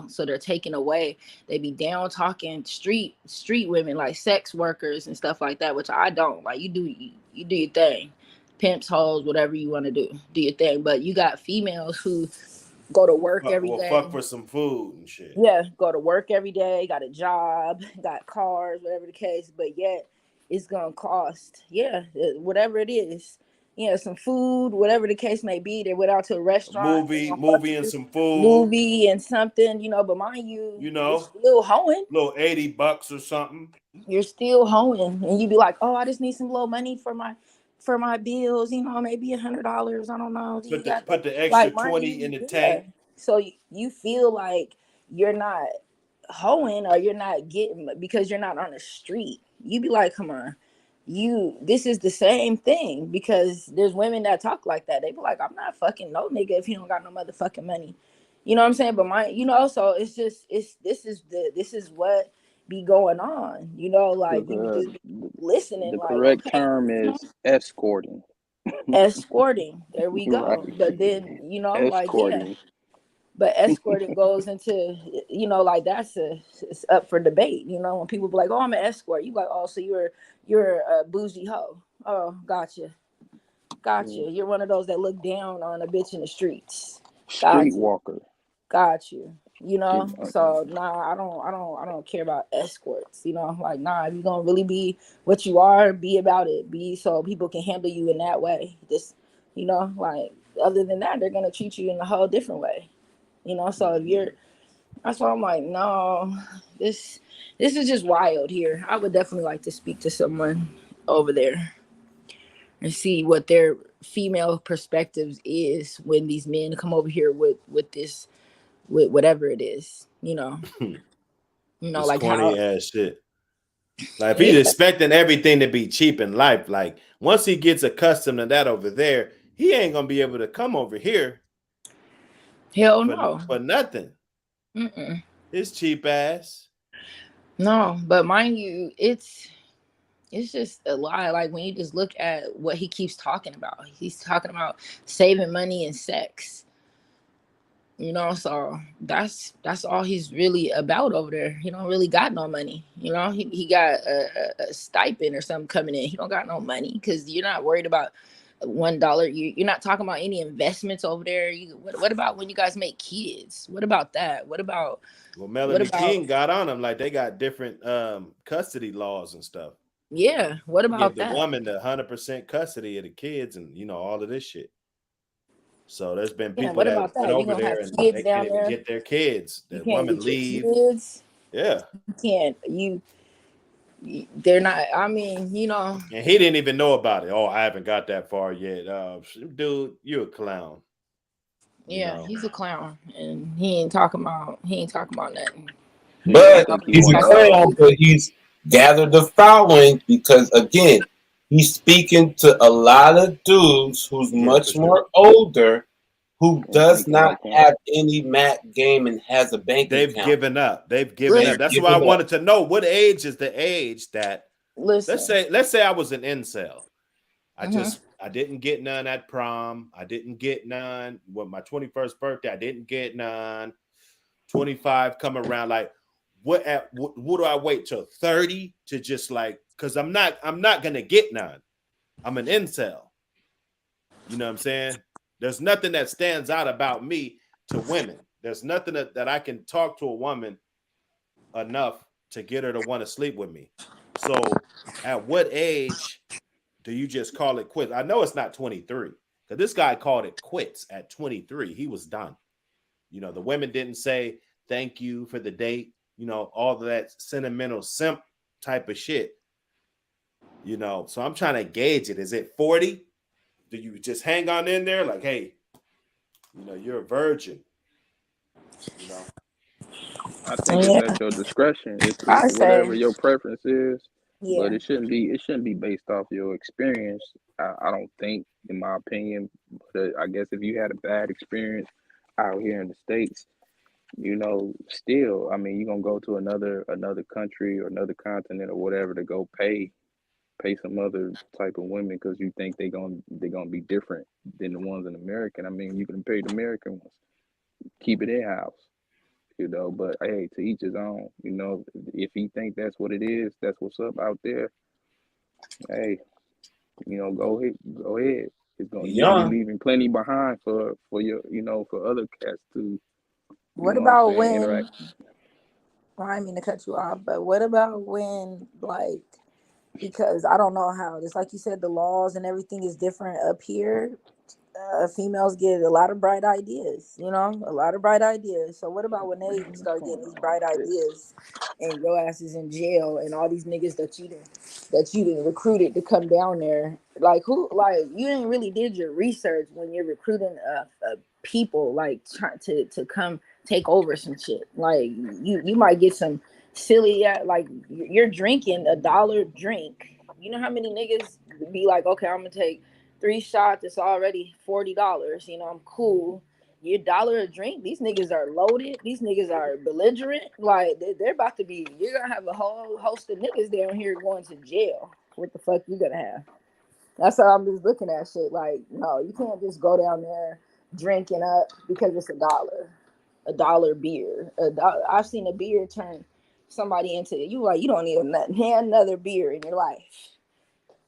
S8: so they're taking away, they be down talking street women, like sex workers and stuff like that, which I don't like. You do your thing, pimps, hoes, whatever you want to do your thing, but you got females who go to work every day.
S2: Fuck for some food and shit.
S8: Yeah, go to work every day, got a job, got cars, whatever the case, but yet it's gonna cost, whatever it is, some food, whatever the case may be. They went out to a restaurant,
S2: movie and some food,
S8: movie and something, but mind you,
S2: you
S8: you're
S2: know,
S8: still hoeing.
S2: little $80 or something.
S8: You're still hoeing, and you be like, oh, I just need some little money for my bills, maybe $100. I don't know. You got
S2: Put
S8: that?
S2: the extra
S8: Like, mind
S2: 20 in
S8: you,
S2: the
S8: yeah.
S2: tank.
S8: So you feel like you're not hoeing, or you're not getting, because you're not on the street. You be like, come on, this is the same thing, because there's women that talk like that. They be like, I'm not fucking no nigga if he don't got no motherfucking money. You know what I'm saying? But so it's just, this is what be going on, like,
S9: Look,
S8: you just listening
S9: the
S8: like,
S9: correct
S8: okay,
S9: term is escorting.
S8: escorting, there we
S9: Right.
S8: go. But then, like, yeah,
S9: Escorting.
S8: but escorting goes into, like, it's up for debate. When people be like, oh, I'm an escort, you like, oh, so you're a bougie hoe. Oh, gotcha. You're one of those that look down on a bitch in the streets. Gotcha.
S9: Streetwalker.
S8: Got you.
S9: Okay.
S8: So nah, I don't care about escorts. Like, nah, if you're gonna really be what you are, be about it. Be so people can handle you in that way. Just, like, other than that, they're gonna treat you in a whole different way. So if that's why I'm like, no, this is just wild here. I would definitely like to speak to someone over there and see what their female perspectives is when these men come over here with this, with whatever it is,
S2: This
S8: like how,
S2: corny ass shit. Like, if he's
S8: yeah,
S2: expecting everything to be cheap in life, like, once he gets accustomed to that over there, he ain't gonna be able to come over here
S8: hell no.
S2: for nothing.
S8: Mm-mm.
S2: His cheap ass.
S8: No, but mind you, it's just a lie. Like, when you just look at what he keeps talking about, he's talking about saving money and sex. So that's all he's really about over there. He don't really got no money. He got a stipend or something coming in. He don't got no money, because you're not worried about $1. You're not talking about any investments over there. What about when you guys make kids? What about that?
S2: Well,
S8: What
S2: Melanie
S8: about
S2: King got on him, like, they got different custody laws and stuff.
S8: yeah? What
S2: They give
S8: about
S2: the
S8: that?
S2: woman the 100% custody of the kids, and all of this shit. So there's been
S8: Yeah,
S2: people
S8: what
S2: that
S8: about
S2: went
S8: that? You
S2: over
S8: gonna
S2: there
S8: have
S2: and
S8: kids
S2: they can't
S8: down
S2: even
S8: there?
S2: get their kids.
S8: You
S2: The
S8: can't
S2: woman
S8: get your
S2: leave.
S8: kids.
S2: Yeah.
S8: You can't. They're not. I mean,
S2: And he didn't even know about it. Oh, I haven't got that far yet. Dude, you're a clown.
S8: yeah, he's a clown, and he ain't talking about nothing.
S9: Yeah, I
S10: But
S9: think he
S10: he's a
S9: want to.
S10: clown, but he's gathered the following because, again, he's speaking to a lot of dudes who's
S2: Yeah, for
S10: much
S2: sure.
S10: more older, who
S9: And
S10: does
S9: thinking
S10: not
S9: like him.
S10: have any Mac game and has a bank
S2: They've
S10: account.
S2: given up. They've given
S10: They've
S2: up.
S8: Listen,
S2: That's why I
S10: given up.
S2: wanted to know, what age is the age that, let's
S8: listen.
S2: say I was an incel.
S8: Mhm.
S2: I didn't get none at prom. I didn't get none with my 21st birthday. I didn't get none. 25 come around. Like, what do I wait till 30 to just, like, because I'm not gonna get none. I'm an incel. You know what I'm saying? There's nothing that stands out about me to women. There's nothing that I can talk to a woman enough to get her to want to sleep with me. So at what age do you just call it quits? I know it's not 23, because this guy called it quits at 23. He was done. The women didn't say thank you for the date, all of that sentimental simp type of shit. So I'm trying to gauge it. Is it 40? Do you just hang on in there like, hey, you're a virgin, you know?
S9: I think it's
S8: Yeah,
S9: at your discretion. It's
S8: I
S9: whatever
S8: say,
S9: your preference is, but
S8: yeah.
S9: it shouldn't be based off your experience. I don't think, in my opinion. But I guess if you had a bad experience out here in the States, still, I mean, you're gonna go to another country or another continent or whatever to go pay some other type of women because you think they're gonna be different than the ones in American. I mean, you can pay the American ones, keep it in house. But hey, to each his own. If he think that's what it is, that's what's up out there. Hey, go ahead.
S10: He
S9: You'll be
S10: young.
S9: leaving plenty behind for your, for other cats to,
S8: What
S9: what I'm
S8: about
S9: saying,
S8: when?
S9: interact.
S8: Well, I didn't mean to cut you off, but what about when, like, because I don't know how. It's like you said, the laws and everything is different up here. Females get a lot of bright ideas, you know, a lot of bright ideas. So what about when they start getting these bright ideas and your ass is in jail and all these niggas that you didn't recruited to come down there? Like who? Like you didn't really did your research when you're recruiting people like trying to come take over some shit. Like you might get some silly like you're drinking $1 drink. You know how many niggas be like, okay, I'm gonna take 3 shots, it's already $40. You know, I'm cool. Your dollar a drink. These niggas are loaded. These niggas are belligerent. Like they're about to be. You're gonna have a whole host of niggas down here going to jail. What the fuck you gonna have? That's how I'm just looking at shit. Like, no, you can't just go down there drinking up because it's $1 beer. I've seen a beer turn somebody into you. Like you don't need another beer in your life.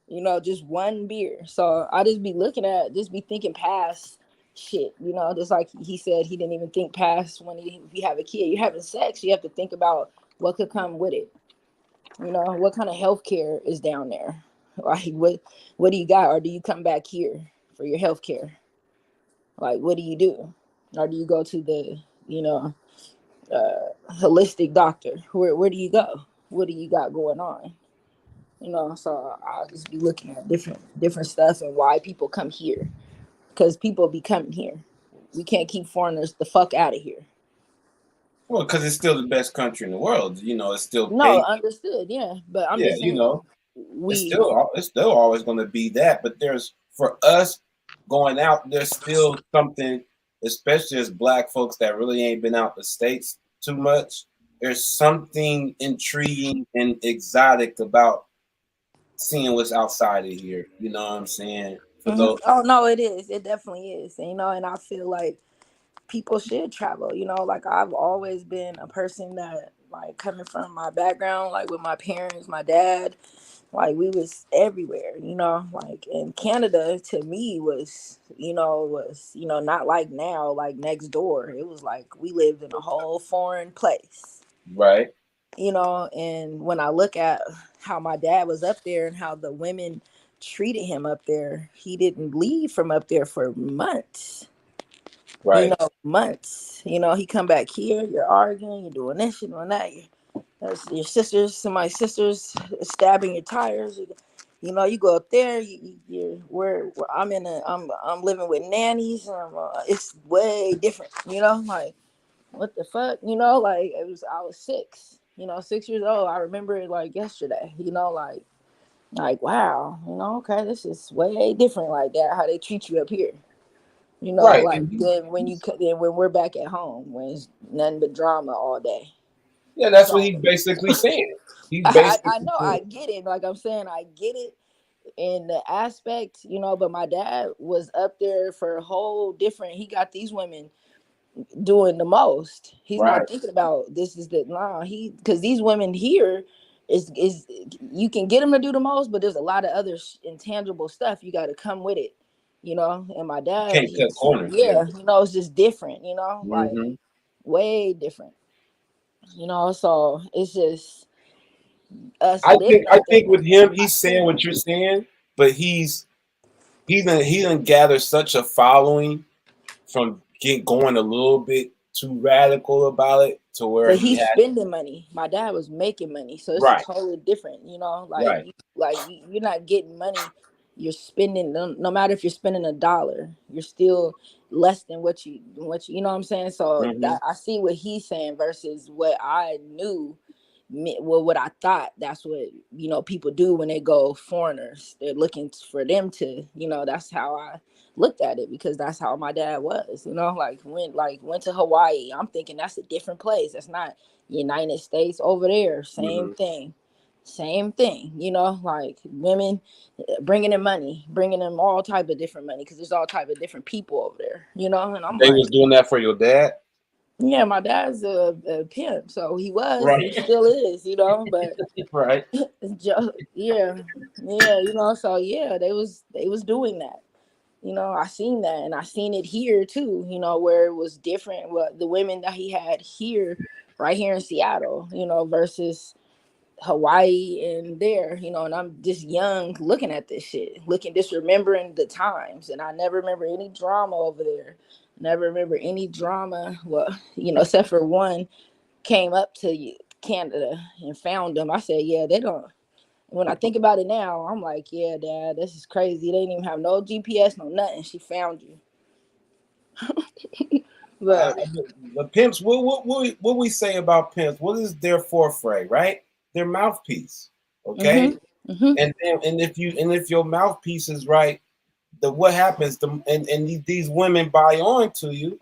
S8: You know, just one beer. So I just be thinking past shit, you know, just like he said, he didn't even think past when if you have a kid, you're having sex, you have to think about what could come with it. You know, what kind of health care is down there? Like what do you got? Or do you come back here for your health care? Like, what do you do? Or do you go to the, you know, holistic doctor? Where do you go? What do you got going on? You know, so I'll just be looking at different stuff and why people come here, because people be coming here. We can't keep foreigners the fuck out of here.
S10: Well, because it's still the best country in the world. You know, it's still
S8: No,
S10: paid.
S8: understood, yeah, but I'm
S10: Yeah,
S8: just
S10: you
S8: saying
S10: know,
S8: we
S10: it's still always going to be that. But there's for us going out, there's still something, especially as Black folks that really ain't been out the States too much. There's something intriguing and exotic about seeing what's outside of here. You know what I'm saying? For those,
S8: Oh no, it is. It definitely is. And, you know, and I feel like people should travel. You know, like I've always been a person that like coming from my background, like with my parents, my dad, like we was everywhere, you know, like in Canada to me was not like now, like next door. It was like we lived in a whole foreign place,
S10: right?
S8: you know. And when I look at how my dad was up there and how the women treated him up there, he didn't leave from up there for months, you
S10: Right.
S8: know, months. You know, he come back here, you're arguing, you're doing this, you're doing that. That's your sisters, my sisters stabbing your tires. You know, you go up there. You're where I'm living with nannies. It's way different. You know, like what the fuck. You know, like I was 6. You know, 6 years old. I remember it like yesterday. You know, like wow. You know, okay, this is way different like that. How they treat you up here. You know,
S10: Right.
S8: like
S10: And
S8: then when we're back at home, when it's nothing but drama all day.
S10: yeah, that's what
S8: So
S10: he's basically saying. He's
S8: I
S10: basically
S8: know I
S10: saying,
S8: get it. Like I'm saying, I get it in the aspect, you know, but my dad was up there for a whole different. He got these women doing the most. He's
S10: right.
S8: not thinking about this is the nah. Because these women here is you can get them to do the most, but there's a lot of other intangible stuff you got to come with it, you know. And my dad,
S10: Can't cut corners. Yeah.
S8: yeah, you know, it's just different, you know, like
S10: Mm-hmm.
S8: way different, you know. So it's just us
S10: I
S8: living
S10: I
S8: up there.
S10: think with him,
S8: I
S10: he's
S8: see
S10: saying what you're saying, but he done gathered such a following from going a little bit too radical about it to where
S8: but
S10: he
S8: he's
S10: had
S8: spending money. My dad was making money, so it's
S10: right,
S8: totally different. You know, like
S10: right.
S8: you're not getting money. You're spending no matter if you're spending $1, you're still less than what you know what I'm saying. So
S10: Mm-hmm.
S8: that I see what he's saying versus what I knew. Well, what I thought that's what people do when they go foreigners. They're looking for them to that's how I looked at it because that's how my dad was. Went to Hawaii. I'm thinking that's a different place. That's not United States over there.
S10: Mm-hmm.
S8: Same thing. Like women bringing in money, bringing them all type of different money because there's all type of different people over there. And I'm
S10: They
S8: like,
S10: was doing that for your dad,
S8: yeah, my dad's a pimp, so he
S10: right?
S8: still is, but
S10: Right.
S8: yeah, yeah, so yeah, they was doing that. I seen that, and I seen it here too. Where it was different. What the women that he had here, right here in Seattle, versus Hawaii and there, you know, and I'm just young looking at this shit, just remembering the times. And I never remember any drama over there. Never remember any drama. Well, you know, except for one came up to Canada and found them. I said, yeah, they don't. When I think about it now, I'm like, yeah, Dad, this is crazy. They didn't even have no GPS, no nothing. She found you. But
S10: The pimps, what we say about pimps? What is their forefront, right? Their mouthpiece, okay? And if your mouthpiece is right, what happens? And these women buy on to you.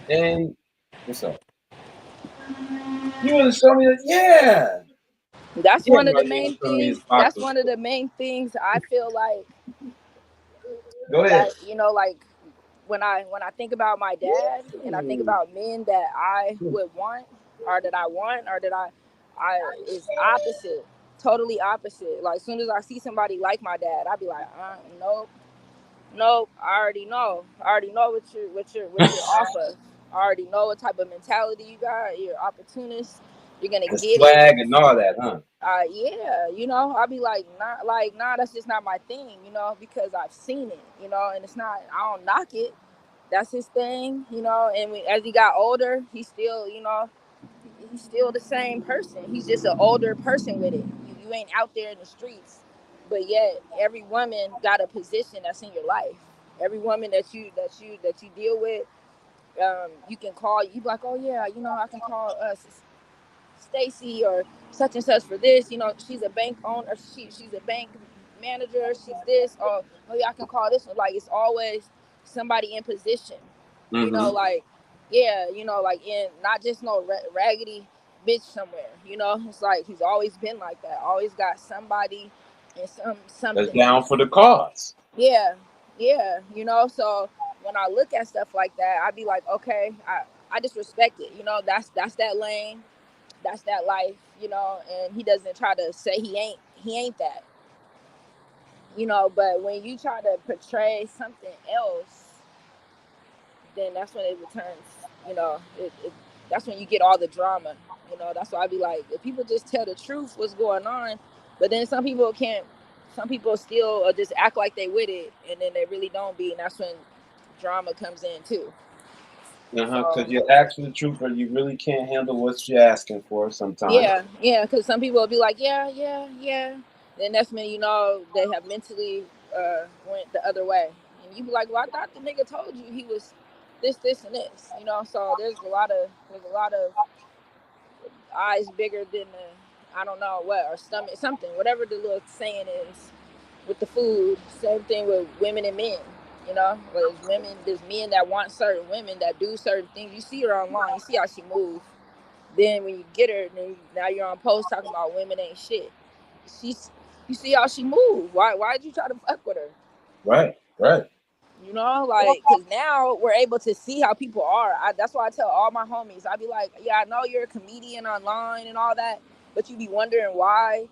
S10: And what's up? You want to show me that? Yeah.
S8: that's
S10: Yeah,
S8: one of
S10: bro,
S8: the
S10: you want
S8: main
S10: to show me his
S8: things. That's
S10: boxers.
S8: one of the main things I feel like
S10: Go
S8: that,
S10: ahead.
S8: you know, like when I think about my dad and I think
S10: Ooh.
S8: about men that I would want or that I want or that I is opposite, totally opposite. Like as soon as I see somebody like my dad, I'd be like, nope, nope. I already know. I already know what you're off of. I already know what type of mentality you got. You're opportunist. You're gonna
S10: The
S8: get it.
S10: swag and all that, huh?
S8: Yeah, you know, I'll be like, nah, that's just not my thing, you know, because I've seen it, you know, and it's not, I don't knock it. That's his thing, you know, and as he got older, he's still, you know, he's still the same person. He's just an older person with it. You ain't out there in the streets, but yet every woman got a position that's in your life. Every woman that you deal with, you can call. You be like, oh yeah, you know, I can call us Stacy or such and such for this. You know, she's a bank owner. She's a bank manager. She's this. Oh yeah, I can call this one. Like it's always somebody in position. You know,
S10: Mm-hmm.
S8: like yeah, you know, like in not just no raggedy bitch somewhere. You know, it's like he's always been like that. Always got somebody and
S10: That's
S8: something.
S10: down for the cause.
S8: Yeah, yeah. You know, so when I look at stuff like that, I be like, okay, I just respect it. You know, that's that lane, that's that life, you know, and he doesn't try to say he ain't that, you know, but when you try to portray something else, then that's when it returns, you know, that's when you get all the drama, you know. That's why I be like, if people just tell the truth what's going on, but then some people can't, some people still just act like they with it and then they really don't be, and that's when drama comes in too.
S10: Because
S8: So
S10: you're asking the truth, but you really can't handle what you're asking for sometimes.
S8: yeah, because some people will be like, yeah. Then that's when you know they have mentally went the other way, and you be like, well, I thought the nigga told you he was this, and this, you know. So there's a lot of eyes bigger than the I don't know what or stomach something, whatever the little saying is with the food. Same thing with women and men. You know, there's men that want certain women that do certain things. You see her online, you see how she moves. Then when you get her, now you're on post talking about women ain't shit. She's You see how she move. Why'd you try to fuck with her?
S10: Right, right.
S8: You know, like, because now we're able to see how people are. That's why I tell all my homies, I be like, yeah, I know you're a comedian online and all that, but you be wondering why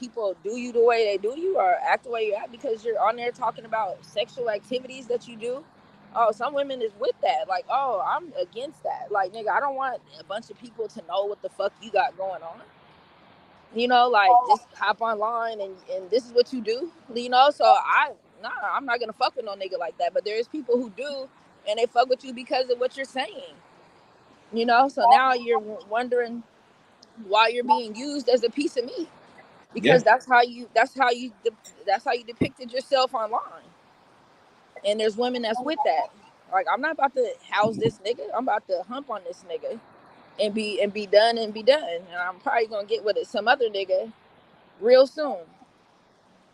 S8: people do you the way they do you or act the way you act because you're on there talking about sexual activities that you do. Oh, some women is with that. Like, oh, I'm against that. Like, nigga, I don't want a bunch of people to know what the fuck you got going on. You know, like just hop online and this is what you do. You know, so I'm not gonna fuck with no nigga like that. But there is people who do, and they fuck with you because of what you're saying. You know, so now you're wondering why you're being used as a piece of meat
S10: Yeah,
S8: because that's how you depicted yourself online. And there's women that's with that. Like, I'm not about to house this nigga. I'm about to hump on this nigga and be done and be done. And I'm probably gonna get with some other nigga real soon.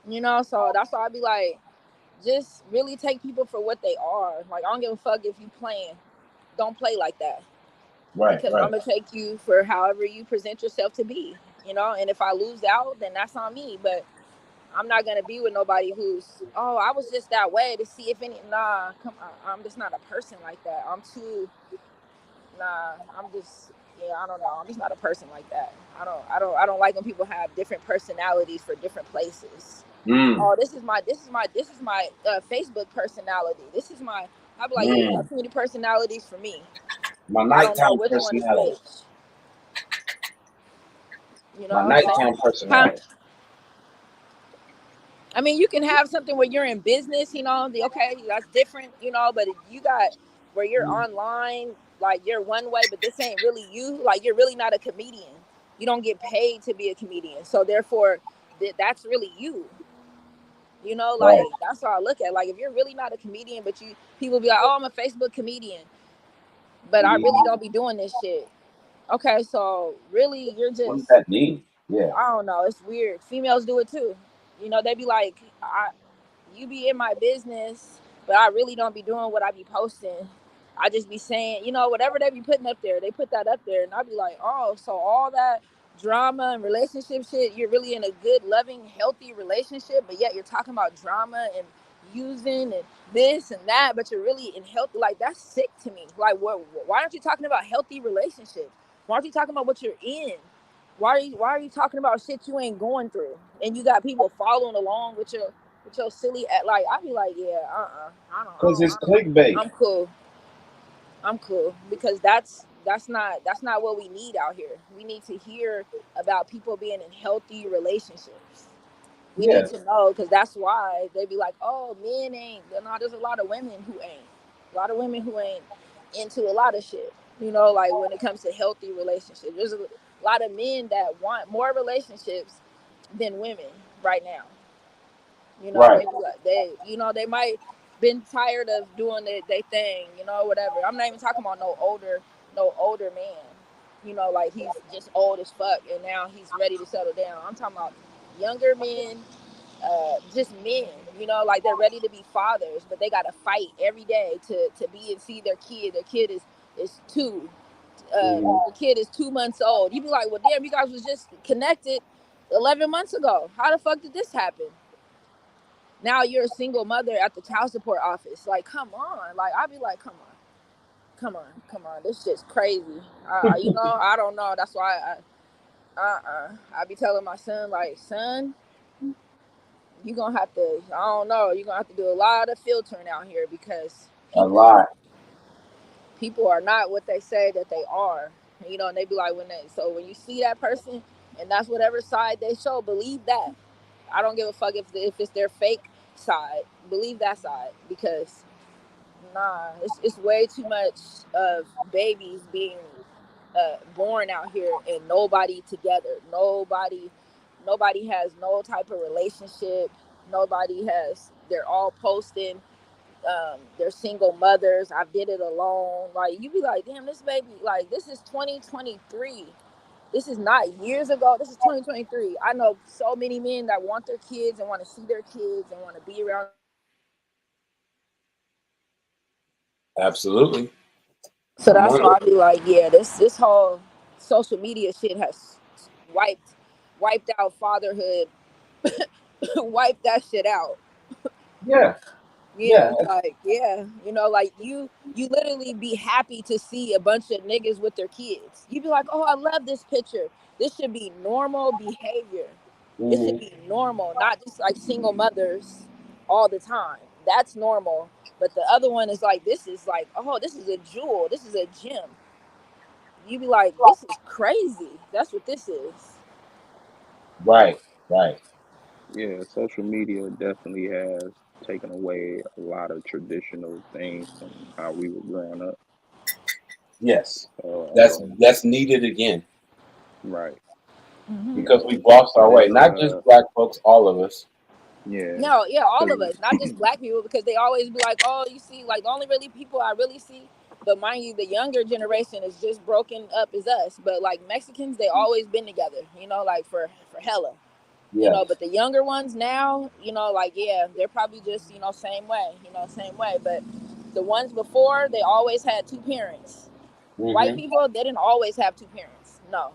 S8: You know, so that's why I be like, just really take people for what they are. Like, I don't give a fuck if you playing. Don't play like that.
S10: right,
S8: Because I'm
S10: right.
S8: gonna take you for however you present yourself to be. You know, and if I lose out, then that's on me. But I'm not gonna be with nobody who's, oh, I was just that way to see if any. Nah, come on, I'm just not a person like that. I'm too. Nah, I'm just. Yeah, I don't know. I'm just not a person like that. I don't like when people have different personalities for different places.
S10: Mm,
S8: Oh, this is my Facebook personality. This is my. I'd be like, yeah, you got
S10: mm.
S8: too many personalities for me.
S10: My
S8: I don't know
S10: nighttime
S8: which one is
S10: personality.
S8: which. You
S10: My
S8: know, same.
S10: nighttime
S8: Huh?
S10: personality.
S8: I mean, you can have something where you're in business, you know, okay, that's different, you know, but you got where you're online, like you're one way, but this ain't really you. Like you're really not a comedian. You don't get paid to be a comedian. So therefore, that's really you. You know,
S10: Right.
S8: like that's how I look at it. Like if you're really not a comedian, but people be like, oh, I'm a Facebook comedian, but I really don't be doing this shit. Okay, so really you're
S10: What does
S8: just,
S10: that mean? Yeah.
S8: I don't know, it's weird. Females do it too. You know, they be like, you be in my business, but I really don't be doing what I be posting. I just be saying, you know, whatever they be putting up there, they put that up there, and I be like, oh, so all that drama and relationship shit, you're really in a good, loving, healthy relationship, but yet you're talking about drama and using and this and that, but you're really in healthy. Like that's sick to me. Like, why aren't you talking about healthy relationships? Why aren't you talking about what you're in? Why are you talking about shit you ain't going through? And you got people following along with your silly like I be like, yeah,
S10: Because it's clickbait.
S8: I'm cool. I'm cool because that's not what we need out here. We need to hear about people being in healthy relationships. We
S10: Yeah.
S8: need to know because that's why they be like, oh, men ain't. No, there's a lot of women who ain't. A lot of women who ain't into a lot of shit. You know, like when it comes to healthy relationships, there's a lot of men that want more relationships than women right now. You know,
S10: Right.
S8: they be like they might been tired of doing their thing, you know, whatever. I'm not even talking about no older man. You know, like he's just old as fuck and now he's ready to settle down. I'm talking about younger men, just men, you know, like they're ready to be fathers, but they gotta fight every day to be and see their kid. Their kid is two. The kid is 2 months old. You be like, well, damn, you guys was just connected 11 months ago. How the fuck did this happen? Now you're a single mother at the child support office. Like, come on. Like, I'd be like, come on. This shit's crazy. I don't know. That's why I be telling my son, like, son, you gonna have to, I don't know, you're gonna have to do a lot of filtering out here because
S10: A
S8: people
S10: lot.
S8: people are not what they say that they are. You know, and they be like so when you see that person and that's whatever side they show, believe that. I don't give a fuck if it's their fake side. Believe that side because nah, it's way too much of babies being born out here and nobody together. Nobody has no type of relationship. Nobody has. They're all posting. They're single mothers. I did it alone. Like you be like, damn, this baby. Like this is 2023. This is not years ago. This is 2023. I know so many men that want their kids and want to see their kids and want to be around.
S10: Absolutely.
S8: So
S10: I'm
S8: that's
S10: on
S8: why
S10: it.
S8: I be like, yeah, this whole social media shit has wiped wiped out fatherhood, wiped that shit out.
S10: Yeah.
S8: Yeah,
S10: Yeah.
S8: like yeah, you know, like you literally be happy to see a bunch of niggas with their kids. You be like, oh, I love this picture. This should be normal behavior. It should
S10: Mm-hmm.
S8: be normal, not just like single mothers all the time. That's normal. But the other one is like, this is like, oh, this is a jewel. This is a gem. You be like, this is crazy. That's what this is.
S10: Right. Right.
S9: Yeah, social media definitely has taken away a lot of traditional things from how we were growing up.
S10: Yes.
S9: Um,
S10: That's needed again
S9: right.
S8: Hmm.
S10: because we've lost our
S9: Cause
S10: way.
S9: it's
S10: Not just black folks, all of us.
S9: yeah,
S8: No, yeah, all of
S9: cause
S8: us, not just black people, because they always be like, oh, you see, like the only really people I really see, but mind you, the younger generation is just broken up as us. But like Mexicans, they always been together, you know, like for hella, you
S10: Yeah.
S8: know. But the younger ones now, you know, like yeah, they're probably just same way, same way. But the ones before, they always had two parents. White
S10: Mm-hmm.
S8: people, they didn't always have two parents. No.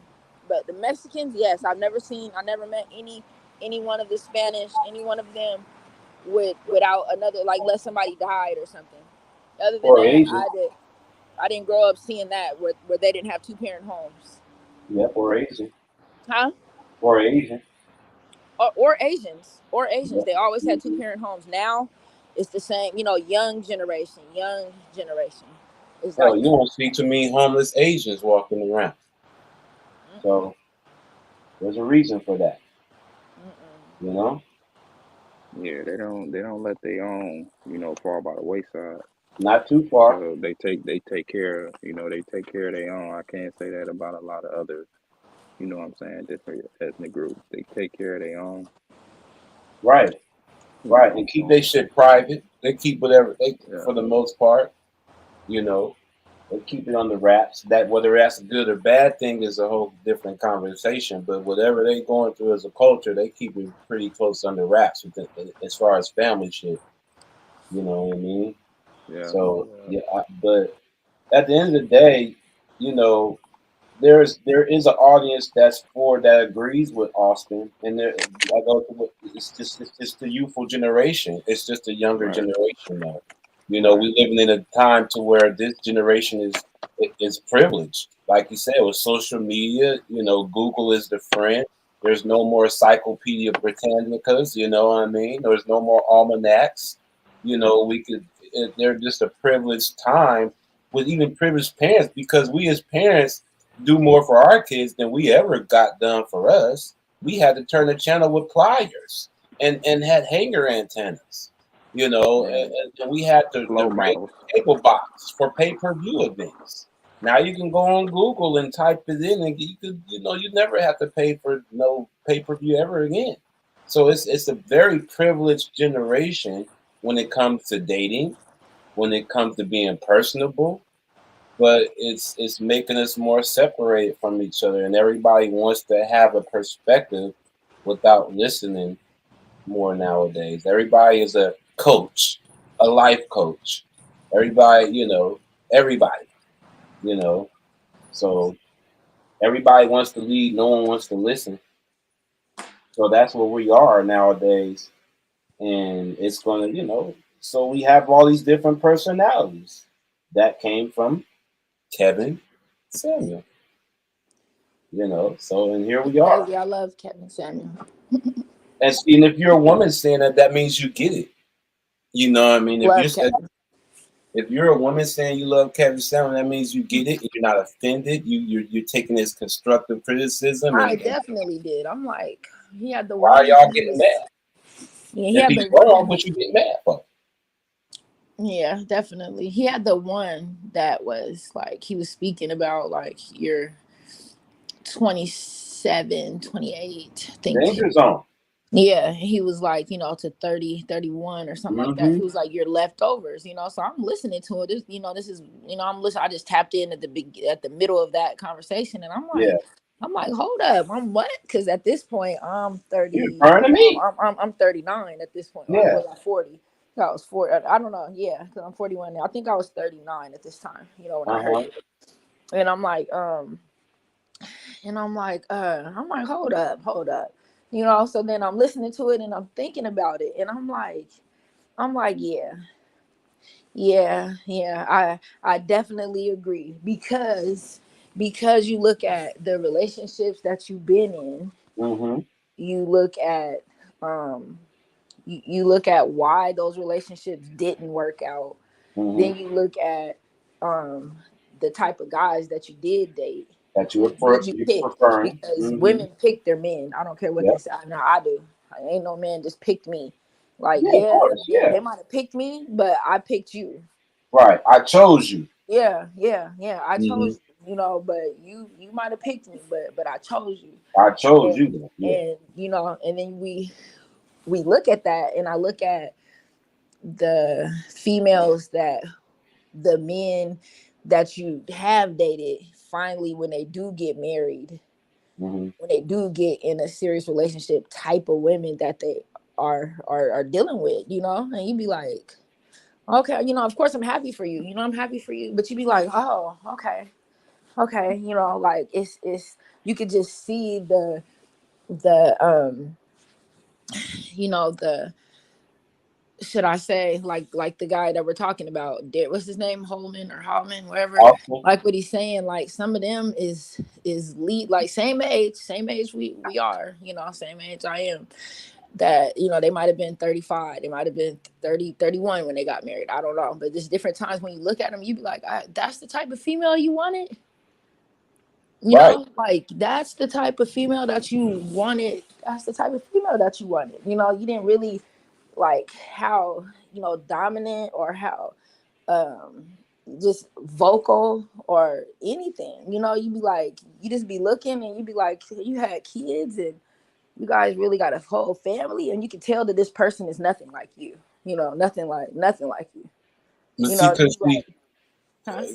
S8: But the Mexicans, yes, I never met any one of the Spanish, any one of them without another, like let somebody died or something. Other than
S10: Or
S8: that,
S10: Asian.
S8: I didn't grow up seeing that where they didn't have two parent homes.
S10: Yep. Or Asian.
S8: Huh?
S10: Or Asian.
S8: Or Asians. Or Asians.
S10: Yep.
S8: They always had two parent homes. Now it's the same, young generation. It's
S10: Hell,
S8: like
S10: you won't see too many homeless Asians walking around.
S8: mm-mm.
S10: So
S7: There's a reason for that.
S8: Mm-mm.
S7: You know,
S9: Yeah, they don't let their own, fall by the wayside.
S7: not too far.
S9: They take care of, they take care of their own. I can't say that about a lot of other, what I'm saying, different ethnic groups. They take care of their own,
S7: Right, right, and keep
S9: on,
S7: their shit private. They keep whatever they,
S9: yeah,
S7: for the most part. You know, they keep it on the wraps. That whether that's a good or bad thing is a whole different conversation. But whatever they going through as a culture, they keep it pretty close under wraps with it, as far as family shit. You know what I mean?
S9: yeah,
S7: So
S9: yeah,
S7: yeah, but at the end of the day, you know, there is an audience that agrees with Austin, and it's just the youthful generation. It's just a younger
S9: right,
S7: generation now. You know,
S9: right,
S7: we living in a time to where this generation is privileged. Like you said, with social media, Google is the friend. There's no more Encyclopedia Britannicas. You know what I mean? There's no more almanacs. We could. They're just a privileged time with even privileged parents because we as parents do more for our kids than we ever got done for us. We had to turn the channel with pliers and had hanger antennas,
S9: right.
S7: and we had the
S9: Flow
S7: regular
S9: models,
S7: cable box for pay-per-view events. Now you can go on Google and type it in, and you never have to pay for no pay-per-view ever again. So it's a very privileged generation when it comes to dating, when it comes to being personable, but it's making us more separated from each other, and everybody wants to have a perspective without listening more nowadays. Everybody is a coach, a life coach. Everybody, everybody, you know. So everybody wants to lead, no one wants to listen. So that's where we are nowadays, and it's gonna, So we have all these different personalities that came from Kevin Samuel. So and here we are.
S8: Crazy. I love Kevin Samuel.
S7: And if you're a woman saying that, that means you get it. You know what I mean?
S8: Love Kevin.
S7: If you're a woman saying you love Kevin Samuel, that means you get it. You're not offended. You're taking his constructive criticism.
S8: I
S7: And
S8: definitely did. I'm like, he had the
S7: why are
S8: one.
S7: y'all
S8: He
S7: getting
S8: was,
S7: mad?
S8: yeah, he
S7: If
S8: had
S7: he's
S8: the
S7: wrong,
S8: one.
S7: what you get mad for?
S8: Yeah, definitely. He had the one that was like, he was speaking about like your 27, 28, I think.
S7: Danger zone.
S8: Yeah, he was like, to 30, 31 or something like that.
S7: Mm-hmm.
S8: He was like, your leftovers, so I'm listening to it. This is, I'm listening. I just tapped in at the middle of that conversation, and
S7: Yeah.
S8: I'm like, hold up, I'm what? Because at this point, I'm
S7: You're
S8: 30.
S7: referring to me.
S8: I'm 39 at this point. Or
S7: Yeah.
S8: was I 40? I was 40. I don't know. Yeah, because I'm 41 now. I think I was 39 at this time. When I heard
S7: Uh-huh.
S8: it, and I'm like, hold up, hold up. So then I'm listening to it and I'm thinking about it, and I'm like, yeah, I definitely agree because you look at the relationships that you've been in,
S7: Mm-hmm.
S8: you look at um you look at why those relationships didn't work out.
S7: Mm-hmm.
S8: Then you look at um the type of guys that you did date.
S7: That
S8: Who did you
S7: you're
S8: pick?
S7: preferring.
S8: Because
S7: Mm-hmm.
S8: women pick their men. I don't care what they
S7: Yep.
S8: say. Now I do. Ain't no man just picked me. Like,
S7: Yeah, of
S8: yeah,
S7: course.
S8: yeah,
S7: Yeah.
S8: they might have picked me, but I picked you.
S7: Right. I chose you.
S8: Yeah. I
S7: Mm-hmm.
S8: chose you, but you might have picked me, but I chose you.
S7: I chose
S8: And
S7: you. Then. Yeah.
S8: and then we look at that, and I look at the females that the men that you have dated finally, when they do get married,
S7: Mm-hmm.
S8: when they do get in a serious relationship, type of women that they are dealing with, and you be like, okay, of course I'm happy for you, I'm happy for you, but you be like, oh, okay, like it's you could just see the the should I say, like the guy that we're talking about, what's his name, Holman or Hallman, whatever,
S7: Awesome.
S8: like what he's saying, like some of them is lead, like same age we are, same age I am, that they might have been 35, they might have been 30, 31 when they got married, I don't know, but there's different times when you look at them, you be like, that's the type of female you wanted. You know, like that's the type of female that you wanted. That's the type of female that you wanted. You know, you didn't really like how, you know, dominant or how um just vocal or anything. You know, you be like, you just be looking and you be like, you had kids and you guys really got a whole family, and you can tell that this person is nothing like you. You know, nothing like you.
S10: But
S8: You
S10: see,
S8: know,
S10: because
S8: like, huh?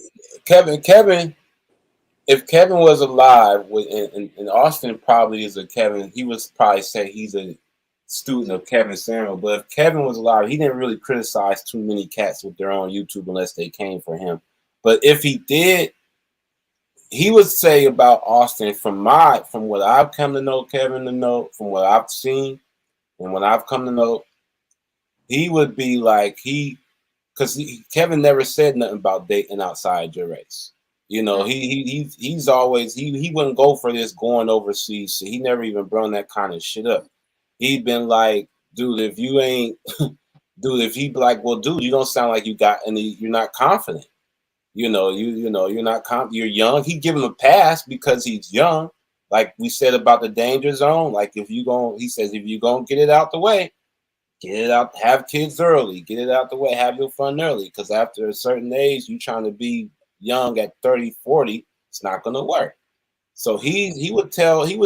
S10: Kevin, if Kevin was alive, and Austin probably is a Kevin, he would probably say he's a student of Kevin Samuel. But if Kevin was alive, he didn't really criticize too many cats with their own YouTube unless they came for him. But if he did, he would say about Austin from what I've come to know Kevin to know, from what I've seen and what I've come to know, he would be like because Kevin never said nothing about dating outside your race. You know, he's always he wouldn't go for this going overseas. So he never even brought that kind of shit up. He'd been like, dude, if you ain't, dude, if he be like, well, dude, you don't sound like you got any, you're not confident. You know, you're not you're young. He give him a pass because he's young. Like we said about the danger zone. Like he says, if you gonna get it out the way, get it out, have kids early, get it out the way, have your fun early. Because after a certain age, you trying to be young at 30, 40, it's not gonna work. So he would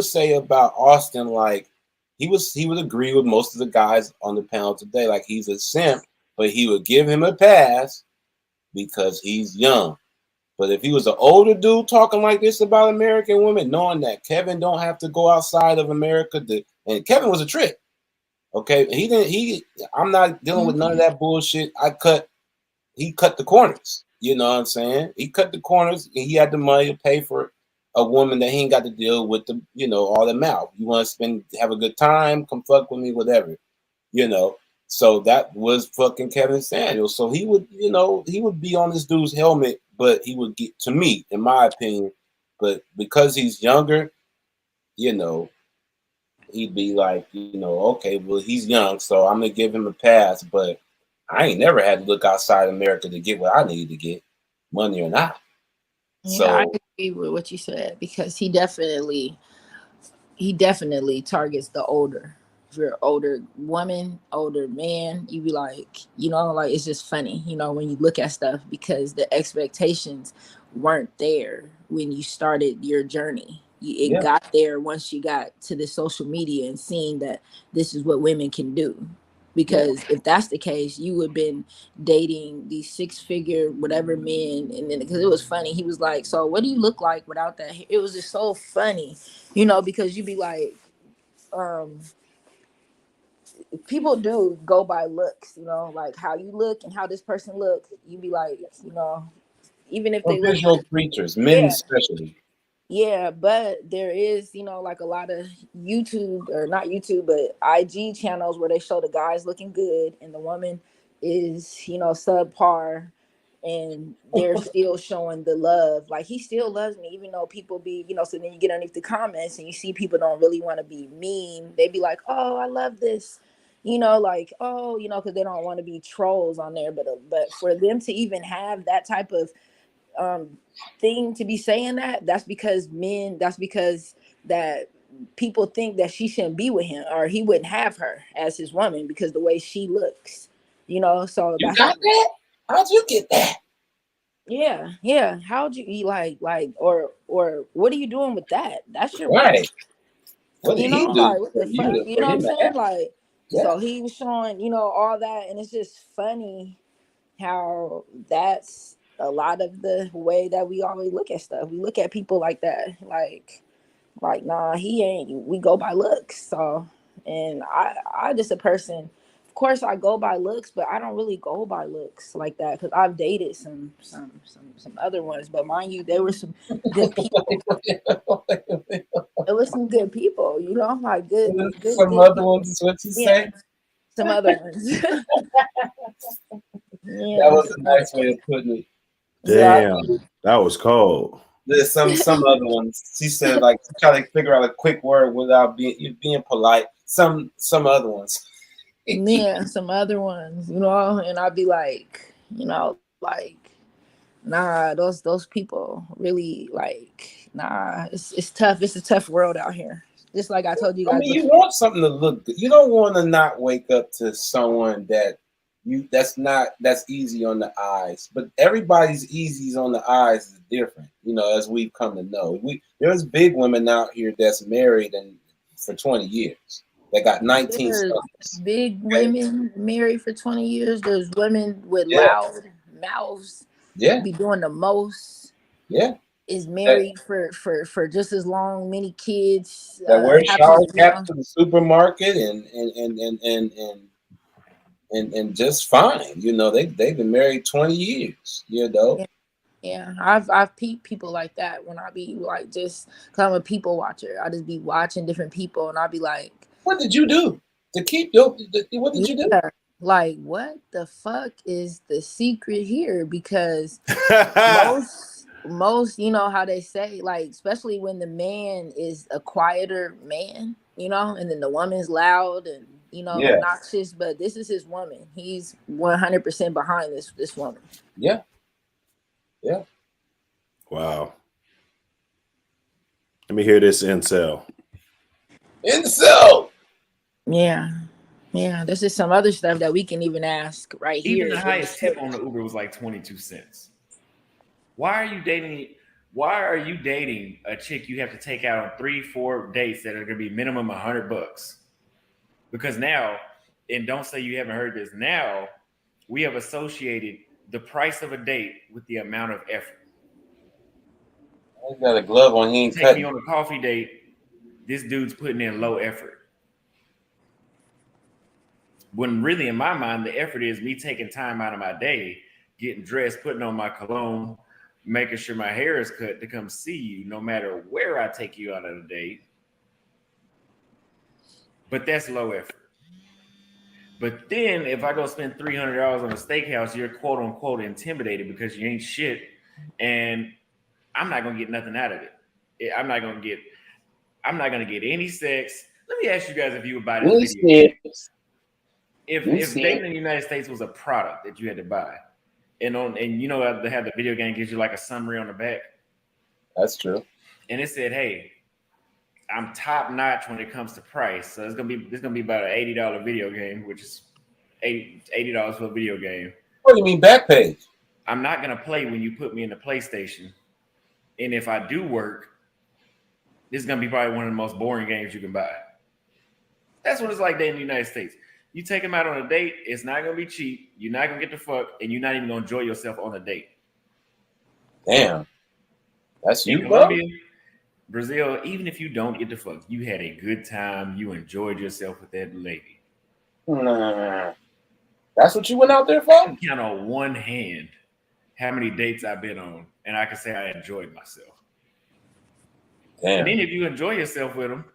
S10: say about Austin, like he would agree with most of the guys on the panel today, like he's a simp, but he would give him a pass because he's young. But if he was an older dude talking like this about American women, knowing that Kevin don't have to go outside of America, and Kevin was a trick. Okay, I'm not dealing with none of that bullshit. He cut the corners. You know what I'm saying? He cut the corners, and he had the money to pay for a woman that he ain't got to deal with all the mouth. You want to have a good time, come fuck with me, whatever. So that was fucking Kevin Samuels. So he would be on this dude's helmet, but he would get, to me, in my opinion, but because he's younger, he'd be like, okay, well, he's young, so I'm gonna give him a pass, but I ain't never had to look outside America to get what I need to get, money or not.
S8: Yeah, I
S10: So
S8: agree with what you said because he definitely targets the older. If you're an older woman, older man, you be like, like it's just funny, when you look at stuff because the expectations weren't there when you started your journey. It
S10: yeah,
S8: got there once you got to the social media and seeing that this is what women can do.
S10: yeah.
S8: Because if that's the case, you would have been dating these six-figure whatever men, and then because it was funny, he was like, "So what do you look like without that hair?" It was just so funny, because you'd be like, um, people do go by looks, like how you look and how this person looks. You'd be like, even if
S10: We're
S8: they look,
S10: visual creatures, men
S8: yeah,
S10: especially.
S8: yeah, but there is, like a lot of YouTube or not YouTube, but IG channels where they show the guys looking good and the woman is, subpar, and they're still showing the love. Like he still loves me, even though people be, so then you get underneath the comments and you see people don't really want to be mean. They be like, oh, I love this, like, oh, because they don't want to be trolls on there. But for them to even have that type of thing to be saying that's because that people think that she shouldn't be with him or he wouldn't have her as his woman because the way she looks, so
S10: You
S8: that's
S10: got that? How'd you get that?
S8: yeah, how'd you eat like or what are you doing with that's your woman,
S10: Right. What did he do
S8: like what
S10: for
S8: the fuck,
S10: you
S8: you
S10: for
S8: know what I'm
S10: him to
S8: saying,
S10: have?
S8: like
S10: Yeah.
S8: so he was showing all that, and it's just funny how that's a lot of the way that we always look at stuff. We look at people like that, like nah, he ain't. We go by looks. So, and I just a person. Of course, I go by looks, but I don't really go by looks like that because I've dated some other ones. But mind you, there were some good people. It was some good people, like
S10: Some
S8: good
S10: other
S8: people.
S10: ones is what you
S8: Yeah,
S10: say?
S8: some other ones.
S10: That
S8: Yeah,
S10: was a nice way of putting it.
S8: yeah.
S2: Damn, that was cold.
S10: There's some other ones. She said like try to figure out a quick word without being polite. Some other ones.
S8: Yeah, some other ones, and I'd be like, like Nah, those people really like, nah, it's tough. It's a tough world out here. Just like I told you
S10: I
S8: guys
S10: mean, you
S8: before.
S10: want something to look good. You don't want to not wake up to someone that's easy on the eyes. But everybody's easy on the eyes is different, as we've come to know. There's big women out here that's married and for 20 years. They got 19
S8: There's
S10: sons.
S8: big
S10: Okay?
S8: women married for 20 years. There's women with
S10: Yeah,
S8: loud mouths,
S10: yeah,
S8: be doing the most.
S10: yeah.
S8: Is
S10: That,
S8: married for just as long, many kids,
S10: that wear
S8: happy,
S10: shower caps to the supermarket and just fine. They've been married 20 years.
S8: Yeah, yeah. I've peeped people like that when I be like, just cause I'm a people watcher. I just be watching different people and I'll be like,
S10: What did you do to keep your? What did you do?
S8: yeah, like what the fuck is the secret here? Because most, you know how they say, like, especially when the man is a quieter man, and then the woman's loud and
S10: Yeah,
S8: obnoxious, but this is his woman. He's 100% behind this woman.
S10: yeah, yeah.
S2: Wow. Let me hear this incel.
S10: Incel.
S8: Yeah. Yeah, this is some other stuff that we can even ask right
S4: Even
S8: here.
S4: the highest tip on the Uber was like 22 cents. Why are you dating a chick you have to take out on 3-4 dates that are going to be minimum $100? Because now, and don't say you haven't heard this, now we have associated the price of a date with the amount of effort.
S10: He got a glove on. He ain't
S4: Take me
S10: cutting.
S4: on a coffee date. This dude's putting in low effort. When really, in my mind, the effort is me taking time out of my day, getting dressed, putting on my cologne, making sure my hair is cut to come see you, no matter where I take you out on a date. But that's low effort. But then if I go spend $300 on a steakhouse, you're quote unquote intimidated because you ain't shit, and I'm not gonna get nothing out of it. I'm not gonna get any sex. Let me ask you guys if you would buy this video. If dating in the United States was a product that you had to buy, and they have the video game gives you like a summary on the back.
S10: That's true.
S4: And it said, "Hey, I'm top notch when it comes to price. So it's gonna be about an $80 video game, which is $80 for a video game."
S10: What do you mean back page?
S4: I'm not gonna play when you put me in the PlayStation, and if I do work, this is gonna be probably one of the most boring games you can buy. That's what it's like dating in the United States. You take them out on a date, it's not gonna be cheap. You're not gonna get the fuck, and you're not even gonna enjoy yourself on a date.
S10: Damn, that's
S4: In
S10: you, bro.
S4: Colombia, Brazil, even if you don't get the fuck, you had a good time. You enjoyed yourself with that lady.
S10: Nah. That's what you went out there for?
S4: I can count on one hand how many dates I've been on, and I can say I enjoyed myself.
S10: Damn.
S4: And then if you enjoy yourself with them,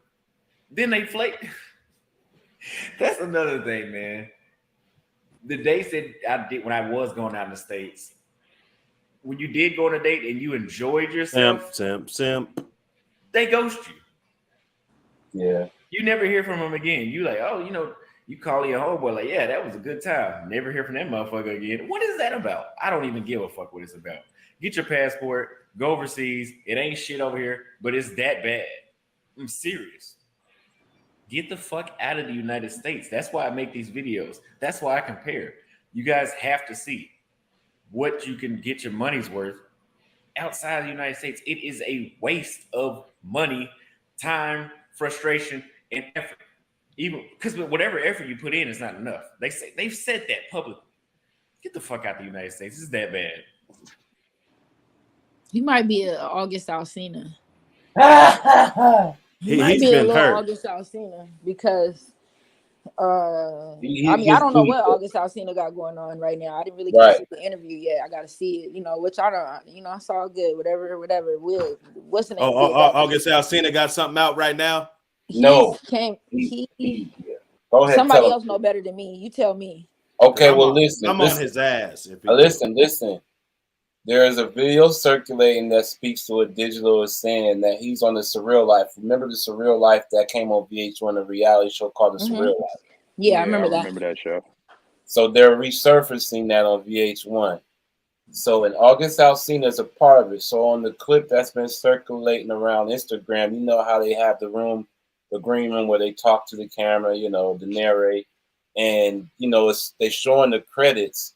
S4: then they flake. That's another thing, man. The dates that I did when I was going out in the States, when you did go on a date and you enjoyed yourself,
S2: Simp.
S4: they ghost you.
S10: Yeah.
S4: You never hear from them again. You like, oh, you call your homeboy like, yeah, that was a good time. Never hear from that motherfucker again. What is that about? I don't even give a fuck what it's about. Get your passport, go overseas. It ain't shit over here, but it's that bad. I'm serious. Get the fuck out of the United States. That's why I make these videos. That's why I compare. You guys have to see what you can get your money's worth outside of the United States. It is a waste of money, time, frustration, and effort. Even because whatever effort you put in is not enough. They've said that publicly. Get the fuck out of the United States. It's that bad.
S8: He might be an August Alsina.
S2: He's been hurt.
S8: August Alsina because I don't know what August Alsina got going on right now. I didn't really get to see the interview yet. I got to see it, which I don't, it's all good. Whatever. What's the name?
S2: August Alsina got something out right now?
S10: No.
S8: Go ahead. Somebody else know better than me. You tell me.
S10: Okay, listen.
S2: I'm on his ass.
S10: Listen. There is a video circulating that speaks to what Digital is saying, that he's on the Surreal Life. Remember the Surreal Life that came on VH1, a reality show called The Surreal Life?
S8: Yeah, I remember
S9: that show.
S10: So they're resurfacing that on VH1. So in August Alsina is a part of it. So on the clip that's been circulating around Instagram, you know how they have the room, the green room where they talk to the camera, you know, the narrate, and you know they showing the credits,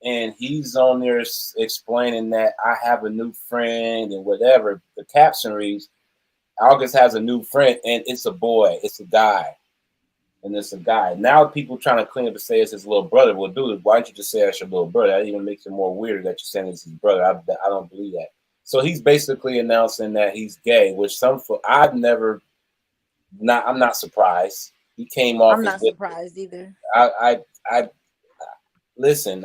S10: and he's on there explaining that I have a new friend and whatever. The caption reads, August has a new friend, and it's a boy, it's a guy. And it's a guy. Now people trying to clean up and say it's his little brother. Well, dude, why don't you just say that's your little brother? That even makes it more weird that you're saying it's his brother. I don't believe that. So he's basically announcing that he's gay, which I'm not surprised. He came off
S8: I'm
S10: as
S8: not surprised either.
S10: I listen.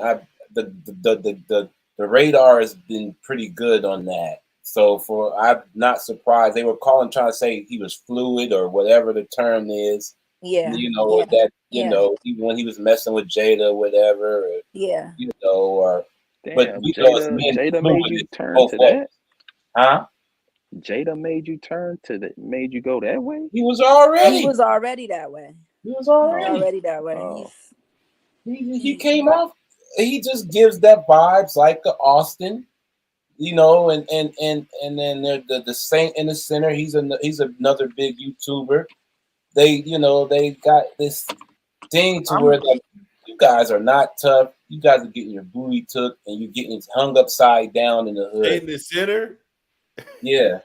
S10: The radar has been pretty good on that. So I'm not surprised. They were trying to say he was fluid or whatever the term is.
S8: Yeah.
S10: You know, or that, you know, even when he was messing with Jada or whatever, or,
S8: Yeah.
S10: you know, or but
S9: Damn,
S10: we know it's
S9: Jada
S10: fluid
S9: made you
S10: in
S9: turn
S10: both
S9: to
S10: ways.
S9: that.
S10: Huh?
S9: Jada made you turn to that. Made you go that way.
S10: He was already.
S8: He was already that way.
S10: He was already
S8: that way.
S9: Oh.
S10: He came off. He just gives that vibes like the Austin, you know, and then the Saint in the center. He's another big YouTuber. They got this thing to where like you guys are not tough. You guys are getting your booty took and you're getting hung upside down in the hood.
S2: In the center?
S10: Yeah.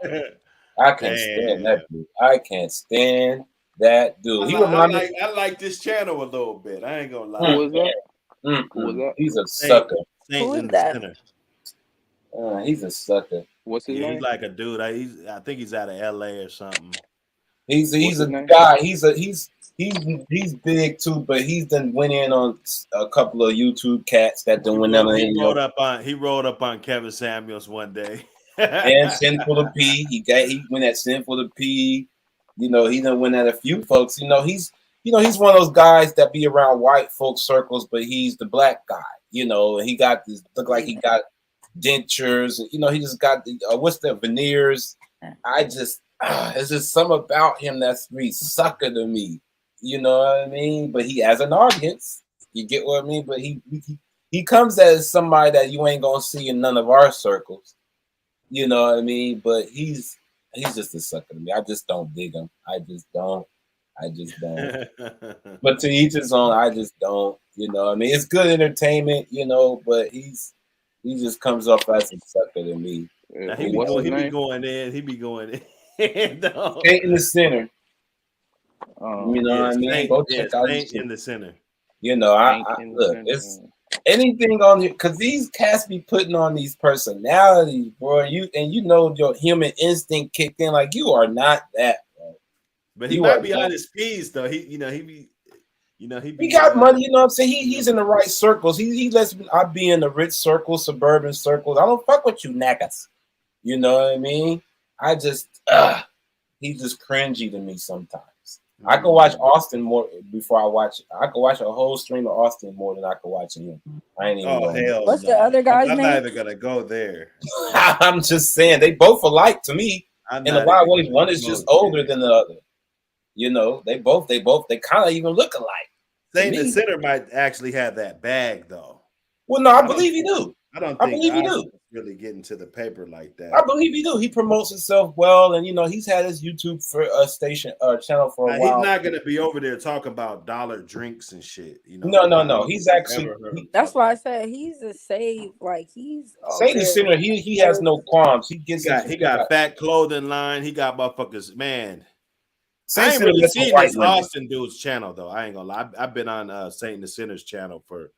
S10: I can't stand that dude. I can't stand that dude.
S2: I like this channel a little bit. I ain't gonna lie.
S9: Who was that? Who was that?
S10: He's a sucker.
S2: Saint in the center.
S10: He's a sucker.
S9: What's his name?
S2: He's like a dude. I think he's out of LA or something.
S10: He's a guy. He's big too, but he's done went in on a couple of YouTube cats that done went on.
S2: He rolled up on Kevin Samuels one day.
S10: And Sinful to P. He went at Sinful to P. You know, he done went at a few folks. He's one of those guys that be around white folk circles, but he's the black guy. You know, and he got this look like he got dentures. You know, he just got the what's the veneers. It's just something about him that's really sucker to me. You know what I mean? But he has an audience. You get what I mean? But he comes as somebody that you ain't gonna see in none of our circles. You know what I mean? But he's just a sucker to me. I just don't dig him. I just don't. But to each his own. I just don't. You know what I mean? It's good entertainment, you know, but he just comes off as a sucker to me.
S2: Now, he be going in.
S10: Ain't in the center. You know what I mean? Go check out
S2: in the center.
S10: You know, I look, it's anything on here because these cats be putting on these personalities, bro. You know your human instinct kicked in. Like you are not that, bro.
S2: But he might be on his P's though. He
S10: got money. You know what I'm saying? He's in the right circles. He lets me. I be in the rich circles, suburban circles. I don't fuck with you niggas. You know what I mean? I just he's just cringy to me sometimes. I could watch Austin more before I watch. I could watch a whole stream of Austin more than I could watch him. I ain't even.
S2: Hell!
S8: What's the other guy's name?
S2: I'm not even gonna go there.
S10: I'm just saying they both alike to me. In a lot of ways, one is just older than the other. You know, they kind of even look alike.
S2: Saint the Center might actually have that bag though.
S10: Well, no, I believe he do.
S2: I believe he do. Really getting to the paper like that.
S10: I believe he do. He promotes himself well, and you know he's had his YouTube for channel for a while.
S2: He's not gonna be over there talking about dollar drinks and shit. You know?
S10: No. He's actually.
S8: That's why I said he's a save. Like he's
S10: Saint the Sinner. He has no qualms. He
S2: got fat clothing line. He got motherfuckers. Man,
S10: Saint
S2: I ain't really seen this Austin dude's channel though. I ain't gonna lie. I've been on Saint the Sinner's channel for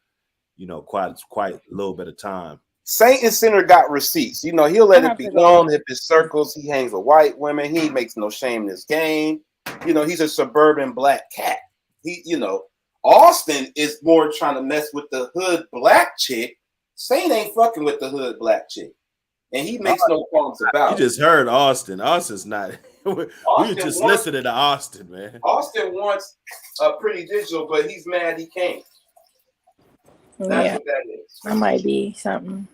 S2: quite a little bit of time.
S10: Saint and Sinner got receipts. You know, he'll let it be known if his circles, he hangs with white women. He makes no shame in his game. You know, he's a suburban black cat. Austin is more trying to mess with the hood black chick. Saint ain't fucking with the hood black chick. And he makes no qualms about it.
S2: You just heard Austin. Austin's not. We just listening to Austin, man.
S10: Austin wants a pretty digital, but he's mad he can't. That's what that is.
S8: That might be something.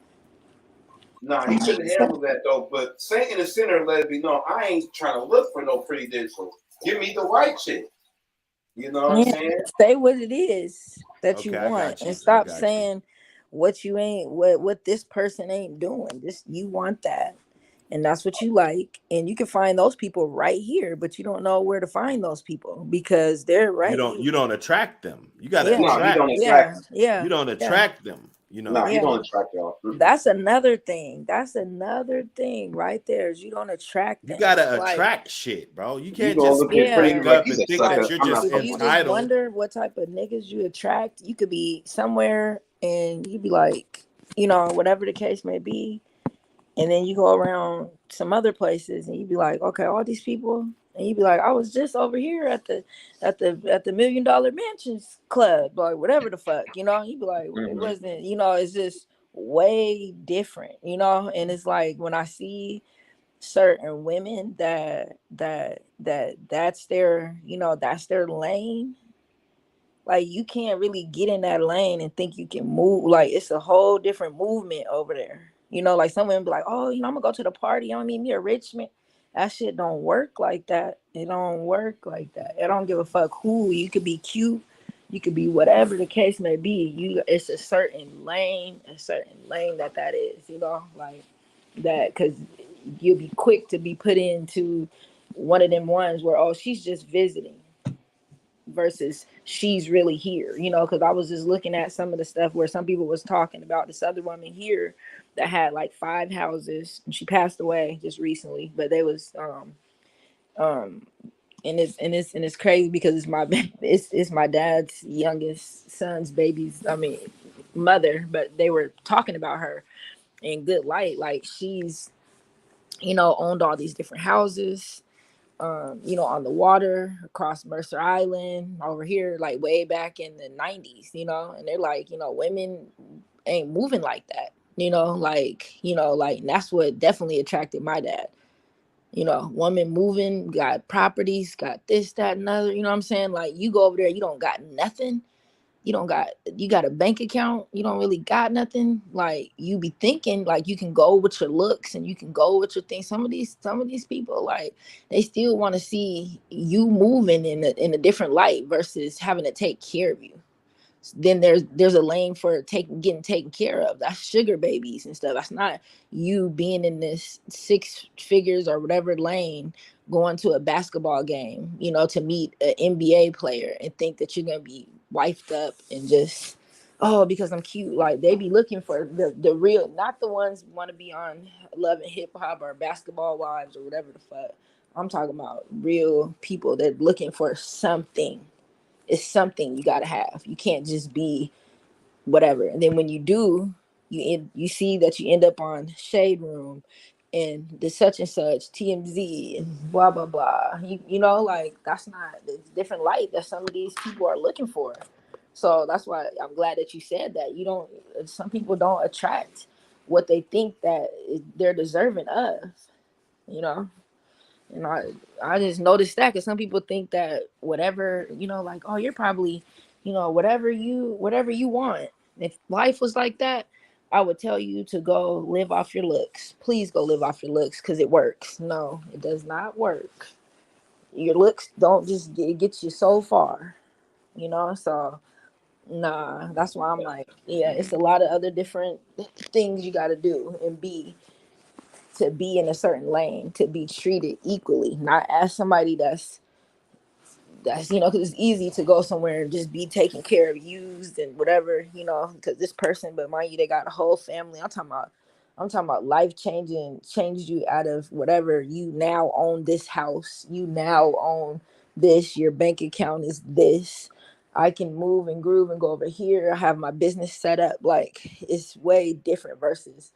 S10: Nah, he couldn't handle that though. But Saint in the Center let it be known, I ain't trying to look for no pretty digital. Give me the white chick. You know what I'm saying?
S8: Say what it is that you want and stop saying what you ain't what this person ain't doing. Just you want that. And that's what you like. And you can find those people right here, but you don't know where to find those people because they're right here.
S2: You don't attract them. You got to
S8: Yeah.
S7: No, he don't
S2: attract.
S8: Yeah.
S7: attract.
S2: You
S8: Yeah.
S2: don't
S8: Yeah.
S2: attract them.
S7: No, he
S8: Yeah.
S7: don't attract y'all.
S8: That's another thing. That's another thing right there is you don't attract
S2: You
S8: them.
S2: got to
S8: Like,
S2: attract shit, bro. You
S7: You
S2: can't
S7: gonna
S2: just
S7: look at Freddie
S2: wake
S8: yeah.
S7: like
S2: up
S7: he's a
S2: and think
S7: sucker.
S2: that
S8: Like,
S2: you're
S7: I'm not
S2: just
S8: if
S7: fucking
S8: you
S7: with him.
S8: just
S2: entitled.
S8: wonder what type of niggas you attract, you could be somewhere and you be like, whatever the case may be. And then you go around some other places and you be like, okay, all these people, and you be like, I was just over here at the $1 Million Mansions Club, like whatever the fuck, you be like, it
S7: Hmm.
S8: wasn't, it's just way different, and it's like when I see certain women that's their lane, like you can't really get in that lane and think you can move. Like it's a whole different movement over there. Like some women be like, oh, I'm gonna go to the party. I mean, me a rich man. That shit don't work like that. It don't work like that. It don't give a fuck who. You could be cute. You could be whatever the case may be. It's a certain lane that is. Like that, because you'll be quick to be put into one of them ones where, oh, she's just visiting versus she's really here, because I was just looking at some of the stuff where some people was talking about this other woman here that had like 5 houses, and she passed away just recently, but they was um and it's crazy because it's my it's my dad's youngest son's baby's, I mean, mother, but they were talking about her in good light, like she's owned all these different houses, on the water across Mercer Island over here, like way back in the 90s, and they're like, women ain't moving like that, like, and that's what definitely attracted my dad. Woman moving, got properties, got this, that, and other, you know what I'm saying? Like, you go over there, you don't got nothing. You got a bank account, you don't really got nothing. Like, you be thinking like you can go with your looks and you can go with your things. Some of these people, like, they still want to see you moving in a different light versus having to take care of you. Then there's a lane for getting taken care of. That's sugar babies and stuff. That's not you being in this 6 figures or whatever lane, going to a basketball game, to meet an NBA player and think that you're gonna be wifed up and just, oh, because I'm cute. Like, they be looking for the real, not the ones who want to be on Love and Hip Hop or Basketball Wives or whatever the fuck. I'm talking about real people that looking for something. It's something you gotta have. You can't just be whatever. And then when you do, you see that you end up on Shade Room and the such and such TMZ and blah blah blah. Like, that's not the different light that some of these people are looking for. So that's why I'm glad that you said that. You don't. Some people don't attract what they think that they're deserving of. You know. And I just noticed that because some people think that whatever, like, oh, you're probably, whatever you want. If life was like that, I would tell you to go live off your looks. Please go live off your looks because it works. No, it does not work. Your looks don't just get you so far, So nah, that's why I'm like, yeah, it's a lot of other different things you got to do and be to be in a certain lane, to be treated equally, not as somebody that's because it's easy to go somewhere and just be taken care of, used and whatever, because this person, but mind you, they got a whole family. I'm talking about life changed you out of whatever. You now own this house, you now own this, your bank account is this. I can move and groove and go over here. I have my business set up. Like, it's way different versus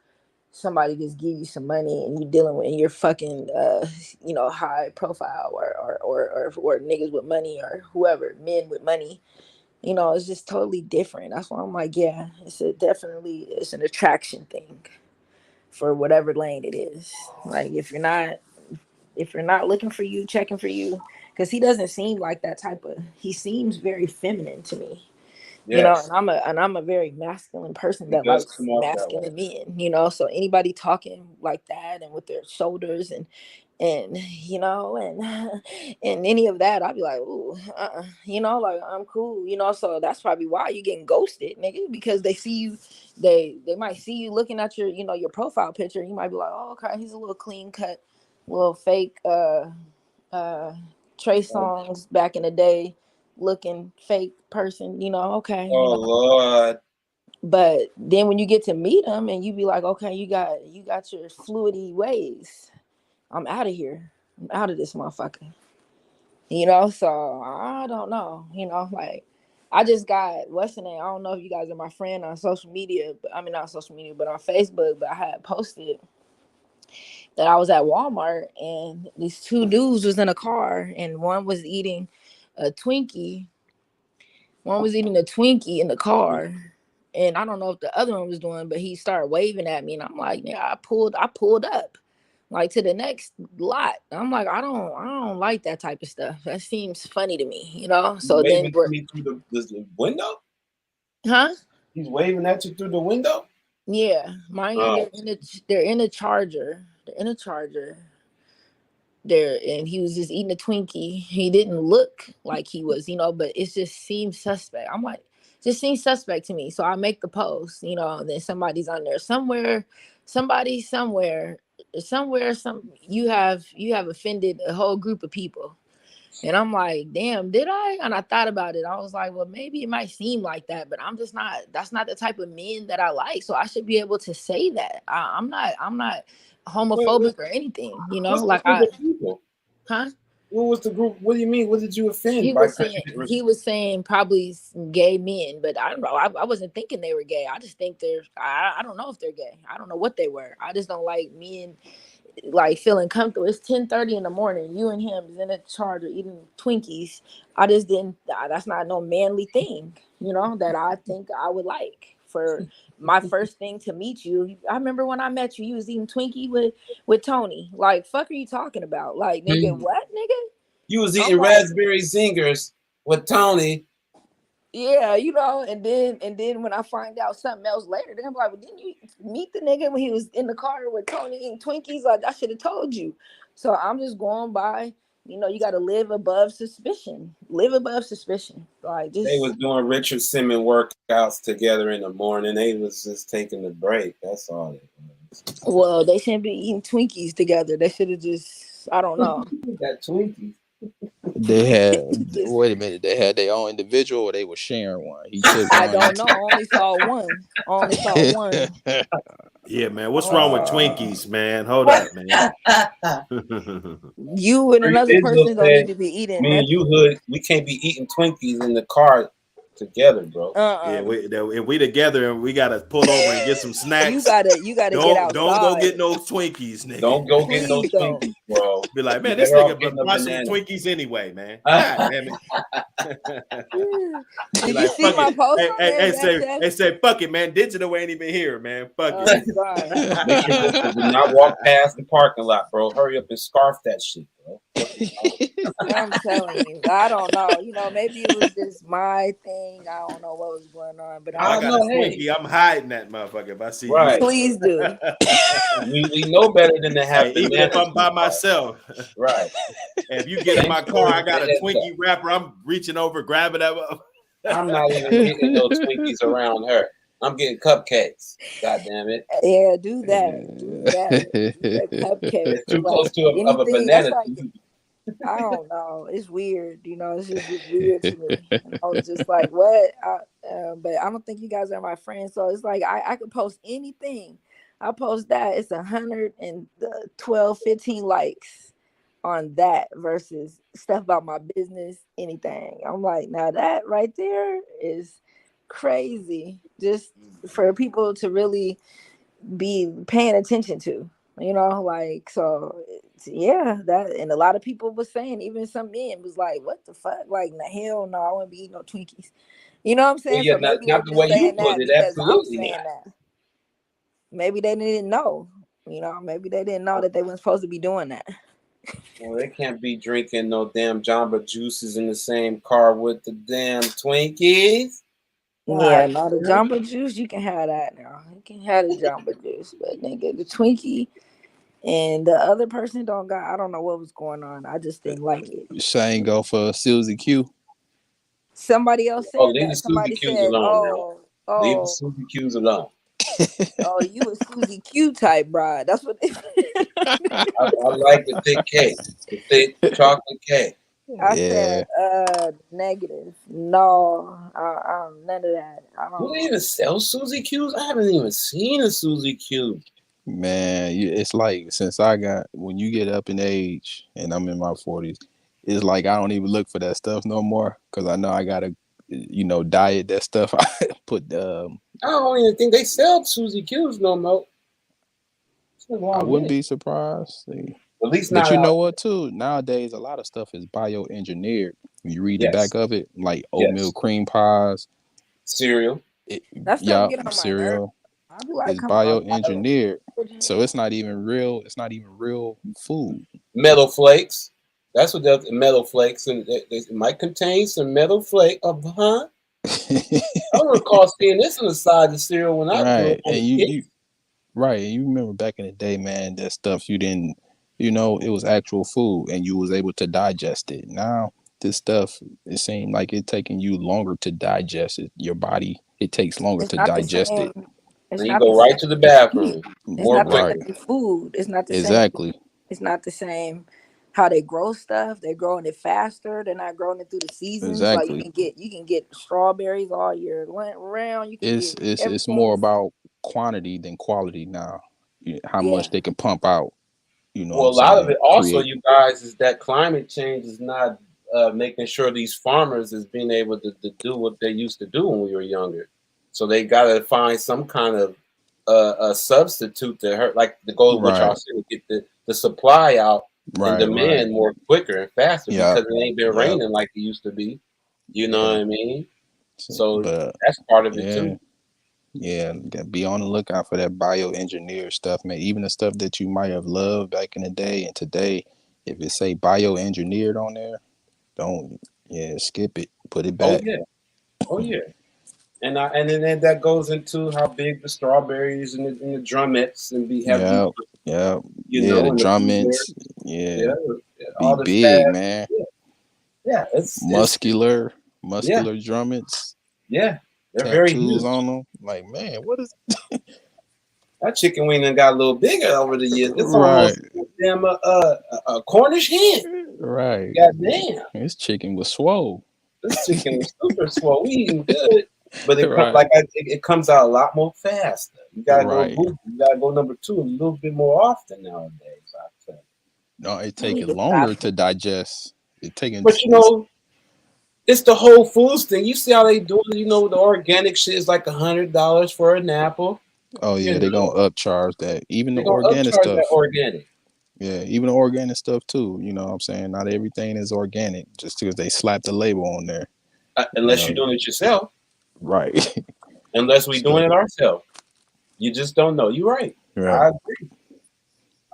S8: somebody just give you some money and you dealing with, and you're fucking high profile or niggas with money or whoever, men with money. It's just totally different. That's why I'm like, yeah, it's an attraction thing for whatever lane it is. Like, if you're not looking for you, checking for you, because he doesn't seem like that type of, he seems very feminine to me.
S7: Yes,
S8: And I'm a very masculine person
S7: he
S8: that
S7: does
S8: likes
S7: come off that way.
S8: masculine men, so anybody talking like that and with their shoulders and and you know, and any of that, I'd be like, ooh, you know, like I'm cool, you know. So that's probably why you getting ghosted, nigga, because they see you, they might see you looking at your, you know, your profile picture. You might be like, oh, okay, he's a little clean cut, little fake, Trey Songz back in the day, looking fake person, you know, okay, you
S10: Oh
S8: know.
S10: Lord.
S8: But then when you get to meet them and you be like, okay, you got your fluidy ways. I'm out of here. I'm out of this motherfucker. You know, so I don't know. You know, like I just got what's the name? I don't know if you guys are my friend on social media, but I mean not social media, but on Facebook. But I had posted that I was at Walmart and these two dudes was in a car and one was eating a Twinkie. One was eating a Twinkie in the car. And I don't know if the other one was doing, but he started waving at me, and I'm like, yeah, I pulled up like to the next lot. I'm like, I don't like that type of stuff. That seems funny to me, you know.
S10: You
S8: So then
S10: waving to me through the window?
S8: huh?
S10: He's waving at you through the window?
S8: Yeah, mind you,
S10: Oh.
S8: they're in a charger. They're in a charger. There, and he was just eating a Twinkie. He didn't look like he was, you know, but it just seemed suspect. I'm like, just seems suspect to me. So I make the post, you know, and then somebody's on there somewhere, somebody somewhere, some you have offended a whole group of people. And I'm like, damn, did I? And I thought about it. I was like, well, maybe it might seem like that, but I'm just not, that's not the type of men that I like. So I should be able to say that. I'm not homophobic or anything, you know,
S10: What's the
S8: like
S10: group of people?
S8: huh?
S10: What was the group? What do you mean? What did you offend
S8: He
S10: by?
S8: was saying probably some gay men, but I don't know. I wasn't thinking they were gay. I just think I don't know if they're gay. I don't know what they were. I just don't like men like feeling comfortable. It's 10:30 in the morning. You and him is in a charger eating Twinkies. I just didn't. That's not no manly thing, you know, that I think I would like for my first thing to meet you. I remember when I met you, you was eating Twinkie with Tony. Like, fuck, are you talking about? Like, nigga, what, nigga?
S10: You was
S8: I'm
S10: eating
S8: like,
S10: raspberry zingers with Tony.
S8: yeah, you know, and then when I find out something else later, then I'm like, well, didn't you meet the nigga when he was in the car with Tony eating Twinkies? Like, I should have told you. So I'm just going by, you know, you got to live above suspicion. Live above suspicion. Like,
S10: They was
S8: just,
S10: doing Richard Simmons workouts together in the morning. They was just taking a break. That's all it was.
S8: well, they shouldn't be eating Twinkies together. They should have just, I don't know.
S10: That Twinkies.
S11: They had
S8: Just,
S11: wait a minute. They had their own individual, or they were sharing one. He took
S8: I
S11: one.
S8: don't know. I only saw one. I only saw one.
S2: Yeah, man. What's wrong with
S8: Uh,
S2: Twinkies, man? Hold up, man.
S8: you and another
S10: Israel
S8: person don't need
S10: said,
S8: to be eating
S10: "Me and you,
S8: nothing.
S10: hood, we can't be eating Twinkies in the car together, bro."
S2: Yeah, if we together and we gotta pull over and get some snacks.
S8: You gotta get
S2: Don't go
S8: outside.
S2: get no Twinkies, nigga.
S10: Don't go get no
S8: Please don't.
S10: Twinkies, bro.
S2: Be like, man,
S10: You
S2: this
S10: better off
S2: nigga
S10: getting a
S2: brought some
S10: banana.
S2: Twinkies anyway, man. God damn it.
S8: Did
S2: Be
S8: you
S2: like,
S8: see
S2: fuck
S8: my
S2: it.
S8: post on there?
S2: Say, fuck it, man. Digital ain't even here, man. Fuck
S8: Oh,
S2: it.
S8: God.
S10: Make sure this do not walk past the parking lot, bro. Hurry up and scarf that shit, bro.
S8: I'm telling you, I don't know. You know, maybe it was just my thing. I don't know what was going on, but
S2: If I
S10: I
S2: got
S10: know,
S2: a
S10: hey.
S2: Twinkie, I'm hiding that motherfucker if I see
S10: Right.
S2: you.
S8: please do.
S10: We know better than to have
S2: Hey, even if
S10: bananas
S2: I'm
S10: in
S2: by
S10: the car.
S2: myself.
S10: Right.
S2: And if you get in my car, I got a Twinkie wrapper. I'm reaching over, grabbing that up.
S10: I'm not even getting no Twinkies around her. I'm getting cupcakes. God damn it.
S8: Yeah, do that. Do that. Do that cupcake.
S10: It's too
S8: Like
S10: close to of a
S8: anything. That's
S10: banana.
S8: like, I don't know. It's weird. You know, it's just weird to me. And I was just like, what? But I don't think you guys are my friends. So it's like, I could post anything. I post that. It's 112, 15 likes on that versus stuff about my business, anything. I'm like, now that right there is crazy. Just for people to really be paying attention to, you know, like, so yeah, that, and a lot of people was saying, even some men was like, what the fuck, like, hell no, I wouldn't be eating no Twinkies, you know what I'm saying?
S10: Well, yeah,
S8: So maybe
S10: not
S8: they're
S10: the way
S8: just
S10: you
S8: saying
S10: put
S8: that
S10: it.
S8: because I'm
S10: Absolutely
S8: saying
S10: not.
S8: that. Maybe they didn't know, you know, maybe they didn't know that they weren't supposed to be doing that.
S10: Well, they can't be drinking no damn Jamba juices in the same car with the damn Twinkies.
S8: Yeah, no, the Jamba Juice, you can have that now. You can have the Jamba Juice, but nigga, the Twinkie, and the other person don't got. I don't know what was going on. I just didn't like it.
S11: Shane go for Susie Q.
S8: Somebody else
S10: Oh,
S8: said
S10: leave the
S8: that.
S10: Suzy
S8: Somebody
S10: Q's
S8: said,
S10: alone, man.
S8: "Oh,
S10: Leave the
S8: oh,
S10: Suzy Q's alone.
S8: oh, you a Susie Q type bride." That's what.
S10: I like the thick cake, the thick chocolate cake.
S8: I
S11: Yeah,
S8: said, negative. No, none of that. I
S10: Do they
S8: don't.
S10: even sell Suzy Q's? I haven't even seen a Suzy Q.
S11: man, it's like since when you get up in age, and I'm in my 40s, it's like I don't even look for that stuff no more because I know I gotta, diet that stuff. I put
S10: I don't even think they sell Suzy Q's no more. What's
S11: I
S10: wrong with
S11: wouldn't
S10: it?
S11: be surprised. See.
S10: At least
S11: But
S10: not
S11: you
S10: out
S11: know
S10: there.
S11: what too? Nowadays a lot of stuff is bioengineered. When you read the
S10: Yes,
S11: back of it, like oatmeal
S10: yes.
S11: cream pies,
S10: Cereal.
S11: it,
S8: That stuff
S11: yup,
S8: get on my nerves.
S11: cereal
S8: I be like,
S11: is
S8: come on.
S11: bioengineered. So it's not even real. It's not even real food.
S10: Metal flakes. That's what the metal flakes, and it might contain some metal flake. Huh? I don't recall seeing this on the side of the cereal when I grew up
S11: Right.
S10: on
S11: And
S10: the kid.
S11: you right. And you remember back in the day, man, that stuff you didn't, it was actual food and you was able to digest it. Now this stuff, it seemed like it taking you longer to digest it. Your body, it takes longer
S8: It's
S11: to
S8: not the
S11: digest
S8: same.
S11: it.
S8: It's
S10: And you
S8: not the
S10: go
S8: same
S10: right to the
S8: heat.
S10: bathroom
S8: It's
S10: more
S8: not the
S11: Right.
S10: quicker.
S8: same food. It's not the same.
S11: Exactly.
S8: It's not the same how they grow stuff. They're growing it faster. They're not growing it through the seasons. Like
S11: Exactly.
S8: you can get strawberries all year round. You can
S11: It's
S8: get
S11: it's it's more
S8: everything.
S11: about quantity than quality now. How
S8: Yeah,
S11: much they can pump out, you know what
S10: Well,
S11: I'm
S10: a lot of
S11: saying?
S10: it also,
S11: Create.
S10: you guys, is that climate change is not making sure these farmers is being able to do what they used to do when we were younger. So they got to find some kind of a substitute to hurt, like to go with what y'all
S11: Right.
S10: said, to get the supply out and
S11: Right.
S10: demand more quicker and faster
S11: Yep.
S10: because it ain't been
S11: Yep.
S10: raining like it used to be. You know
S11: Yeah.
S10: what I mean? So
S11: But
S10: that's part of it
S11: yeah.
S10: too.
S11: Yeah, be on the lookout for that bioengineered stuff, man. Even the stuff that you might have loved back in the day and today, if it say bioengineered on there, don't skip it. Put it
S10: Oh
S11: back.
S10: yeah, oh yeah. And then that goes into how big the strawberries and the drumettes and have
S11: Yeah,
S10: become,
S11: yeah, yeah. The
S10: and the
S11: drum
S10: blueberries,
S11: mints, yeah,
S10: yeah,
S11: be
S10: all this
S11: big,
S10: fast,
S11: man.
S10: yeah, yeah, it's
S11: Muscular,
S10: yeah,
S11: muscular drummets,
S10: yeah, they're very
S11: tattoos
S10: huge.
S11: on them. Like, man, what is
S10: That chicken wing done got a little bigger over the years. It's
S11: right,
S10: almost damn a Cornish hen.
S11: right?
S10: God damn,
S11: This chicken was swole,
S10: this chicken is super swole. We eating good, but
S11: right,
S10: it comes out a lot more faster. You gotta go
S11: right.
S10: boost. You gotta go number two a little bit more often nowadays. I think.
S11: No, it
S8: I need
S11: taking
S8: to stop.
S11: longer to digest. It taking
S10: But it's the Whole Foods thing. You see how they do it? The organic shit is like $100 for an apple.
S11: oh
S10: You
S11: yeah, they gonna
S10: know,
S11: upcharge that. Even the
S10: they're gonna
S11: organic
S10: upcharge that
S11: stuff.
S10: organic.
S11: Yeah, even the organic stuff too. You know what I'm saying? Not everything is organic just because they slap the label on there. You
S10: Unless you're
S11: know,
S10: doing it yourself.
S11: right.
S10: Unless we're
S11: Stuff.
S10: doing it ourselves. You just don't know. You're right.
S11: Right.
S10: I agree.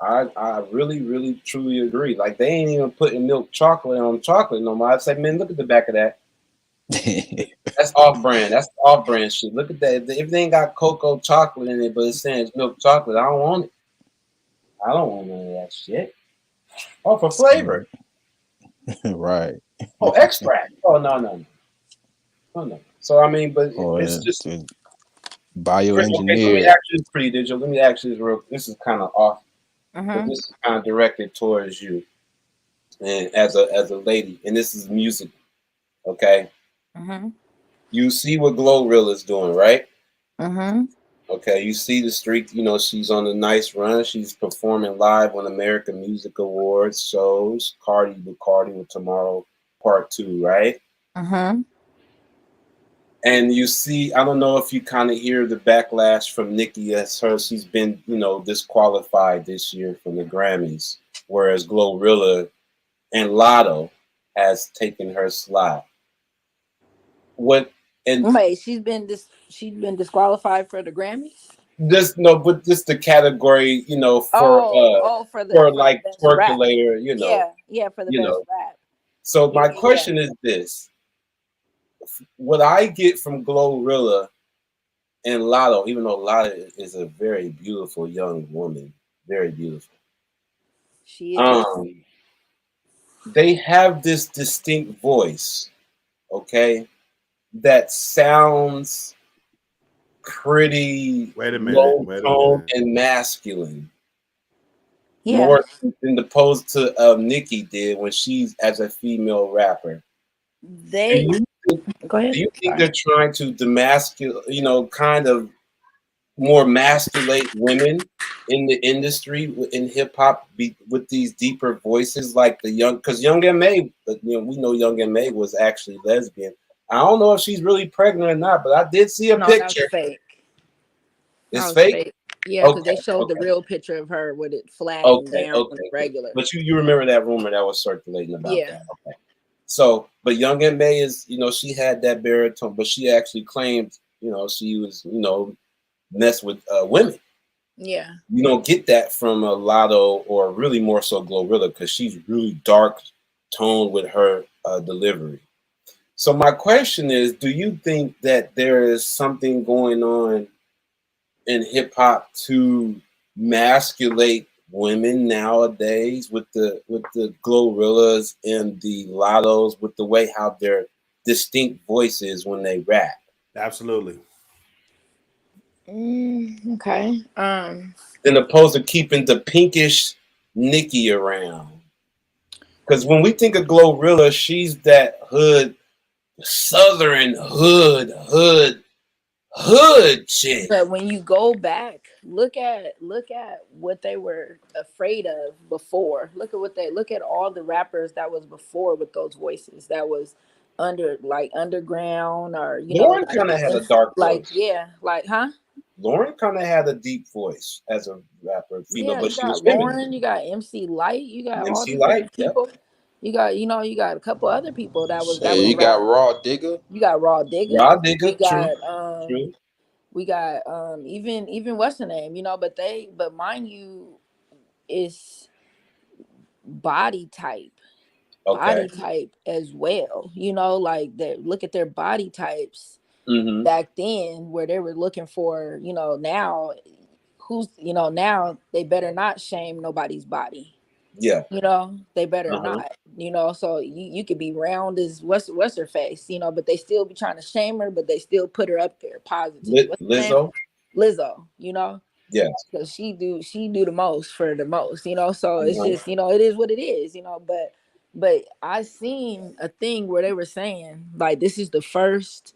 S10: I really, really, truly agree. Like they ain't even putting milk chocolate on chocolate no more. I say, man, look at the back of that. That's off brand. That's off brand shit. Look at that. If they ain't got cocoa chocolate in it, but it's saying it's milk chocolate, I don't want it. I don't want none of that shit. Oh, for flavor.
S11: right.
S10: Oh, extract. Oh, no, no, no. Oh, no. So, I mean, but
S11: Or
S10: it's just.
S11: the
S10: Okay, so let me
S11: bioengineered.
S10: ask you this pretty digital. Let me ask you this real. This is kind of off, but
S8: Mm-hmm.
S10: this is kind of directed towards you, and as a lady, and this is music. Okay,
S8: Mm-hmm.
S10: you see what Glorilla is doing, right?
S8: Mm-hmm.
S10: Okay, you see the streak. She's on a nice run. She's performing live on American Music Awards shows. Cardi with Tomorrow Part 2, right?
S8: Mm-hmm.
S10: And you see, I don't know if you kind of hear the backlash from Nicki as she's been, disqualified this year from the Grammys, whereas Glorilla and Lotto has taken her slot. What and
S8: Wait, she's been disqualified for the Grammys.
S10: this no, but this the category,
S8: For
S10: for
S8: the
S10: like
S8: best rap.
S10: twerkulator,
S8: Yeah, yeah, for the
S10: you
S8: best
S10: know.
S8: rap.
S10: So
S8: Yeah,
S10: my
S8: yeah, yeah.
S10: question is this: what I get from Glorilla and Lotto, even though Lotto is a very beautiful young woman, very beautiful.
S8: She is.
S10: They have this distinct voice, okay, that sounds pretty
S2: Wait a minute.
S10: low tone and masculine.
S8: Yeah.
S10: More than opposed to Nicki did when she's as a female rapper.
S8: They go ahead.
S10: Do you think they're trying to demasculate, kind of more masculate women in the industry in hip hop with these deeper voices like because Young M.A., we know Young M.A. was actually lesbian. I don't know if she's really pregnant or not, but I did see a picture.
S8: That was fake.
S10: It's fake?
S8: Yeah, because they showed the real picture of her with it flattened down regular.
S10: But you remember that rumor that was circulating about that. Okay. So, but Young M.A. is, she had that baritone, but she actually claimed, she was, mess with women.
S8: Yeah.
S10: You don't get that from a Lotto or really more so Glorilla because she's really dark toned with her delivery. So my question is, do you think that there is something going on in hip hop to masculate women nowadays with the Glorillas and the Lottos with the way how their distinct voices when they rap?
S2: Absolutely.
S8: Okay.
S10: Than opposed to keeping the pinkish Nicki around. Because when we think of Glorilla, she's that hood, southern hood chick.
S8: But when you go back, look at what they were afraid of before. Look at all the rappers that was before with those voices that was underground or
S10: Lauren kind of had a dark voice. Lauren kind of had a deep voice as a rapper, female, but she was
S8: Lauren,
S10: feminine.
S8: You got MC Light, you got
S10: MC
S8: all these
S10: Light,
S8: people. You got you got a couple other people that was
S11: you got Raw Digger.
S8: You got Raw Digger.
S10: We got
S8: true. We got even what's the name, but mind you, it's body type. Body type as well. Like look at their body types back then where they were looking for, now now they better not shame nobody's body.
S10: Yeah.
S8: They better not, so you could be round as what's her face, but they still be trying to shame her, but they still put her up there positive. Lizzo,
S10: yes,
S8: because she do the most for the most, so it's just, it is what it is, but I seen a thing where they were saying like this is the first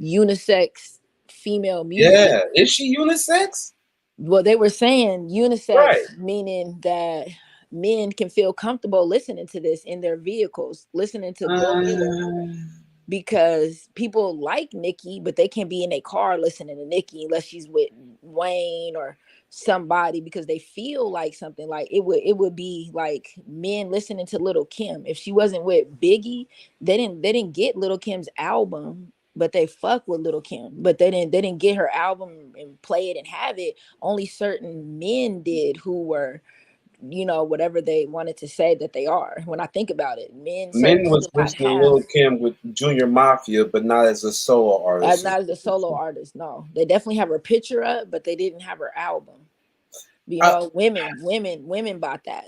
S8: unisex female music.
S10: Yeah, is she unisex?
S8: Well, they were saying unisex, meaning that men can feel comfortable listening to this in their vehicles, listening to Glorilla, because people like Nicki, but they can't be in a car listening to Nicki unless she's with Wayne or somebody, because they feel like something like it would be like men listening to Lil' Kim. If she wasn't with Biggie, they didn't get Lil' Kim's album, but they fuck with Lil' Kim, but they didn't get her album and play it and have it. Only certain men did who were, whatever they wanted to say that they are. When I think about it, men
S10: was listening to Lil' Kim with Junior Mafia, but not as a solo artist.
S8: Not as a solo artist, no. They definitely have her picture up, but they didn't have her album. Women bought that,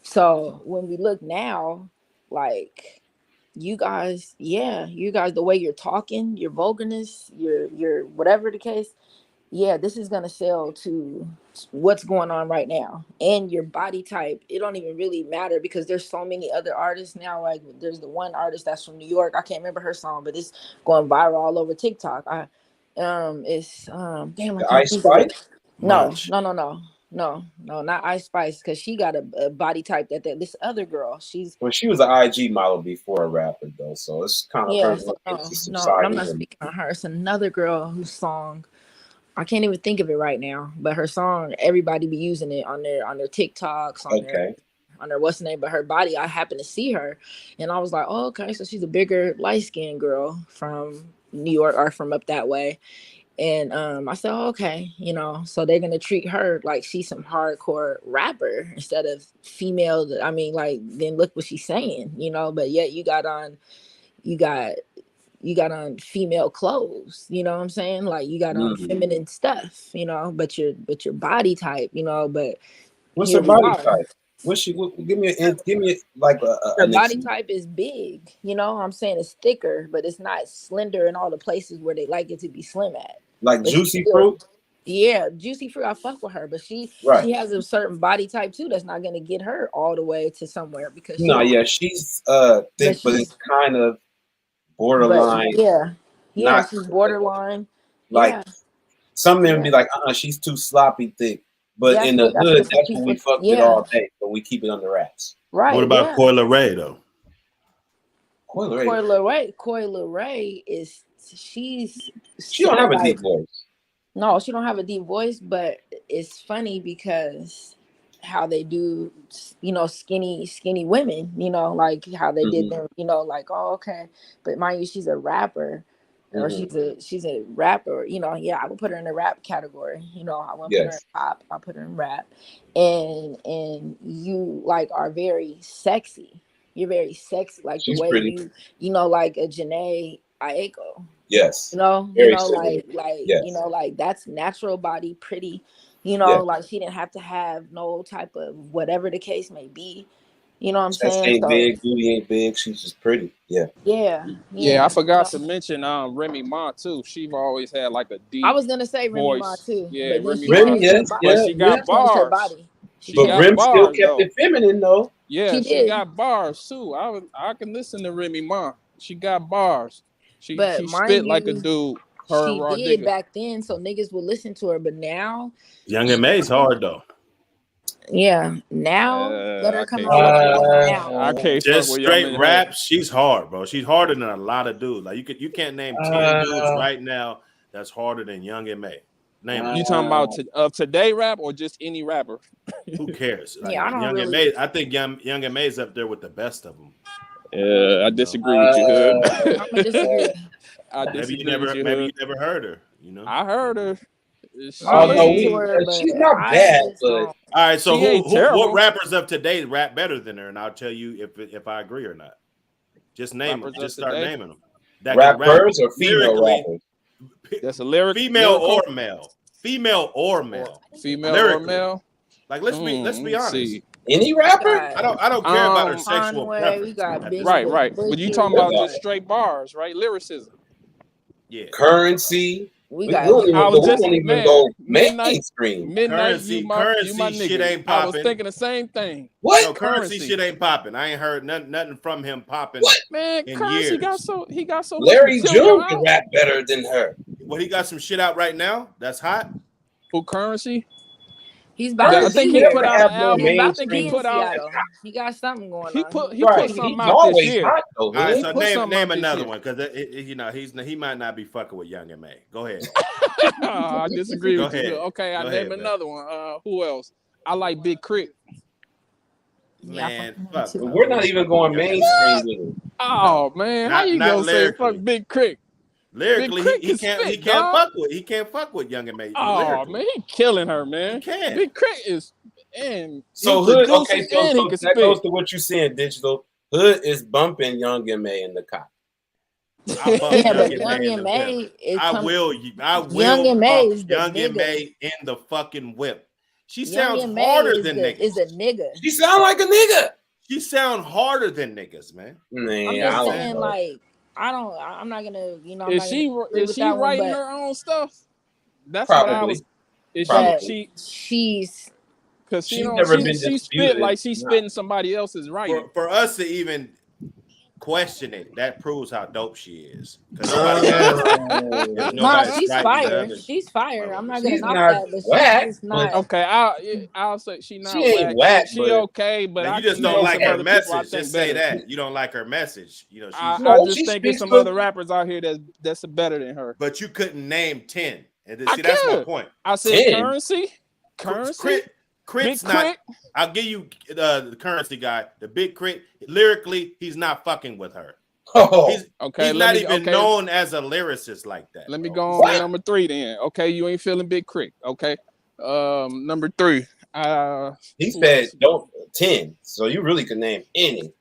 S8: So when we look now, like you guys, the way you're talking, your vulgarness, your whatever the case, this is gonna sell to what's going on right now. And your body type, it don't even really matter because there's so many other artists now. Like there's the one artist that's from New York. I can't remember her song, but it's going viral all over TikTok. It's damn, I can't think of it. No, not Ice Spice, because she got a body type that this other girl. She
S10: was an IG model before a rapper though, so it's kind of her.
S8: I'm not speaking on her. It's another girl whose song I can't even think of it right now, but her song, everybody be using it on their TikToks, on their what's the name, but her body, I happened to see her and I was like, oh, okay, so she's a bigger light-skinned girl from New York or from up that way. And I said, oh, okay, so they're gonna treat her like she's some hardcore rapper instead of female. I mean, like, then look what she's saying, but yet you got on female clothes, you know what I'm saying? Like you got on feminine stuff, but your body type, but
S10: what's her body type? What's she? Give me like
S8: Her
S10: an
S8: body type is big. You know, I'm saying it's thicker, but it's not slender in all the places where they like it to be slim at.
S10: like
S8: But she
S10: juicy
S8: still,
S10: fruit.
S8: yeah, juicy fruit. I fuck with her, but she
S10: Right.
S8: has a certain body type too that's not gonna get her all the way to somewhere because she
S10: No,
S8: don't.
S10: yeah, she's
S8: But
S10: thick, but it's
S8: she's,
S10: kind of
S8: but
S10: borderline.
S8: yeah,
S10: Not
S8: she's borderline.
S10: like
S8: Yeah,
S10: some men
S8: yeah,
S10: be like, she's too sloppy thick. But
S8: yeah.
S10: in the
S8: That's
S10: hood,
S8: what some
S10: that's what we
S8: people.
S10: fuck with
S8: Yeah,
S10: all day. But we keep it under wraps.
S2: What
S8: right.
S2: about
S8: Yeah.
S2: Coil Ray though?
S10: Coil
S8: Coy
S10: Ray,
S8: Leray is she's
S10: she don't have a
S8: like
S10: deep voice.
S8: no, she don't have a deep voice, but it's funny because how they do, skinny women, like how they did
S10: Mm-hmm.
S8: them, like, oh, okay. But mind you, she's a rapper, or
S10: Mm-hmm.
S8: she's a rapper, yeah, I would put her in the rap category. I wouldn't put her in
S10: Yes,
S8: pop, I put her in rap. And you like are very sexy. You're very sexy, like the
S10: she's
S8: way
S10: pretty.
S8: like a Janae Aiko.
S10: Yes,
S8: You
S10: very
S8: know,
S10: similar. Yes,
S8: like that's natural body, pretty,
S10: yes.
S8: like she didn't have to have no type of whatever the case may be. You know what I'm
S10: Chest
S8: saying?
S10: ain't
S8: So
S10: big, booty ain't big. She's just pretty. Yeah.
S8: yeah,
S11: Yeah, I
S8: yeah.
S11: forgot to mention Remy Ma too. She always had like a
S8: I
S11: deep
S8: was gonna say Remy Ma
S11: voice.
S8: too,
S11: Yeah,
S8: but then
S11: Remy
S8: she
S11: Ma.
S10: Remy,
S8: changed her
S10: yes,
S8: body.
S11: But
S10: yeah,
S11: she
S10: yeah.
S11: got
S8: She changed her
S11: bars.
S8: body. She
S11: She
S10: But
S8: changed.
S11: got
S10: Rim still
S11: bars
S10: kept
S11: though.
S10: it feminine though.
S11: Yeah,
S8: She
S11: she
S8: did,
S11: got bars too. I can listen to Remy Ma. She got bars.
S8: but
S11: She spit
S8: mind
S11: like a
S8: you,
S11: dude. Her and
S8: she
S11: Raw
S8: did
S11: Digger.
S8: back then, so niggas would listen to her. But now,
S2: Young and May's hard though.
S8: yeah, now let her
S11: I
S8: come
S11: can't
S8: out with
S11: fuck
S8: an
S11: with.
S8: album now.
S11: I can't fuck
S2: Just
S11: with Young
S2: straight
S11: Man.
S2: rap, she's hard, bro. She's harder than a lot of dudes. Like you can't name 10 dudes right now that's harder than Young and May. Name them.
S11: You talking about today rap or just any rapper?
S2: Who cares? Like
S8: Yeah, I don't
S2: Young and
S8: really.
S2: May, I think Young and May's up there with the best of them.
S11: I disagree with you, Hood.
S8: I'm gonna disagree.
S11: I disagree with you,
S2: Maybe you
S11: Hood.
S2: never heard her. You know.
S11: I heard her.
S8: I listen to
S11: She
S8: her, but
S10: she's not
S8: I
S10: bad,
S8: just
S10: but
S8: don't.
S2: All right, so
S11: she ain't
S2: what
S11: terrible.
S2: rappers of today rap better than her, and I'll tell you if I agree or not. Just name
S11: Rappers
S2: them.
S11: of
S2: Just start
S11: today?
S2: naming them. That can rap
S10: rappers or female
S2: lyrically,
S10: rappers?
S11: That's a
S2: female
S11: lyrical?
S2: or male, female or male,
S11: Female
S2: lyrically.
S11: or male?
S2: Like let's be honest.
S11: See.
S10: Any rapper?
S2: I don't care about her sexual
S8: Conway,
S2: preference.
S8: we got
S2: at this
S8: Big
S2: point.
S11: Right. But you talking about just straight bars, right? Lyricism.
S2: Yeah.
S10: Currency.
S8: We
S10: We
S8: got.
S10: don't even
S11: I was
S10: go,
S11: just
S10: we don't even
S11: man,
S10: go
S11: midnight,
S10: mainstream.
S11: you my
S2: shit
S11: nigga.
S2: ain't
S11: I was
S2: popping.
S11: thinking the same thing.
S10: What?
S2: No, currency shit ain't popping. I ain't heard nothing from him popping.
S10: What?
S11: Man,
S2: in
S11: Currency
S2: years.
S11: got so
S10: Larry
S11: much material
S10: June can
S11: out.
S10: rap better than her.
S2: Well, he got some shit out right now. That's hot.
S11: Who Currency?
S8: He's about to
S11: I think
S8: be
S11: he
S8: here.
S11: put out an
S8: He's
S11: album.
S8: about to
S11: I think he
S8: be in
S11: put out.
S8: Seattle. He got something going
S11: He
S8: on.
S11: put
S10: Right.
S11: something
S10: He's
S11: out this
S10: always
S11: year.
S10: hot though.
S2: All right,
S11: He
S2: so
S11: put something
S2: name
S11: out this
S2: another
S11: year.
S2: one because he might not be fucking with Young and May. Go ahead.
S11: I disagree
S2: Go
S11: with you.
S2: ahead.
S11: Okay, I
S2: Go
S11: name
S2: ahead,
S11: another one. Who else? I like Big Crit.
S2: Man, fuck.
S10: But we're not even going mainstream with it.
S11: Oh man, how you
S2: not
S11: gonna say
S2: lyrically.
S11: fuck Big Crit?
S2: Lyrically,
S11: Big Crit
S2: he
S11: can
S2: can't
S11: spit, dog.
S2: he can't fuck with Young and May.
S11: Oh
S2: Lyrically.
S11: man, he killing her, man.
S2: He can.
S11: Big Crit is and
S10: So
S11: he
S10: Hood,
S11: produces
S10: okay, so,
S11: and he
S10: so
S11: can
S10: that goes
S11: spit.
S10: to what you're saying, Digital. Hood is bumping Young and May in the cop.
S2: I bump
S8: Yeah, but
S2: Young
S8: Young
S2: and
S8: and
S2: May in
S8: May
S2: the whip.
S8: is
S2: I
S8: coming.
S2: will
S8: Young and May
S2: bump
S8: is the
S2: Young and
S8: nigga.
S2: May in the fucking whip. She
S8: Young
S2: sounds
S8: and May
S2: harder than
S8: is
S2: niggas.
S8: a nigga.
S10: She sound like a nigga.
S2: She sound harder than niggas, man.
S10: Man,
S8: I'm
S10: I
S8: just
S10: don't
S8: saying,
S10: know.
S8: like, I'm not gonna, I'm not
S11: Is
S8: gonna
S11: she
S8: agree
S11: is
S8: with
S11: she
S8: that one,
S11: writing
S8: but
S11: her own stuff? That's what I was. Is
S10: Probably.
S8: she's
S11: because
S10: She's never been
S11: she spit
S10: disputed.
S11: like she's spitting somebody else's writing.
S2: For us to even question it, that proves how dope she is. Because
S8: no, she's fire. She's fire. I'm not gonna knock that, but she's just not.
S11: Okay, I'll say she not
S10: ain't
S11: whack.
S10: whack,
S11: She
S10: but
S11: okay, but
S2: now,
S11: I
S2: you just
S11: can
S2: don't
S11: name
S2: like
S11: some
S2: her
S11: other people I
S2: message.
S11: think
S2: Just say
S11: better.
S2: that you don't like her message. You know,
S11: I just think it's some other rappers out here that's better than her.
S2: But you couldn't name 10. And
S11: I
S2: see, that's my
S11: could.
S2: point.
S11: I said
S10: 10?
S11: Currency.
S2: Crit's
S11: Big
S2: not.
S11: Crit.
S2: I'll give you the Currency guy. The Big Crit. Lyrically, he's not fucking with her.
S10: Oh,
S2: he's not even known as a lyricist like that.
S11: Let me go on to number 3 then. Okay, you ain't feeling Big Crit. Okay, number 3.
S10: He said don't 10, so you really could name any.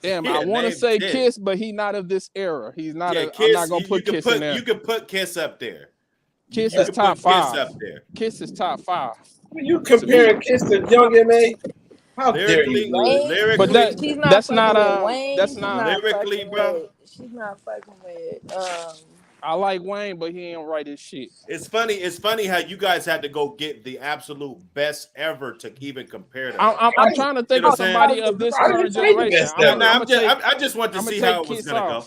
S11: Damn,
S2: Yeah,
S11: I want to
S2: name
S11: say
S2: 10.
S11: Kiss, but he not of this era. He's not.
S2: Yeah,
S11: I'm not gonna put Kiss in there.
S2: You could put Kiss up there.
S11: Kiss
S2: You
S11: is
S2: could
S11: top
S2: put
S11: 5.
S2: Kiss up there.
S11: Kiss is top 5.
S10: You comparing Kiss to Young M.A.?
S7: How dare you?
S3: Wayne,
S11: But
S3: she's not
S11: that's
S3: fucking
S11: not
S3: with Wayne.
S11: that's
S3: She's
S11: not
S3: not
S2: lyrically,
S3: fucking
S2: bro.
S3: with. She's not fucking with.
S11: I like Wayne, but he ain't write his shit.
S2: It's funny how you guys had to go get the absolute best ever to even compare to her.
S11: I'm trying to think
S2: know
S11: of
S2: what I'm
S11: somebody of this
S7: I didn't
S11: current
S7: say the
S11: generation.
S7: best ever.
S2: I just want to see how it was gonna go.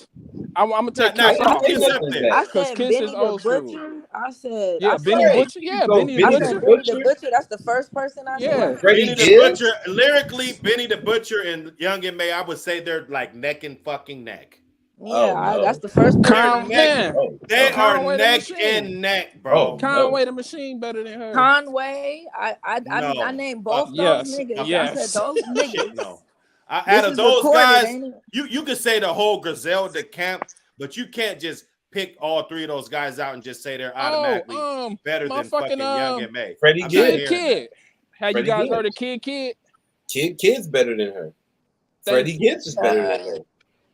S11: I'm gonna take
S2: Nah,
S11: Kiss
S2: nah,
S11: off.
S2: Kiss up there.
S3: I
S11: Because
S3: said
S11: Kiss
S3: Benny
S11: is
S3: the
S11: old school.
S3: Butcher. I said
S11: Benny Butcher. Yeah, Benny the
S3: I
S11: Butcher.
S3: said Benny the Butcher. That's the first person I
S11: Yeah.
S3: said.
S2: Benny the Butcher, lyrically, Benny the Butcher and Young and May, I would say they're like neck and fucking neck.
S3: Yeah, that's the first person.
S2: They are neck and neck, bro.
S11: Conway the Machine better than her.
S3: Conway, I named both those niggas. I said those niggas.
S2: No. Out of those guys, you could say the whole Griselda camp, but you can't just pick all three of those guys out and just say they're automatically better than fucking Young and May.
S10: Freddie Gibbs.
S11: Kid. Have you guys heard of Kid?
S10: Kid's better than her. Freddie Gibbs is better than her.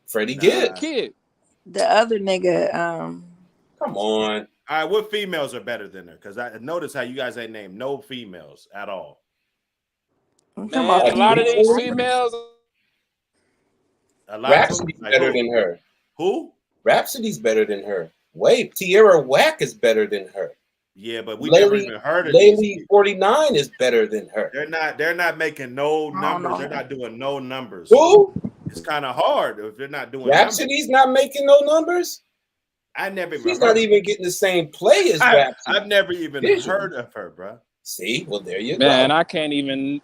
S10: Freddie Gibbs.
S11: Kid.
S3: The other nigga,
S10: come on.
S2: All right, what females are better than her? Because I notice how you guys ain't named no females at all.
S11: Man, a lot of these females.
S10: Rhapsody's better than her.
S2: Who?
S10: Rhapsody's better than her. Wait, Tierra Whack is better than her.
S2: Yeah, but we never even heard of
S10: Laylee 49 is better than her.
S2: They're not making no numbers. They're not doing no numbers.
S10: Who?
S2: It's kind of hard if they're not doing
S10: Rhapsody's not making no numbers.
S2: I never even
S10: She's not even getting the same play as Rhapsody.
S2: I've never even heard of her, bro.
S10: See, well, there you go.
S11: Man, I can't even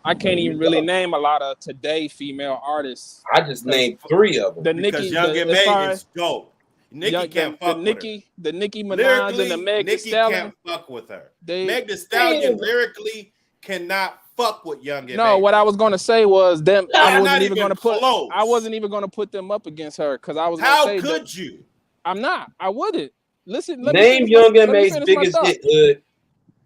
S11: really name a lot of today female artists.
S10: I just named three of them.
S11: The
S2: Because
S11: Nicki,
S2: Young and May is dope. Nicki can't fuck with her.
S11: The Nicki Minaj
S2: Lyrically,
S11: and the Meg Thee
S2: Nicki
S11: Stallion.
S2: can't fuck with her.
S11: Meg
S2: Thee Stallion lyrically cannot fuck with Young and May.
S11: No, what I was gonna say was them. I wasn't even gonna put.
S2: Close.
S11: I wasn't even gonna put them up against her because I was.
S2: How
S11: gonna say
S2: could you?
S11: I'm not. I wouldn't. Listen.
S10: Name Young and May's biggest hit.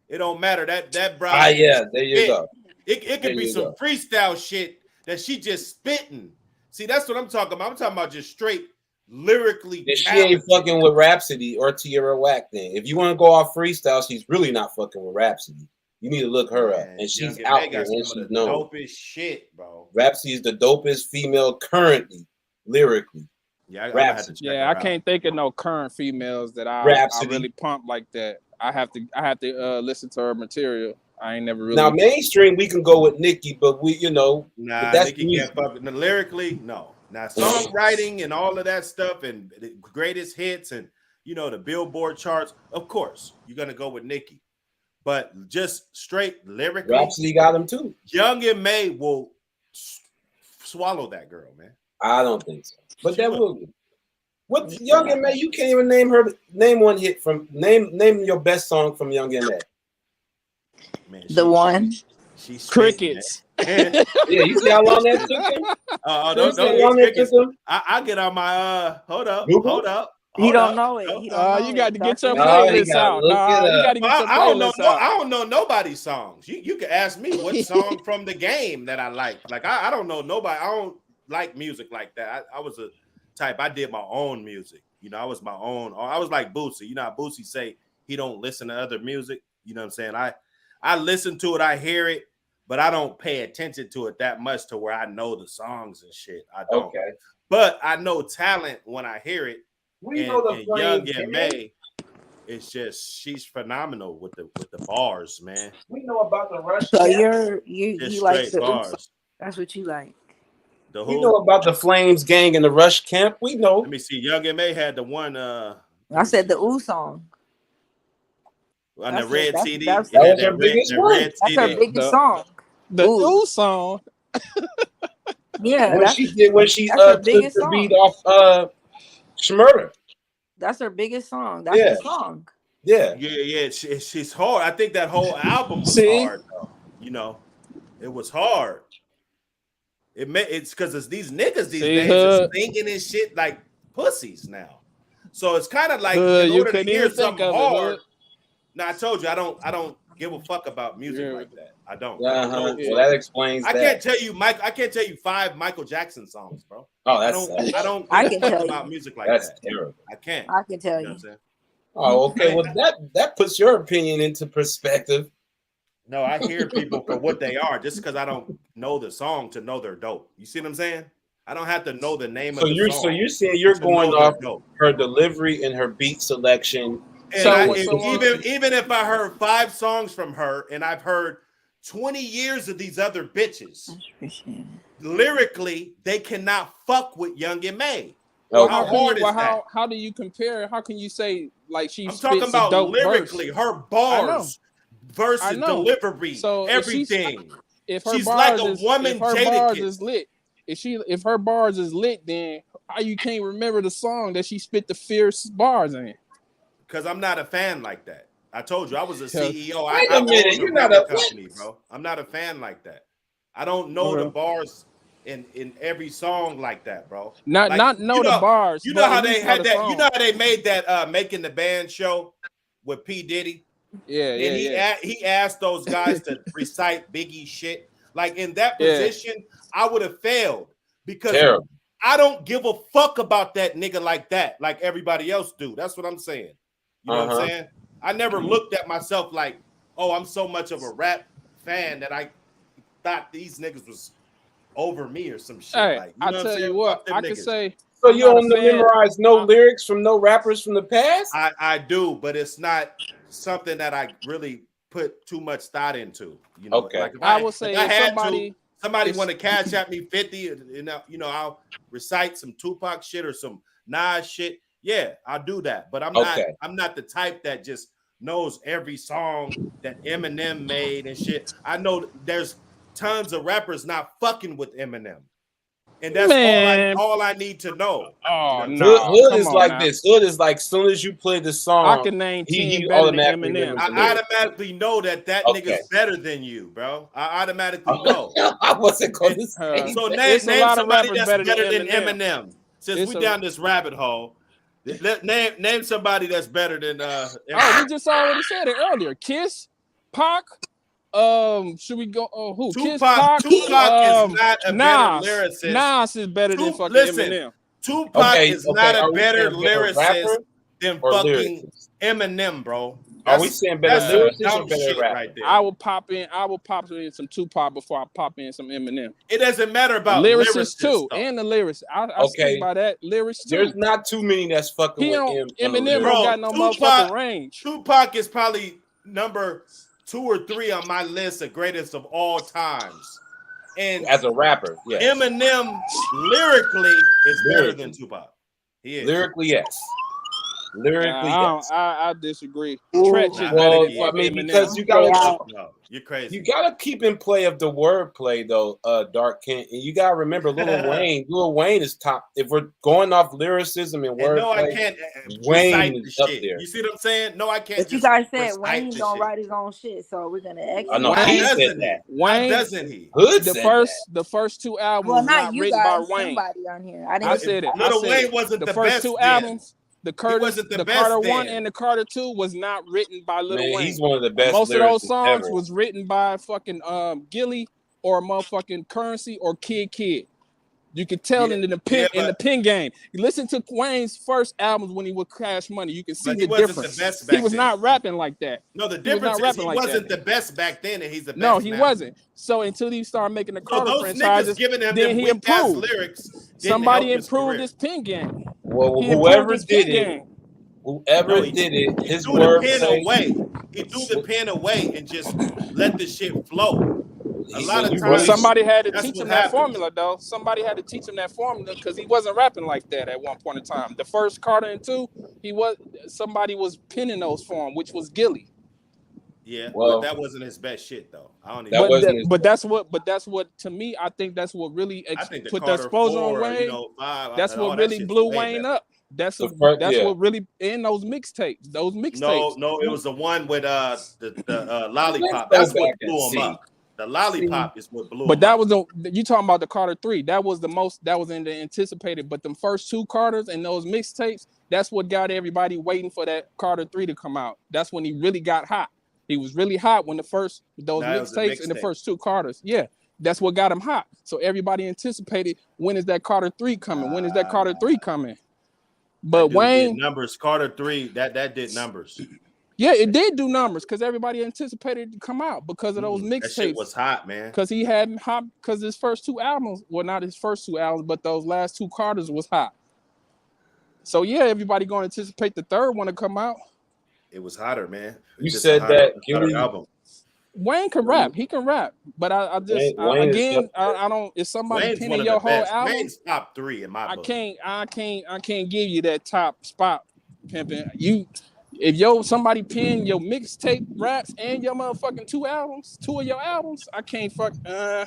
S2: It don't matter. That bro.
S10: Yeah, there you go.
S2: It could be some freestyle shit that she just spitting. See, that's what I'm talking about. I'm talking about just straight lyrically.
S10: Then she ain't fucking with Rhapsody or Tierra Whack. Then, if you want to go off freestyle, she's really not fucking with Rhapsody. You need to look her up, and she's out there and she's known.
S2: Dopest shit, bro.
S10: Rhapsody is the dopest female currently, lyrically.
S2: Yeah,
S11: I can't think of no current females that I really pump like that. I have to listen to her material. I ain't never really.
S10: Now mainstream, we can go with Nicki, but that's
S2: Nicki can't fuck with lyrically. No, now songwriting and all of that stuff and the greatest hits and the Billboard charts. Of course, you're gonna go with Nicki, but just straight lyrically,
S10: Rhapsody got them too.
S2: Young and May will swallow that girl, man.
S10: I don't think so, but that will be. What Young and May? You can't even name her. Name one hit from. Name your best song from Young and May.
S2: Man,
S3: the one.
S2: She's
S11: Crickets.
S10: Yeah, you see how long that took him?
S2: I get on my Hold up.
S3: He don't know it.
S11: You got to get your playlist out. You got to get your playlist out.
S2: I don't know nobody's songs. You can ask me what song from the game that I like. Like I don't know nobody. I don't like music like that. I was a type. I did my own music. I was my own. I was like Boosie. You know how Boosie say he don't listen to other music. You know what I'm saying? I listen to it. I hear it, but I don't pay attention to it that much to where I know the songs and shit. I don't.
S10: Okay.
S2: But I know talent when I hear it.
S10: We know the
S2: Young and May. It's just she's phenomenal with the bars, man.
S10: We know about the Rush.
S3: So you like the
S2: bars.
S3: That's what you like.
S10: We know about the Flames gang and the Rush camp. We know.
S2: Let me see. Young and May had the one.
S3: I said the Ooh song.
S2: On the red CD.
S10: That was her biggest one.
S3: That's her biggest song.
S11: The Ooh song.
S3: Yeah.
S10: When she took the beat off Schmurder.
S3: That's her biggest song. That's the song.
S10: Yeah.
S2: She's hard. I think that whole album was hard, though. It was hard. It's because these niggas these days are singing and shit like pussies now. So it's kind of like in order to hear something hard. Now I told you I don't give a fuck about music like that. I don't.
S10: Well, that explains.
S2: I can't tell you, Mike. I can't tell you 5 Michael Jackson songs, bro.
S10: Oh, that's.
S2: I can tell you about music like that.
S10: That's terrible.
S2: I can't.
S3: I can tell you.
S10: Oh, okay. Well, that puts your opinion into perspective.
S2: No, I hear people for what they are just because I don't know the song to know they're dope. You see what I'm saying? I don't have to know the name of the song.
S10: So you're saying you're
S2: to
S10: going
S2: know
S10: off
S2: they're dope.
S10: her delivery and her beat selection.
S2: And
S11: So
S2: even if I heard 5 songs from her and I've heard 20 years of these other bitches, lyrically, they cannot fuck with Young and May.
S11: Well,
S2: How hard is that?
S11: how do you compare? How can you say like she
S2: I'm talking
S11: spits
S2: about
S11: a dope
S2: lyrically,
S11: verse?
S2: her bars, versus delivery,
S11: So
S2: everything.
S11: if her
S2: She's
S11: bars
S2: like a
S11: is,
S2: woman
S11: if her
S2: Jadakiss.
S11: bars is lit, if her bars is lit, then how you can't remember the song that she spit the fierce bars in?
S2: Because I'm not a fan like that. I told you I was a CEO.
S10: Wait
S2: I
S10: a minute,
S2: own
S10: you're
S2: a
S10: not
S2: record
S10: a
S2: company, bro. I'm not a fan like that. I don't know the bars in every song like that, bro.
S11: Not know the bars.
S2: You know
S11: but
S2: how
S11: at
S2: they
S11: least
S2: had
S11: know
S2: that.
S11: the
S2: You know
S11: song.
S2: how they made that Making the Band show with P. Diddy.
S11: Yeah,
S2: And he asked those guys to recite Biggie shit. Like in that position, I would have failed because
S10: Terrible.
S2: I don't give a fuck about that nigga like that, like everybody else do. That's what I'm saying. You know what I'm saying? I never looked at myself like, oh, I'm so much of a rap fan that I thought these niggas was over me or some shit.
S11: Hey,
S2: Like, you know
S11: I
S2: what I'm
S11: tell
S2: saying?
S11: you what,
S2: Fuck them
S11: I can
S2: niggas.
S11: say.
S10: So
S11: I'm
S10: you
S11: not a
S10: don't
S11: fan.
S10: memorize no lyrics from no rappers from the past?
S2: I do, but it's not something that I really put too much thought into. You know,
S10: Okay.
S2: like
S11: I will say
S2: if I
S11: if
S2: had somebody
S11: if-
S2: want to cash at me 50, you know, I'll recite some Tupac shit or some Nas shit. Yeah, I'll do that. But I'm not the type that just knows every song that Eminem made and shit. I know there's tons of rappers not fucking with Eminem. And that's all I need to know.
S11: Oh,
S2: you know?
S11: no.
S10: Hood
S11: Come
S10: is
S11: on
S10: like
S11: now.
S10: this. Hood is like soon as you play the song,
S11: I can name 10
S10: he
S11: better than
S10: automatically
S11: Eminem.
S10: remembers the
S2: I
S10: lyrics.
S2: automatically know that nigga's better than you, bro. I automatically know.
S10: I wasn't going to say
S2: So
S10: that.
S2: name somebody that's better than
S11: Eminem.
S2: Eminem. Since we down this rabbit hole, name somebody that's better than Eminem.
S11: Oh, we just already said it earlier. Kiss, Pac. Should we go? Who? Kiss, Pac.
S2: Tupac is not a better lyricist.
S11: Nas is better than fucking Eminem.
S2: Tupac is not a better lyricist than fucking
S10: lyricist?
S2: Eminem, bro.
S10: Are we saying better lyricist or better rapper?
S2: Right there.
S11: I will pop in some Tupac before I pop in some Eminem.
S2: It doesn't matter about
S11: lyricists too,
S2: though.
S11: and the lyrics. I stand by that. Lyrics too.
S10: There's not too many that's fucking with
S11: Eminem don't got no motherfucking range.
S2: Tupac is probably number 2 or 3 on my list of greatest of all times. And
S10: as a rapper, yes.
S2: Eminem lyrically is better than Tupac. He is.
S10: Lyrically, yes. Lyrically, yes.
S11: I disagree. Tretch is better than
S10: I mean,
S11: Eminem.
S10: because you gotta,
S2: no, you're crazy.
S10: You gotta keep in play of the wordplay though, Dark Kent, and you gotta remember Lil Wayne. Lil Wayne is top. If we're going off lyricism and wordplay,
S2: no, I can't.
S10: Wayne is up there.
S2: You see what I'm saying? No, I can't.
S8: But you guys said Wayne don't write his own shit, so we're gonna exit.
S10: I know he said that.
S11: Wayne
S2: doesn't he?
S10: Hood
S11: the first 2 albums
S8: well,
S11: not
S8: you
S11: written
S8: guys,
S11: by Wayne.
S8: somebody on here. I
S11: said it.
S2: Lil Wayne wasn't the
S11: first
S2: best
S11: 2
S2: then.
S11: albums. The Carter 1 and the Carter 2 was not written by Lil Wayne.
S10: He's one of the best.
S11: Most of those songs
S10: ever.
S11: was written by fucking Gilly or motherfucking Currency or Kid. You could tell in the pen game. You listen to Wayne's first albums when he was Cash Money. You can see the difference. He was not rapping like that.
S2: No, the difference is he wasn't the best back then, and he's the best.
S11: No, he
S2: now.
S11: wasn't. So until he started making the Carter
S2: those
S11: franchises,
S2: giving him
S11: then he improved.
S2: Lyrics
S11: Somebody improved his pen game.
S10: Well, whoever did it. Whoever did it, his word
S2: He threw the pen away and just let the shit flow. A lot of times,
S11: somebody had to teach him that formula, though. Somebody had to teach him that formula because he wasn't rapping like that at one point in time. The first Carter and 2, somebody was penning those for him, which was Gilly.
S2: Yeah, but that wasn't his best shit, though. I don't
S11: even. But that's what to me. I think that's what really put the exposure on Wayne. That's what really blew Wayne up. That's what really in those mixtapes.
S2: No, it was the one with the lollipop. That's what blew him up. The lollipop is what blew him up.
S11: But that was you talking about the Carter 3. That was the most. That was in the anticipated. But the first 2 Carters and those mixtapes, that's what got everybody waiting for that Carter 3 to come out. That's when he really got hot. He was really hot when those mixtapes and the first 2 Carters. Yeah. That's what got him hot. So everybody anticipated, when is that Carter 3 coming? When is that Carter 3 coming? But Wayne
S2: numbers, Carter 3, that did numbers.
S11: Yeah, it did do numbers because everybody anticipated it to come out because of those
S2: That shit
S11: mixtapes.
S2: was hot, man.
S11: Because he had hot, because his first 2 albums, well, not his first 2 albums, but those last 2 Carters was hot. So yeah, everybody gonna anticipate the third one to come out.
S2: It was hotter, man.
S10: You said that
S2: hotter album.
S11: Wayne can rap. He can rap. But I just
S10: Wayne
S11: again, I don't. If somebody
S2: Wayne's
S11: pinning
S2: one of
S11: your
S2: the
S11: whole
S2: best.
S11: album,
S2: Wayne's top 3 in my book.
S11: I can't give you that top spot, pimping. If somebody pin your mixtape raps and your motherfucking 2 of your albums, I can't fuck.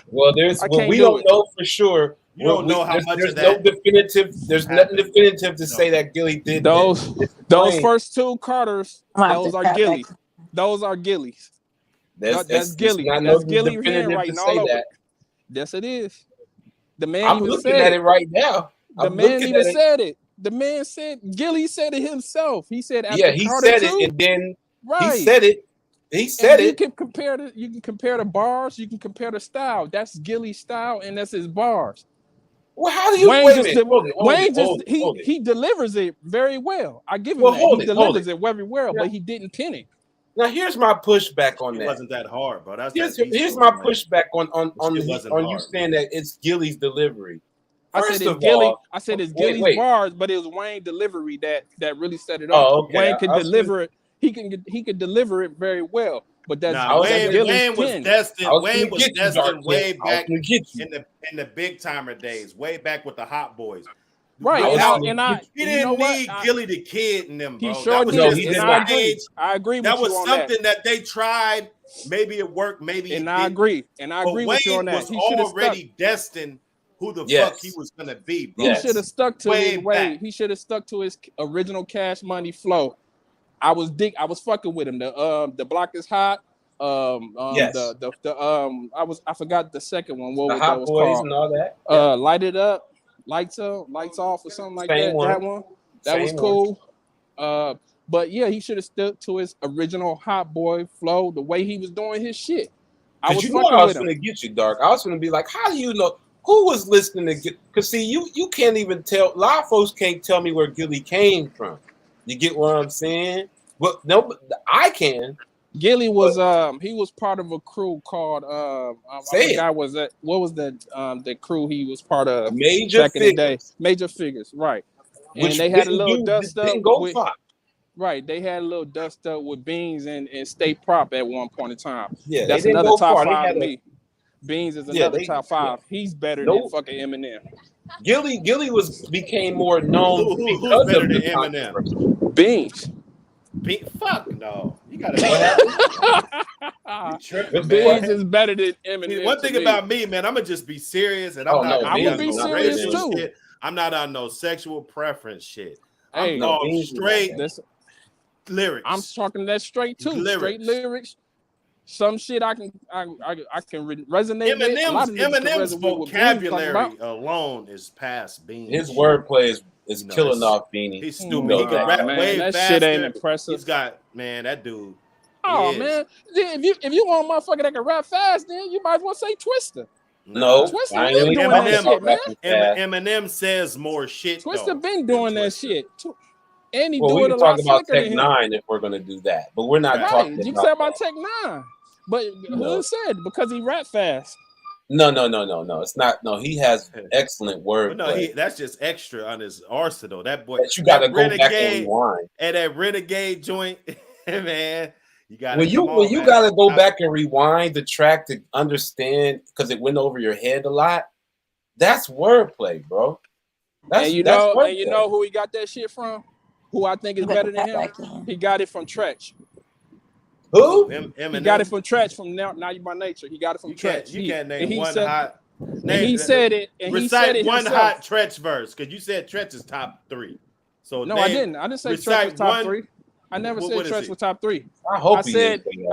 S10: Well, we don't know for sure.
S2: You don't know how much
S10: there's
S2: of that.
S10: No definitive. There's nothing definitive to say that Gilly did
S11: those first 2 Carters. Those are Gilly.
S8: Back.
S11: Those are Gillies. That's Gilly.
S10: That's
S11: That's Gilly handwriting all over.
S10: That.
S11: Yes, it is. The man
S10: I'm
S11: even
S10: looking
S11: said
S10: at it right now.
S11: The man even said it. The man said, Gilly said it himself. He said after
S10: he
S11: Carter
S10: said
S11: 2,
S10: it, and then
S11: right.
S10: he said it. He said it.
S11: You can compare the bars. You can compare the style. That's Gilly's style, and that's his bars.
S10: Well, how do you
S11: he delivers it very well. I give him that. He delivers it very well, but he didn't pin it.
S10: Now here's my pushback on that.
S2: It wasn't that hard, bro.
S10: Here's my pushback on you saying that it's Gilly's delivery.
S11: I said it's Gilly's bars, but it was Wayne's delivery that really set it off.
S10: Oh, okay.
S11: Wayne could deliver it. He could deliver it very well. But that's
S2: Wayne was destined. Wayne was destined way back in the big timer days, way back with the Hot Boys.
S11: Right,
S2: he didn't need Gilly the Kid in them, bro.
S11: He sure did. I agree with you on that.
S2: That was something that they tried. Maybe it worked. Maybe
S11: and I agree. And I agree with you on that.
S2: He was already destined who the fuck he was gonna be, bro.
S11: He should have stuck to his way. He should have stuck to his original Cash Money flow. I was fucking with him. The Block is Hot. I forgot the second one. What
S10: Hot
S11: was
S10: Boys
S11: called?
S10: And all that.
S11: Light It Up, Lights Up, Lights Off, or something like that. That one. That was cool. But yeah, he should have stuck to his original Hot Boy flow, the way he was doing his shit. I was
S10: going to get you, Dark. I was going to be like, how do you know who was listening to? Because see, you can't even tell. A lot of folks can't tell me where Gilly came from. You get what I'm saying? But no, I can.
S11: Gilly was he was part of a crew called what was the crew he was part of
S10: Major
S11: back in the day? Major Figures, right? And
S10: which
S11: they had a little dust up.
S10: Right,
S11: they had a little dust up with Beans and State Prop at one point in time.
S10: Yeah,
S11: that's another top 5 to me. Beans is another top 5. He's better than fucking Eminem.
S10: Gilly became more known because
S2: better
S10: of
S2: than
S10: the
S2: Eminem.
S11: Beans.
S2: Fuck no. You gotta
S11: Beans is better than Eminem.
S2: See, one thing about me, man, I'm gonna just be serious, and I'm not.
S11: I would be serious too.
S2: Shit. I'm not on no sexual preference shit.
S11: Hey,
S2: I'm straight lyrics.
S11: I'm talking that straight too. Straight lyrics. Some shit I can resonate with.
S2: Eminem's vocabulary alone is past Beans.
S10: His wordplay is killing off Beanie.
S2: He's stupid. He can rap way
S11: that
S2: faster.
S11: Shit ain't impressive.
S2: He's got that dude.
S11: Oh man, if you want a motherfucker that can rap fast, then you might as well say Twister.
S10: No,
S11: Twister been doing that shit, man.
S2: Eminem says more shit.
S11: Twister been doing that shit. And he
S10: we
S11: do it
S10: can
S11: a lot
S10: talk about
S11: slicker
S10: Tech
S11: than
S10: Nine if we're gonna do that, but we're not talking.
S11: You can say about Tech Nine, but who said because he rap fast?
S10: No. It's not. No, he has excellent word.
S2: That's just extra on his arsenal. That boy.
S10: But you got to go back and rewind.
S2: And that Renegade joint, man. You got
S10: when you got to go back and rewind the track to understand because it went over your head a lot. That's wordplay, bro.
S11: And you know who he got that shit from? Who I think is better than him? He got it from Tretch.
S10: Who?
S11: He got it from Tretch from Now You By Nature. He got it from Tretch.
S2: You can't name one hot.
S11: He said it. And
S2: recite
S11: he said it
S2: one
S11: himself.
S2: hot Tretch verse because you said Tretch is top 3. So
S11: no, I didn't. I didn't say Tretch was top 3. I never said Tretch was top 3. I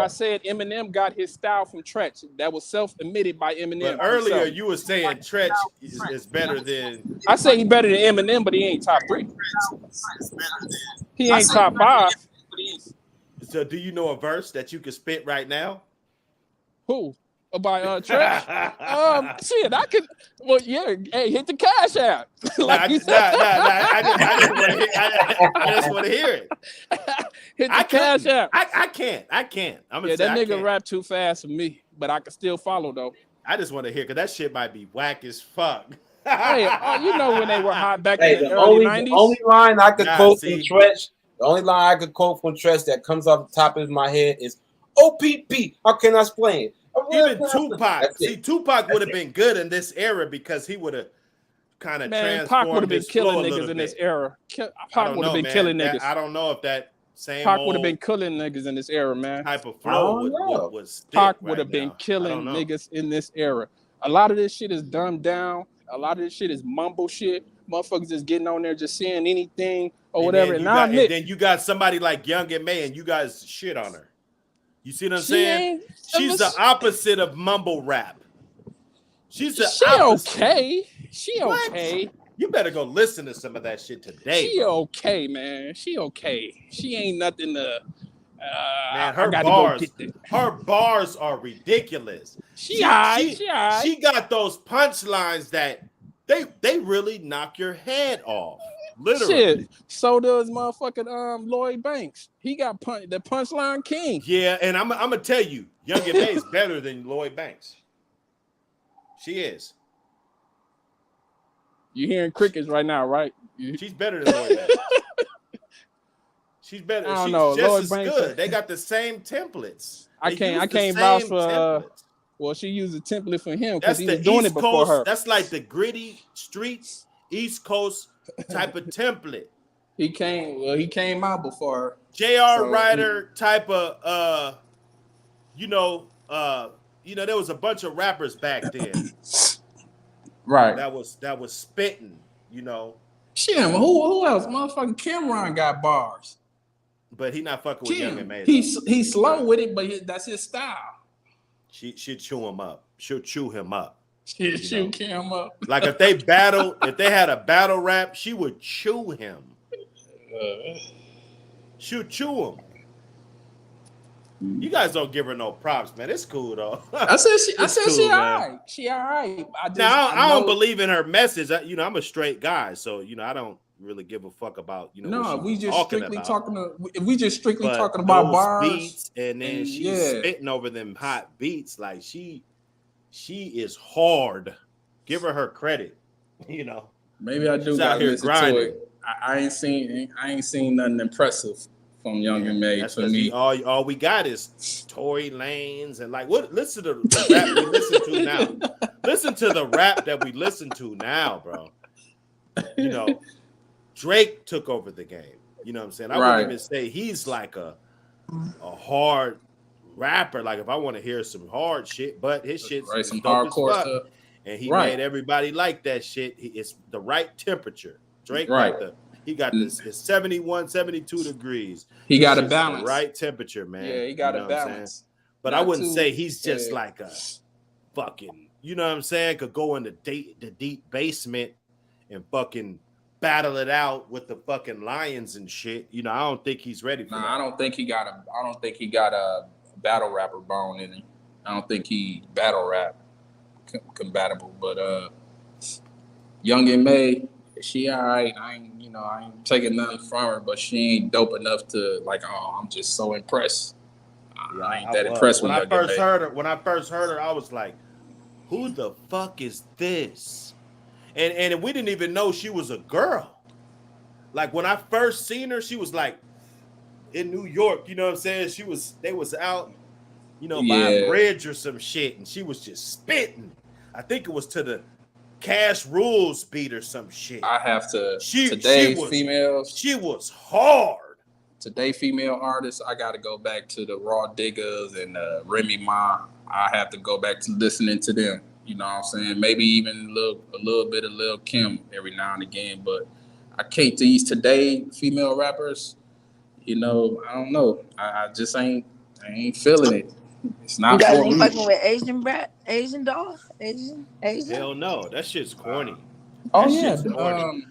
S11: said Eminem got his style from Tretch. That was self-admitted by Eminem.
S2: But earlier you were saying Tretch is better than.
S11: I say he better than Eminem, but he ain't top 3. He ain't top 5.
S2: So do you know a verse that you can spit right now?
S11: Who? by Tretch. Shit, I could. Well, yeah. Hey, hit the cash app.
S2: I just want to hear it.
S11: Hit the cash app.
S2: I can't. I'm gonna say
S11: that nigga rap too fast for me, but I can still follow though.
S2: I just want to hear because that shit might be whack as fuck.
S11: Hey, you know when they were hot back in the early 90s?
S10: The only line I could quote from Tretch, that comes off the top of my head is OPP. How can I explain it?
S2: Even Tupac. See, Tupac would have been good in this era because he would have kind of transformed.
S11: Pac would have been killing niggas in this era. Pac would have been killing niggas.
S2: I don't know if that same
S11: Pac would have been killing niggas in this era, man.
S2: Type of flow was
S11: Pac would have been killing niggas in this era. A lot of this shit is dumbed down. A lot of this shit is mumble shit. Motherfuckers just getting on there just saying anything or whatever.
S2: And then you got somebody like Young and May, and you guys shit on her. You see what I'm saying? She's the opposite of mumble rap. She
S11: okay. She okay.
S2: You better go listen to some of that shit today.
S11: She okay, man. She okay. She ain't nothing to.
S2: Man, her bars are ridiculous. She got those punchlines that they really knock your head off. Literally.
S11: Shit. So does motherfucking Lloyd Banks. He got the punchline king.
S2: Yeah, and I'm gonna tell you, Young and May is better than Lloyd Banks. She is.
S11: You hearing crickets right now, right?
S2: She's better than Lloyd Banks. She's better.
S11: I don't know.
S2: Just
S11: Lloyd
S2: as
S11: Banks,
S2: good. They got the same templates.
S11: I can't vouch for. Well, she used a template for him because he was doing it before her.
S2: That's like the gritty streets, East Coast type of template.
S11: He came out before her.
S2: J.R. Ryder type of there was a bunch of rappers back then.
S11: Right.
S2: That was spitting,
S11: Shit, who else? Motherfucking Cameron got bars.
S2: But he not fucking with Young and May.
S11: He's slow with it, but that's his style.
S2: She'll chew him up. She'll chew him up.
S11: She'll chew him up.
S2: Like if they had a battle rap, she would chew him. She'll chew him. You guys don't give her no props, man. It's cool though.
S11: I said she all right. She all right.
S2: I don't believe in her message. I'm a straight guy, so I don't really give a fuck about
S11: we just strictly talking about bars
S2: beats, and then she's spitting over them hot beats. Like she is hard. Give her credit.
S11: Maybe I do got to listen to it. I ain't seen nothing impressive from Young and May for me.
S2: All we got is Tory Lanez and listen to the rap we listen to now. Listen to the rap that we listen to now, bro. Drake took over the game. You know what I'm saying? I wouldn't even say he's like a hard rapper. Like if I want to hear some hard shit, but his shit's
S11: some hardcore stuff.
S2: And he made everybody like that shit. It's the right temperature. Drake he got this 71, 72 degrees.
S11: He got a balance.
S2: Right temperature, man.
S11: Yeah, he got a balance.
S2: But I wouldn't say he's just like a fucking, you know what I'm saying? Could go in the deep basement and fucking battle it out with the fucking lions and shit. I don't think he's ready for that.
S11: I don't think he got a battle rapper bone in him. I don't think he battle rap compatible. But Young and May, she all right. I ain't taking nothing from her, but she ain't dope enough to I'm just so impressed. I ain't that impressed
S2: when I first heard her. When I first heard her, I was like, "Who the fuck is this?" And we didn't even know she was a girl. Like when I first seen her, she was like in New York. You know what I'm saying? They was out, by a bridge or some shit, and she was just spitting. I think it was to the Cash Rules beat or some shit.
S11: I have to.
S2: Females. She was hard.
S11: Today, female artists, I got to go back to the Raw Diggers and Remy Ma. I have to go back to listening to them. You know what I'm saying? Maybe even a little bit of Lil Kim every now and again. But I can't these today female rappers. I don't know. I just ain't feeling it. It's not for me.
S8: You guys fucking with Asian doll? Asian?
S2: Hell no, that shit's corny.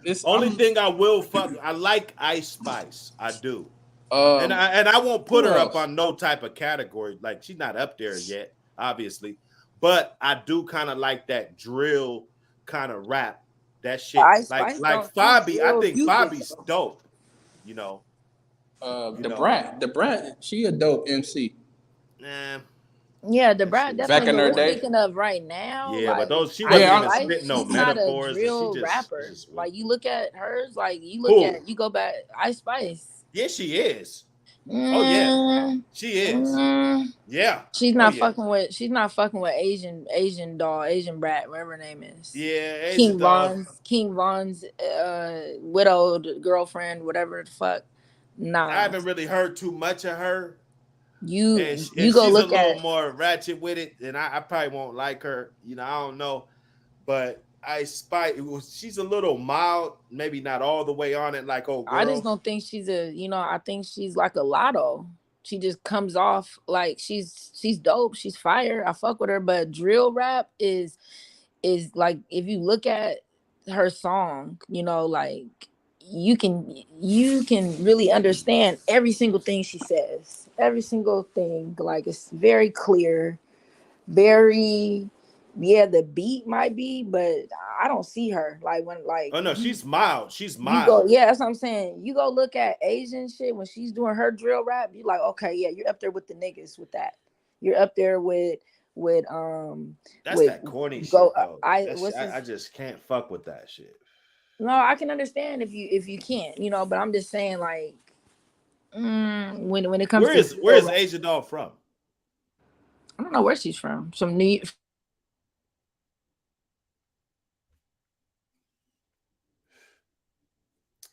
S11: It's
S2: only thing I will fuck. I like Ice Spice. I do. And I won't put her up on no type of category. Like she's not up there yet, obviously. But I do kind of like that drill kind of rap. That shit,
S8: Ice Spice
S2: like
S8: don't do
S2: Fabi. I
S8: drill
S2: think
S8: music
S2: Fabi's
S8: though.
S2: dope. You know, you know.
S11: The Brat, she a dope MC.
S2: Nah,
S8: Yeah, the
S2: that shit
S8: Brat
S2: was
S11: Back
S8: definitely,
S11: in
S8: but
S11: her
S8: we're
S2: corny.
S11: day.
S8: speaking of right now.
S2: Yeah, but
S8: Like
S2: those she wasn't
S8: Ice
S11: Yeah,
S2: even
S8: Spice,
S2: spitting no
S8: she's not a
S2: metaphors. That she
S8: drill
S2: just,
S8: rapper.
S2: just
S8: Like you look at hers, like
S2: who?
S8: you go back Ice Spice.
S2: Yeah, she is. Oh yeah,
S8: Mm,
S2: she is.
S8: mm,
S2: Yeah.
S8: she's
S2: Oh
S8: not
S2: yeah.
S8: fucking with Asian doll, Asian brat, whatever her name is.
S2: Yeah, Asian dog.
S8: King Von's widowed girlfriend, whatever the fuck.
S2: I
S8: Nah.
S2: haven't really heard too much of her, and
S8: You go
S2: she's a
S8: look
S2: little
S8: at
S2: more ratchet with it, and I probably won't like her. You know, I don't know, but I spy. She's a little mild, maybe not all the way on it like old
S8: I just
S2: girl.
S8: don't think I think she's like a lotto. She just comes off like she's dope, she's fire. I fuck with her, but drill rap is like if you look at her song, like you can really understand every single thing she says. Every single thing. Like it's very clear, very yeah, the beat might be, but I don't see her. Like when
S2: Oh no, she's mild. She's
S8: you go,
S2: mild.
S8: yeah, that's what I'm saying. You go look at Asian shit when she's doing her drill rap. You like, okay, yeah, you're up there with the niggas with that. You're up there with
S2: That's
S8: with
S2: that corny
S8: go.
S2: shit though.
S8: I
S2: That's
S8: what's his?
S2: I just can't fuck with that shit.
S8: No, I can understand if you can't, but I'm just saying like when it comes to
S2: Where
S8: drill
S2: is
S8: rap,
S2: Asian doll from?
S8: I don't know where she's from. Some New.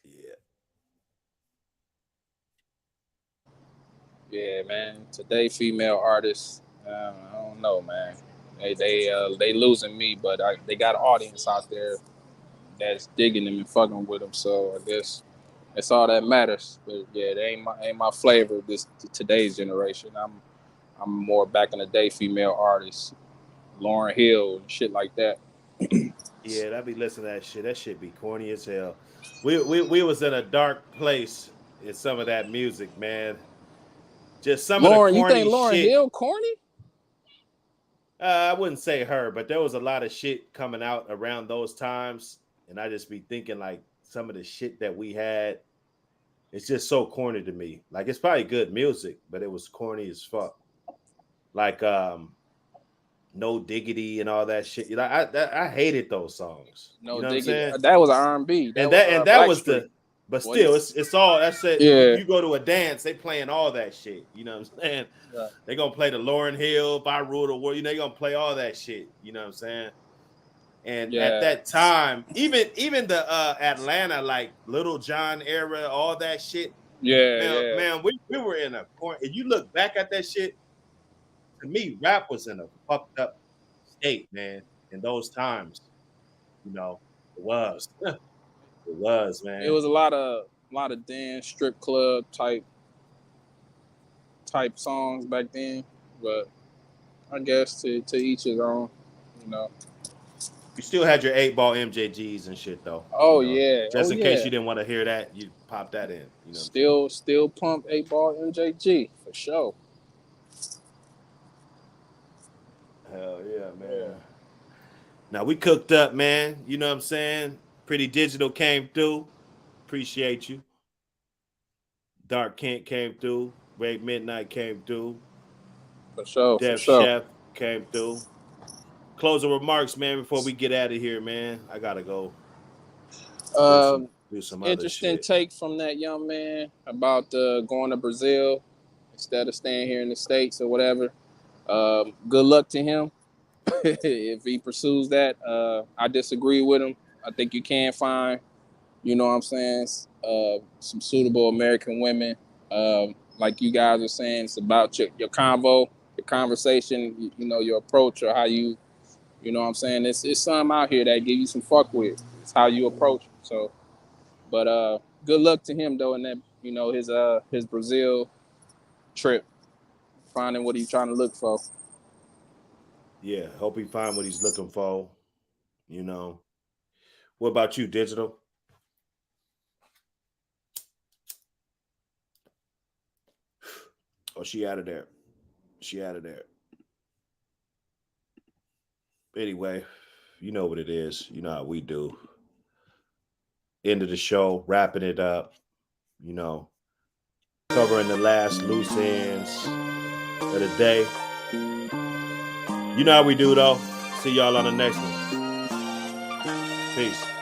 S2: Yeah.
S11: yeah, man. Today, female artists, I don't know, man. They losing me, but they got an audience out there that's digging them and fucking with them. So I guess that's all that matters. But yeah, they ain't my flavor. This today's generation. I'm more back in the day female artists, Lauren Hill and shit like that.
S2: Yeah, that be listening to that shit. That shit be corny as hell. We was in a dark place in some of that music, man. Just some of the
S11: Lauren, you think
S2: corny
S11: Lauren
S2: shit.
S11: Hill corny?
S2: I wouldn't say her, but there was a lot of shit coming out around those times, and I just be thinking like some of the shit that we had. It's just so corny to me. Like it's probably good music, but it was corny as fuck. Like No Diggity and all that shit. I hated those songs. You
S11: No
S2: know what I'm
S11: diggity.
S2: saying?
S11: That was R&B. That was
S2: And that was
S11: Blackstreet,
S2: the. But
S11: wasn't
S2: still,
S11: it?
S2: it's all that's it.
S11: Yeah.
S2: You go to a dance, they playing all that shit. You know what I'm saying?
S11: Yeah.
S2: They gonna play the Lauryn Hill, If I Rule the World. They gonna play all that shit. You know what I'm saying? And at
S11: Yeah.
S2: that time, even the Atlanta like Little John era, all that shit,
S11: Yeah. Yeah.
S2: man, we were in a point. If you look back at that shit, to me, rap was in a fucked up state, man. In those times, you know, it was, it was,
S11: It
S2: man.
S11: was a lot of dance strip club type songs back then, but I guess to each his own, you know.
S2: You still had your 8 ball MJGs and shit though,
S11: Oh yeah, oh
S2: just in case
S11: yeah.
S2: you didn't want to hear that, you pop that in. You know what I'm saying?
S11: Still pump 8 ball MJG for sure.
S2: Hell yeah,
S11: Yeah.
S2: man. Now we cooked up, man. You know what I'm saying? Pretty Digital came through. Appreciate you. Dark Kent came through. Ray Midnight came through.
S11: For sure, for
S2: Def
S11: sure.
S2: Chef came through. Closing remarks, man, before we get out of here, man. I gotta go
S11: Um,
S2: do some other
S11: Interesting
S2: shit.
S11: take from that young man about going to Brazil instead of staying here in the States or whatever. Good luck to him if he pursues that. I disagree with him. I think you can find, you know what I'm saying, some suitable American women. Like you guys are saying, it's about your convo, your conversation, your approach or how you know what I'm saying. It's some out here that give you some fuck with. It's how you approach it. So, but good luck to him though in that his Brazil trip, finding what he's trying to look for.
S2: Yeah, hope he find what he's looking for. You know. What about you, Digital? Oh, she out of there. She out of there. Anyway, you know what it is. You know how we do. End of the show, wrapping it up. You know, covering the last loose ends of the day. You know how we do, though. See y'all on the next one. Peace.